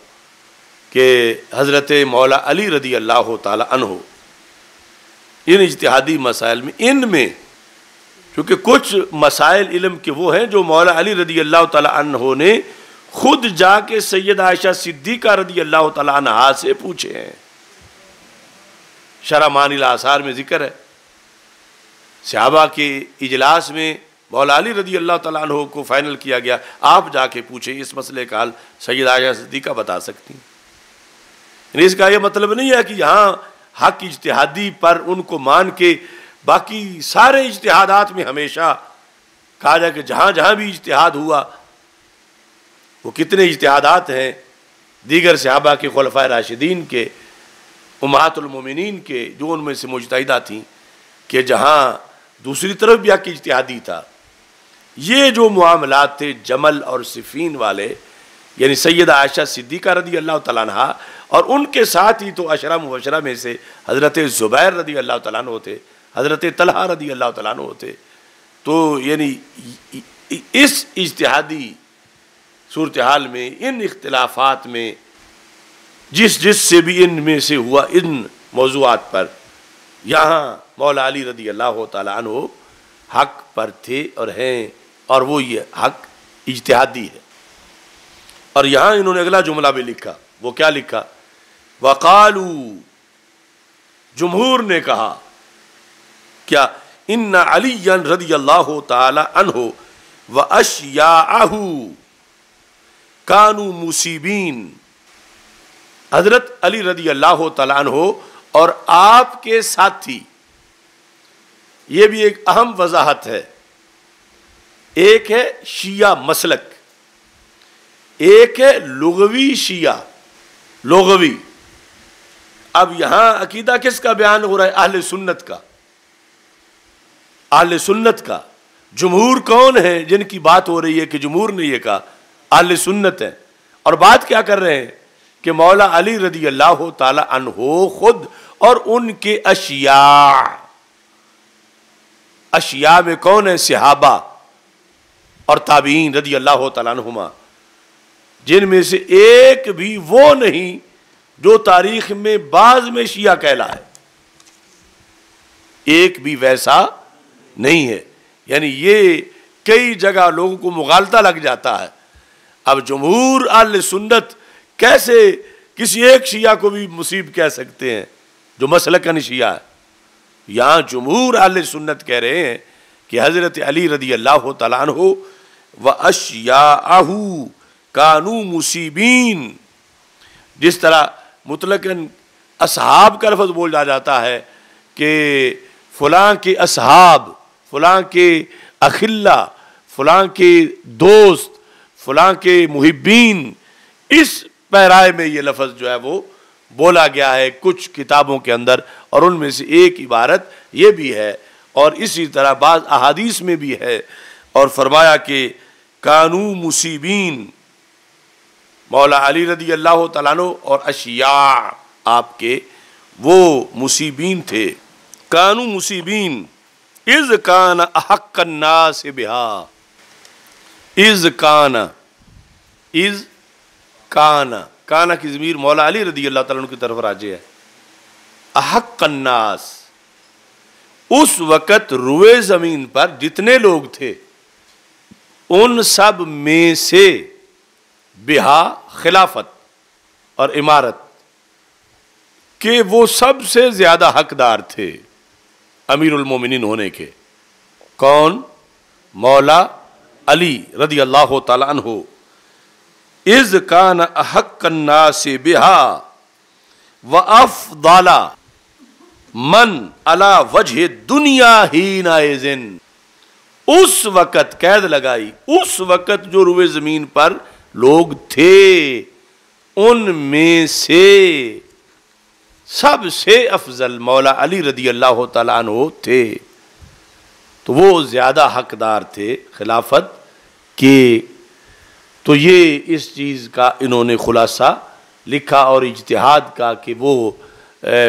کہ حضرت مولا علی رضی اللہ تعالی عنہ ان اجتہادی مسائل میں، ان میں چونکہ کچھ مسائل علم کے وہ ہیں جو مولا علی رضی اللہ تعالی عنہ نے خود جا کے سید عائشہ صدیقہ رضی اللہ تعالی عنہا سے پوچھے ہیں۔ شرح معانی الاثار میں ذکر ہے، صحابہ کے اجلاس میں مولا علی رضی اللہ تعالیٰ عنہ کو فائنل کیا گیا، آپ جا کے پوچھیں اس مسئلے کا حل سید عائشہ صدیقہ بتا سکتی ہیں۔ یعنی اس کا یہ مطلب نہیں ہے کہ یہاں حق اجتہادی پر ان کو مان کے باقی سارے اجتہادات میں ہمیشہ کہا جائے کہ جہاں جہاں بھی اجتہاد ہوا، وہ کتنے اجتہادات ہیں دیگر صحابہ کے، خلفائے راشدین کے، امہات المومنین کے، جو ان میں سے مجتہدہ تھیں، کہ جہاں دوسری طرف بھی حق اجتہادی تھا۔ یہ جو معاملات تھے جمل اور صفین والے، یعنی سیدہ عائشہ صدیقہ رضی اللہ تعالیٰ عنہ اور ان کے ساتھ ہی تو عشرہ مبشرہ میں سے حضرت زبیر رضی اللہ تعالیٰ عنہ تھے، حضرت طلحہ رضی اللہ تعالیٰ عنہ تھے۔ تو یعنی اس اجتہادی صورتحال میں، ان اختلافات میں، جس سے بھی ان میں سے ہوا ان موضوعات پر، یہاں مولا علی رضی اللہ تعالیٰ عنہ حق پر تھے اور ہیں، اور وہ یہ حق اجتہادی ہے۔ اور یہاں انہوں نے اگلا جملہ بھی لکھا، وہ کیا لکھا؟ وَقَالُوا، جمہور نے کہا کیا؟ ان علی رضی اللہ تعالی عنہ واشیاءہ کانوا مصیبین، حضرت علی رضی اللہ تعالی عنہ اور آپ کے ساتھی، یہ بھی ایک اہم وضاحت ہے۔ ایک ہے شیعہ مسلک، ایک ہے لغوی شیعہ، لغوی۔ اب یہاں عقیدہ کس کا بیان ہو رہا ہے؟ اہل سنت کا، اہل سنت کا۔ جمہور کون ہیں جن کی بات ہو رہی ہے کہ جمہور نے یہ کہا؟ اہل سنت ہیں، اور بات کیا کر رہے ہیں کہ مولا علی رضی اللہ تعالی عنہ خود اور ان کے اشیاء، اشیاء میں کون ہے؟ صحابہ اور تابعین رضی اللہ تعالیٰ عنہما، جن میں سے ایک بھی وہ نہیں جو تاریخ میں بعض میں شیعہ کہلائے، ایک بھی ویسا نہیں ہے۔ یعنی یہ کئی جگہ لوگوں کو مغالطہ لگ جاتا ہے۔ اب جمہور اہل سنت کیسے کسی ایک شیعہ کو بھی مصیب کہہ سکتے ہیں جو مسلکن شیعہ ہے؟ یہاں جمہور اہل سنت کہہ رہے ہیں کہ حضرت علی رضی اللہ تعالیٰ عنہ واشیاءہ کانوا مصیبین، جس طرح مطلقاً اصحاب کا لفظ بول جاتا ہے کہ فلاں کے اصحاب، فلاں کے اخلا، فلاں کے دوست، فلاں کے محبین، اس پیرائے میں یہ لفظ جو ہے وہ بولا گیا ہے کچھ کتابوں کے اندر، اور ان میں سے ایک عبارت یہ بھی ہے، اور اسی طرح بعض احادیث میں بھی ہے، اور فرمایا کہ کانوا مصیبین، مولا علی رضی اللہ تعالیٰ عنہ اور اشیاء آپ کے وہ مصیبین تھے۔ کانوا مصیبین اذ کان احق الناس بہا، اذ کان، اذ کان، کانا کی ضمیر مولا علی رضی اللہ تعالیٰ عنہ کی طرف راجع ہے۔ احق الناس، اس وقت روئے زمین پر جتنے لوگ تھے ان سب میں سے بہا خلافت اور امارت کہ وہ سب سے زیادہ حقدار تھے امیر المومنین ہونے کے. کون؟ مولا علی رضی اللہ تعالی عنہ. اذ کان احق الناس بہا وافضل من علی وجہ دنیا حینئذ. اس وقت قید لگائی، اس وقت جو روئے زمین پر لوگ تھے ان میں سے سب سے افضل مولا علی رضی اللہ تعالیٰ عنہ تھے. تو وہ زیادہ حقدار تھے خلافت کے. تو یہ اس چیز کا انہوں نے خلاصہ لکھا اور اجتہاد کا کہ وہ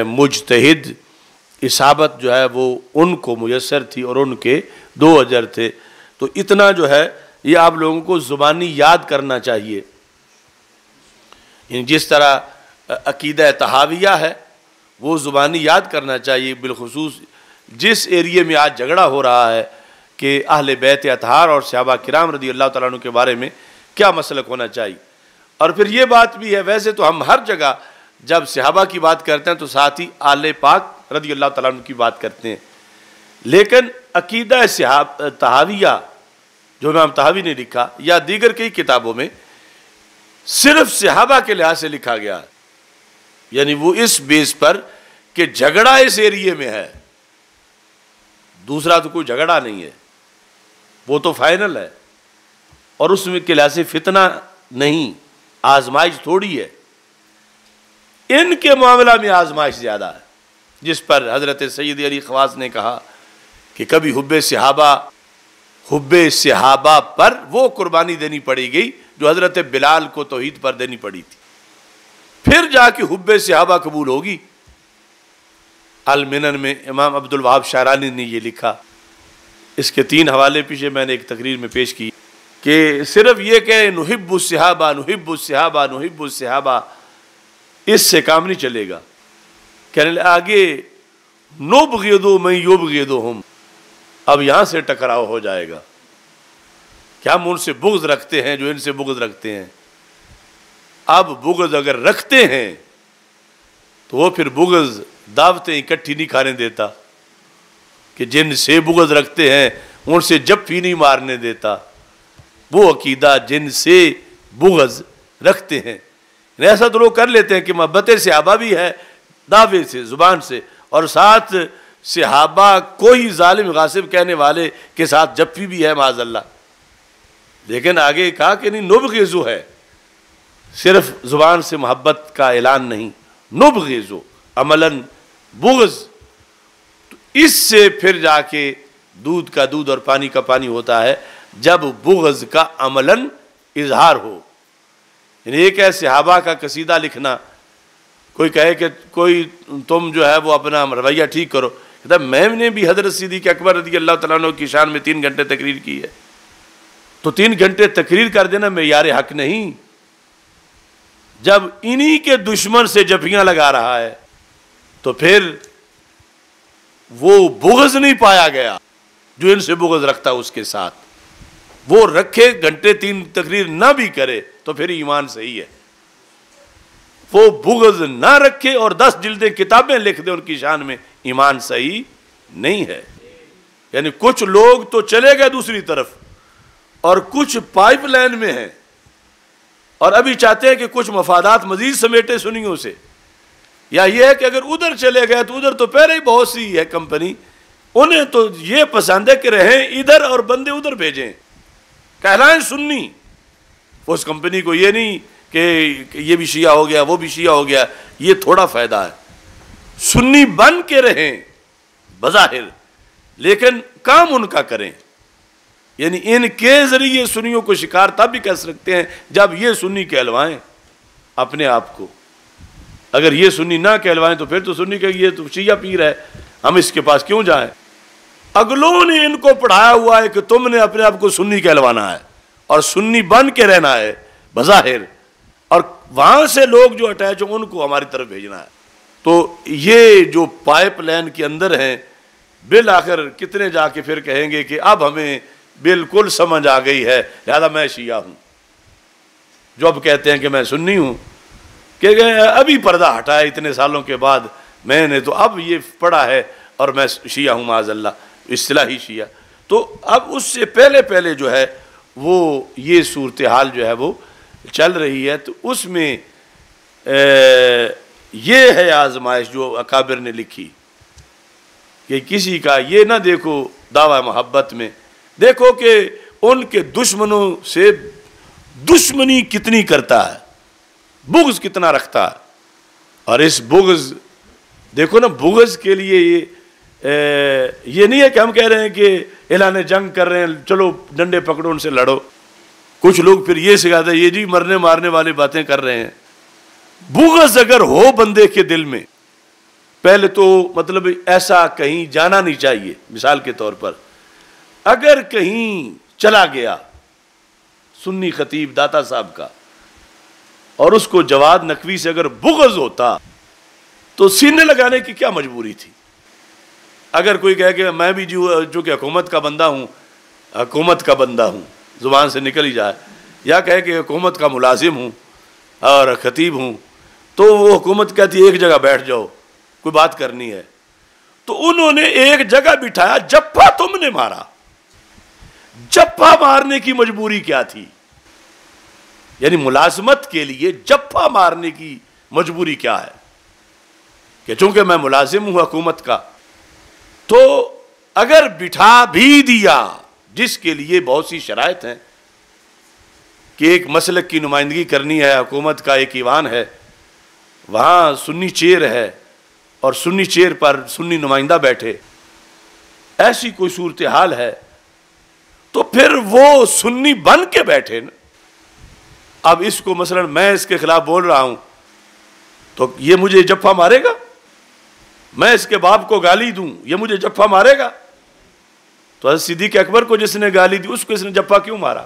مجتہد اصابت جو ہے وہ ان کو میسر تھی اور ان کے 2 اجر تھے. تو اتنا جو ہے یہ آپ لوگوں کو زبانی یاد کرنا چاہیے. جس طرح عقیدہ طحاویہ ہے وہ زبانی یاد کرنا چاہیے، بالخصوص جس ایریے میں آج جھگڑا ہو رہا ہے کہ اہل بیت اطہار اور صحابہ کرام رضی اللہ تعالیٰ عنہ کے بارے میں کیا مسلک ہونا چاہیے. اور پھر یہ بات بھی ہے، ویسے تو ہم ہر جگہ جب صحابہ کی بات کرتے ہیں تو ساتھ ہی آل پاک رضی اللہ تعالیٰ عنہ کی بات کرتے ہیں، لیکن عقیدہ طحاویہ جو امام طحاوی نے لکھا یا دیگر کئی کتابوں میں صرف صحابہ کے لحاظ سے لکھا گیا ہے. یعنی وہ اس بیس پر کہ جھگڑا اس ایریے میں ہے، دوسرا تو کوئی جھگڑا نہیں ہے، وہ تو فائنل ہے. اور اس میں کے لحاظ سے فتنہ نہیں، آزمائش تھوڑی ہے. ان کے معاملہ میں آزمائش زیادہ ہے، جس پر حضرت سید علی خواص نے کہا کہ کبھی حب صحابہ پر وہ قربانی دینی پڑی گئی جو حضرت بلال کو توحید پر دینی پڑی تھی، پھر جا کے حب صحابہ قبول ہوگی. المنن میں امام عبد الوہاب شعرانی نے یہ لکھا. اس کے 3 حوالے پیچھے میں نے ایک تقریر میں پیش کی کہ صرف یہ کہ نحب الصحابہ نحب الصحابہ نحب الصحابہ اس سے کام نہیں چلے گا. کہنے لگے آگے نبغض من یبغضہم، اب یہاں سے ٹکراؤ ہو جائے گا کہ ہم ان سے بغض رکھتے ہیں جو ان سے بغض رکھتے ہیں. اب بغض اگر رکھتے ہیں تو وہ پھر بغض دعوتیں اکٹھی نہیں کھانے دیتا کہ جن سے بغض رکھتے ہیں ان سے جفی نہیں مارنے دیتا. وہ عقیدہ جن سے بغض رکھتے ہیں، ایسا تو لوگ کر لیتے ہیں کہ محبت صحابہ بھی ہے دعوے سے زبان سے، اور ساتھ صحابہ کوئی ظالم غاصب کہنے والے کے ساتھ جفی بھی ہے معاذ اللہ. لیکن آگے کہا کہ نہیں، نبغض ہے، صرف زبان سے محبت کا اعلان نہیں، نبغض عملاً بغض. تو اس سے پھر جا کے دودھ کا دودھ اور پانی کا پانی ہوتا ہے جب بغض کا عملاً اظہار ہو. یعنی ایک ہے صحابہ کا قصیدہ لکھنا، کوئی کہے کہ کوئی تم جو ہے وہ اپنا رویہ ٹھیک کرو، کہتا میں نے بھی حضرت صدیق اکبر رضی اللہ تعالیٰ عنہ کی شان میں 3 گھنٹے تقریر کی ہے، تو 3 گھنٹے تقریر کر دینا معیار حق نہیں. جب انہی کے دشمن سے جفیاں لگا رہا ہے تو پھر وہ بغض نہیں پایا گیا جو ان سے بغض رکھتا اس کے ساتھ. وہ رکھے گھنٹے 3 تقریر نہ بھی کرے تو پھر ایمان صحیح ہے. وہ بغض نہ رکھے اور 10 جلدیں کتابیں لکھ دے ان کی شان میں، ایمان صحیح نہیں ہے. یعنی کچھ لوگ تو چلے گئے دوسری طرف اور کچھ پائپ لائن میں ہیں اور ابھی چاہتے ہیں کہ کچھ مفادات مزید سمیٹے سنیوں سے، یا یہ ہے کہ اگر ادھر چلے گئے تو ادھر تو پہلے ہی بہت سی ہے کمپنی، انہیں تو یہ پسند ہے کہ رہیں ادھر اور بندے ادھر بھیجیں، کہلائیں سنی. اس کمپنی کو یہ نہیں کہ یہ بھی شیعہ ہو گیا وہ بھی شیعہ ہو گیا، یہ تھوڑا فائدہ ہے. سنی بن کے رہیں بظاہر، لیکن کام ان کا کریں. یعنی ان کے ذریعے سنیوں کو شکار تب بھی کر سکتے ہیں جب یہ سنی کہلوائیں اپنے آپ کو. اگر یہ سنی نہ کہلوائیں تو پھر تو سنی کہ یہ تو شیعہ پیر ہے، ہم اس کے پاس کیوں جائیں. اگلوں نے ان کو پڑھایا ہوا ہے کہ تم نے اپنے آپ کو سنی کہلوانا ہے اور سنی بن کے رہنا ہے بظاہر، اور وہاں سے لوگ جو اٹیچ ہوں ان کو ہماری طرف بھیجنا ہے. تو یہ جو پائپ لائن کے اندر ہیں بالآخر کتنے جا کے پھر کہیں گے کہ اب ہمیں بالکل سمجھ آ گئی ہے، لہذا میں شیعہ ہوں۔ جو اب کہتے ہیں کہ میں سنی ہوں، کہ ابھی پردہ ہٹایا اتنے سالوں کے بعد، میں نے تو اب یہ پڑھا ہے اور میں شیعہ ہوں معاذ اللہ، اصطلاحی شیعہ۔ تو اب اس سے پہلے جو ہے وہ یہ صورتحال جو ہے وہ چل رہی ہے، تو اس میں یہ ہے آزمائش جو اکابر نے لکھی کہ کسی کا یہ نہ دیکھو دعویٰ محبت میں، دیکھو کہ ان کے دشمنوں سے دشمنی کتنی کرتا ہے، بغض کتنا رکھتا ہے۔ اور اس بغض، دیکھو نا، بغض کے لیے یہ نہیں ہے کہ ہم کہہ رہے ہیں کہ اعلان جنگ کر رہے ہیں، چلو ڈنڈے پکڑو ان سے لڑو۔ کچھ لوگ پھر یہ سکھاتے ہیں یہ جی مرنے مارنے والی باتیں کر رہے ہیں۔ بغض اگر ہو بندے کے دل میں، پہلے تو مطلب ایسا کہیں جانا نہیں چاہیے۔ مثال کے طور پر اگر کہیں چلا گیا سنی خطیب داتا صاحب کا، اور اس کو جواد نقوی سے اگر بغض ہوتا تو سینے لگانے کی کیا مجبوری تھی؟ اگر کوئی کہے کہ میں بھی جو کہ حکومت کا بندہ ہوں، زبان سے نکل ہی جائے، یا کہے کہ حکومت کا ملازم ہوں اور خطیب ہوں، تو وہ حکومت کہتی ہے ایک جگہ بیٹھ جاؤ، کوئی بات کرنی ہے، تو انہوں نے ایک جگہ بٹھایا، جپا تم نے مارا۔ جپا مارنے کی مجبوری کیا تھی؟ یعنی ملازمت کے لیے جپا مارنے کی مجبوری کیا ہے؟ کہ چونکہ میں ملازم ہوں حکومت کا، تو اگر بٹھا بھی دیا، جس کے لیے بہت سی شرائط ہیں کہ ایک مسلک کی نمائندگی کرنی ہے، حکومت کا ایک ایوان ہے، وہاں سنی چیئر ہے اور سنی چیئر پر سنی نمائندہ بیٹھے، ایسی کوئی صورتحال ہے، تو پھر وہ سنی بن کے بیٹھے نا۔ اب اس کو مثلا میں اس کے خلاف بول رہا ہوں تو یہ مجھے جفا مارے گا؟ میں اس کے باپ کو گالی دوں، یہ مجھے جفا مارے گا؟ تو حضرت صدیق اکبر کو جس نے گالی دی اس کو اس نے جفا کیوں مارا؟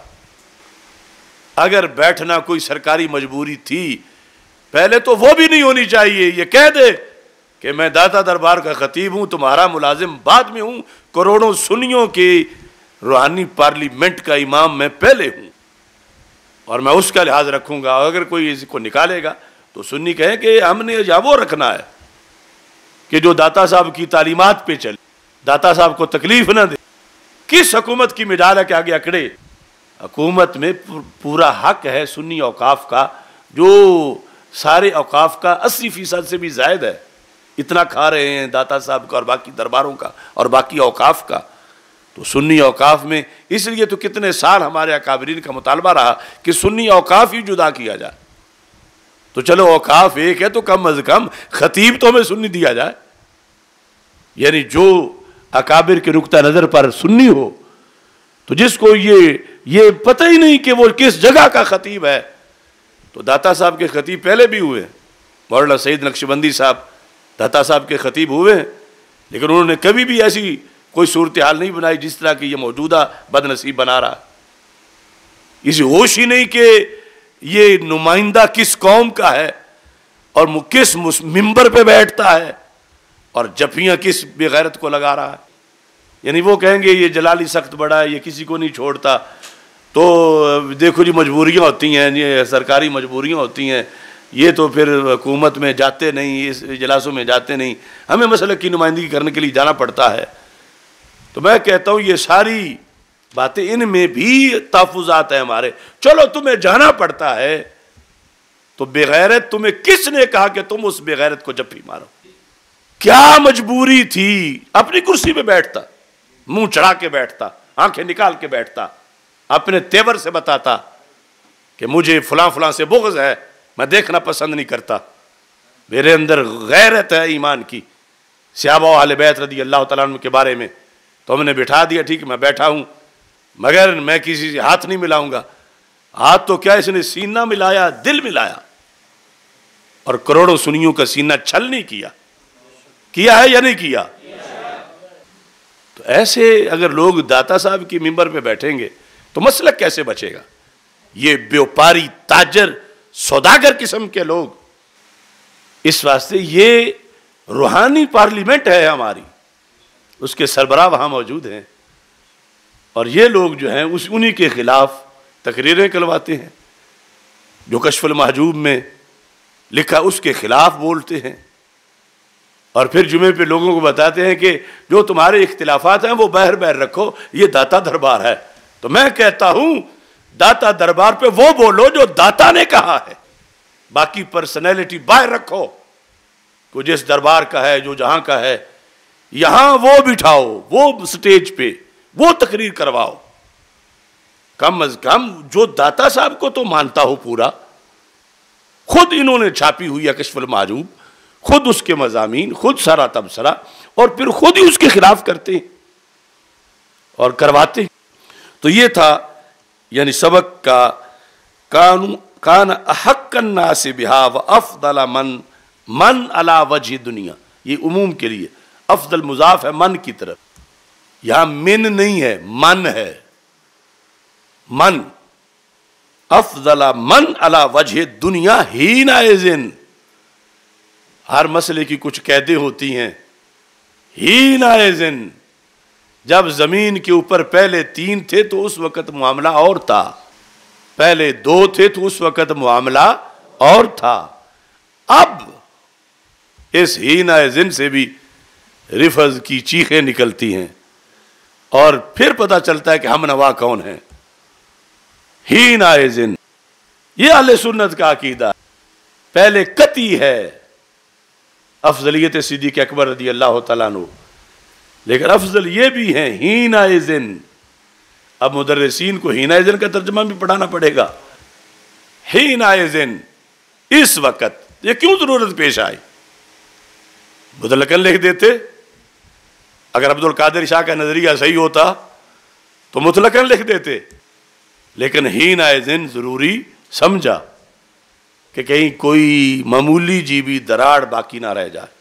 اگر بیٹھنا کوئی سرکاری مجبوری تھی، پہلے تو وہ بھی نہیں ہونی چاہیے، یہ کہہ دے کہ میں داتا دربار کا خطیب ہوں، تمہارا ملازم بعد میں ہوں، کروڑوں سنیوں کے روحانی پارلیمنٹ کا امام میں پہلے ہوں، اور میں اس کا لحاظ رکھوں گا۔ اگر کوئی اس کو نکالے گا تو سنی کہیں کہ ہم نے یا وہ رکھنا ہے کہ جو داتا صاحب کی تعلیمات پہ چلے، داتا صاحب کو تکلیف نہ دے۔ کس حکومت کی مجال ہے کہ آگے اکڑے؟ حکومت میں پورا حق ہے سنی اوقاف کا، جو سارے اوقاف کا 80% سے بھی زائد ہے، اتنا کھا رہے ہیں داتا صاحب کا اور باقی درباروں کا اور باقی اوقاف کا۔ تو سنی اوقاف میں اس لیے تو کتنے سال ہمارے اکابرین کا مطالبہ رہا کہ سنی اوقاف ہی جدا کیا جائے۔ تو چلو اوقاف ایک ہے تو کم از کم خطیب تو ہمیں سنی دیا جائے، یعنی جو اکابر کے نقطہ نظر پر سنی ہو، تو جس کو یہ پتہ ہی نہیں کہ وہ کس جگہ کا خطیب ہے۔ تو داتا صاحب کے خطیب پہلے بھی ہوئے، مولانا سعید نقشبندی صاحب داتا صاحب کے خطیب ہوئے ہیں، لیکن انہوں نے کبھی بھی ایسی کوئی صورتحال نہیں بنائی جس طرح کی یہ موجودہ بد نصیب بنا رہا۔ اسی ہوش ہی نہیں کہ یہ نمائندہ کس قوم کا ہے اور کس ممبر پہ بیٹھتا ہے اور جفیاں کس بغیرت کو لگا رہا ہے۔ یعنی وہ کہیں گے یہ جلالی سخت بڑا ہے، یہ کسی کو نہیں چھوڑتا، تو دیکھو جی مجبوریاں ہوتی ہیں، یہ سرکاری مجبوریاں ہوتی ہیں، یہ تو پھر حکومت میں جاتے نہیں، اس اجلاسوں میں جاتے نہیں، ہمیں مسلک کی نمائندگی کرنے کے لیے جانا پڑتا ہے۔ تو میں کہتا ہوں یہ ساری باتیں، ان میں بھی تحفظات ہیں ہمارے۔ چلو تمہیں جانا پڑتا ہے تو بغیرت تمہیں کس نے کہا کہ تم اس بغیرت کو جفی مارو؟ کیا مجبوری تھی؟ اپنی کرسی پہ بیٹھتا، منہ چڑھا کے بیٹھتا، آنکھیں نکال کے بیٹھتا، اپنے تیور سے بتاتا کہ مجھے فلاں فلاں سے بغض ہے، میں دیکھنا پسند نہیں کرتا، میرے اندر غیرت ہے ایمان کی، صحابہ و اہل بیت رضی اللہ تعالیٰ عنہ کے بارے میں۔ تو ہم نے بٹھا دیا، ٹھیک میں بیٹھا ہوں، مگر میں کسی سے ہاتھ نہیں ملاؤں گا۔ ہاتھ تو کیا اس نے سینہ ملایا، دل ملایا، اور کروڑوں سنیوں کا سینہ چھل نہیں کیا ہے یا نہیں کیا؟ تو ایسے اگر لوگ داتا صاحب کی ممبر پہ بیٹھیں گے تو مسلک کیسے بچے گا؟ یہ بیوپاری تاجر سوداگر قسم کے لوگ، اس واسطے یہ روحانی پارلیمنٹ ہے ہماری، اس کے سربراہ وہاں موجود ہیں، اور یہ لوگ جو ہیں انہی کے خلاف تقریریں کرواتے ہیں، جو کشف المحجوب میں لکھا اس کے خلاف بولتے ہیں، اور پھر جمعے پہ لوگوں کو بتاتے ہیں کہ جو تمہارے اختلافات ہیں وہ باہر رکھو، یہ داتا دربار ہے۔ تو میں کہتا ہوں داتا دربار پہ وہ بولو جو داتا نے کہا ہے، باقی پرسنالٹی باہر رکھو، کو جس دربار کا ہے، جو جہاں کا ہے، یہاں وہ بٹھاؤ، وہ سٹیج پہ وہ تقریر کرواؤ۔ کم از کم جو داتا صاحب کو تو مانتا ہو پورا، خود انہوں نے چھاپی ہوئی ہے کشف المحجوب، خود اس کے مضامین، خود سارا تبصرہ، اور پھر خود ہی اس کے خلاف کرتے ہیں اور کرواتے ہیں۔ تو یہ تھا یعنی سبق کا کان احق الناس بہا وافضل من علی وجہ دنیا، یہ عموم کے لیے افضل مضاف ہے من کی طرف، یہاں من نہیں ہے، من ہے، من افضل من علی وجہ دنیا حینئذ، ہر مسئلے کی کچھ قیدیں ہوتی ہیں، حینئذ، جب زمین کے اوپر پہلے 3 تھے تو اس وقت معاملہ اور تھا، پہلے 2 تھے تو اس وقت معاملہ اور تھا، اب اس حینئذ سے بھی رفض کی چیخیں نکلتی ہیں، اور پھر پتہ چلتا ہے کہ ہم نوا کون ہیں۔ حینئذ، یہ اہل سنت کا عقیدہ پہلے قطعی ہے افضلیت صدیق اکبر رضی اللہ تعالیٰ عنہ، لیکن افضل یہ بھی ہیں حینئذ۔ اب مدرسین کو حینئذ کا ترجمہ بھی پڑھانا پڑے گا۔ حینئذ، اس وقت، یہ کیوں ضرورت پیش آئی؟ مطلقاً لکھ دیتے، اگر عبد القادر شاہ کا نظریہ صحیح ہوتا تو مطلقاً لکھ دیتے، لیکن حینئذ ضروری سمجھا کہ کہیں کوئی معمولی جی بھی دراڑ باقی نہ رہ جائے۔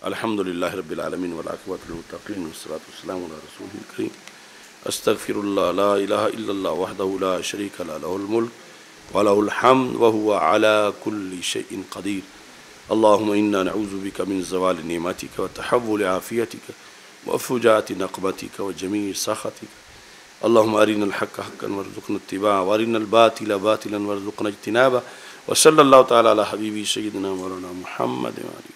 الحمدللہ رب العالمین والعاقبۃ للمتقین والصلاۃ والسلام علی رسول الکریم۔ استغفر اللہ، لا الہ الا اللہ وحدہ لا شریک لہ، لہ الملک ولہ الحمد وہو علی کل شیء قدیر۔ اللہم انا نعوذ بک من زوال نعمتک وتحول عافیتک وفجاءت نقمتک وجمیع سخطک۔ اللہم ارنا الحق حقا وارزقنا اتباعہ وارنا الباطل باطلا وارزقنا اجتنابہ، وصلی اللہ تعالی علی حبیبی سیدنا مولانا محمد وعلی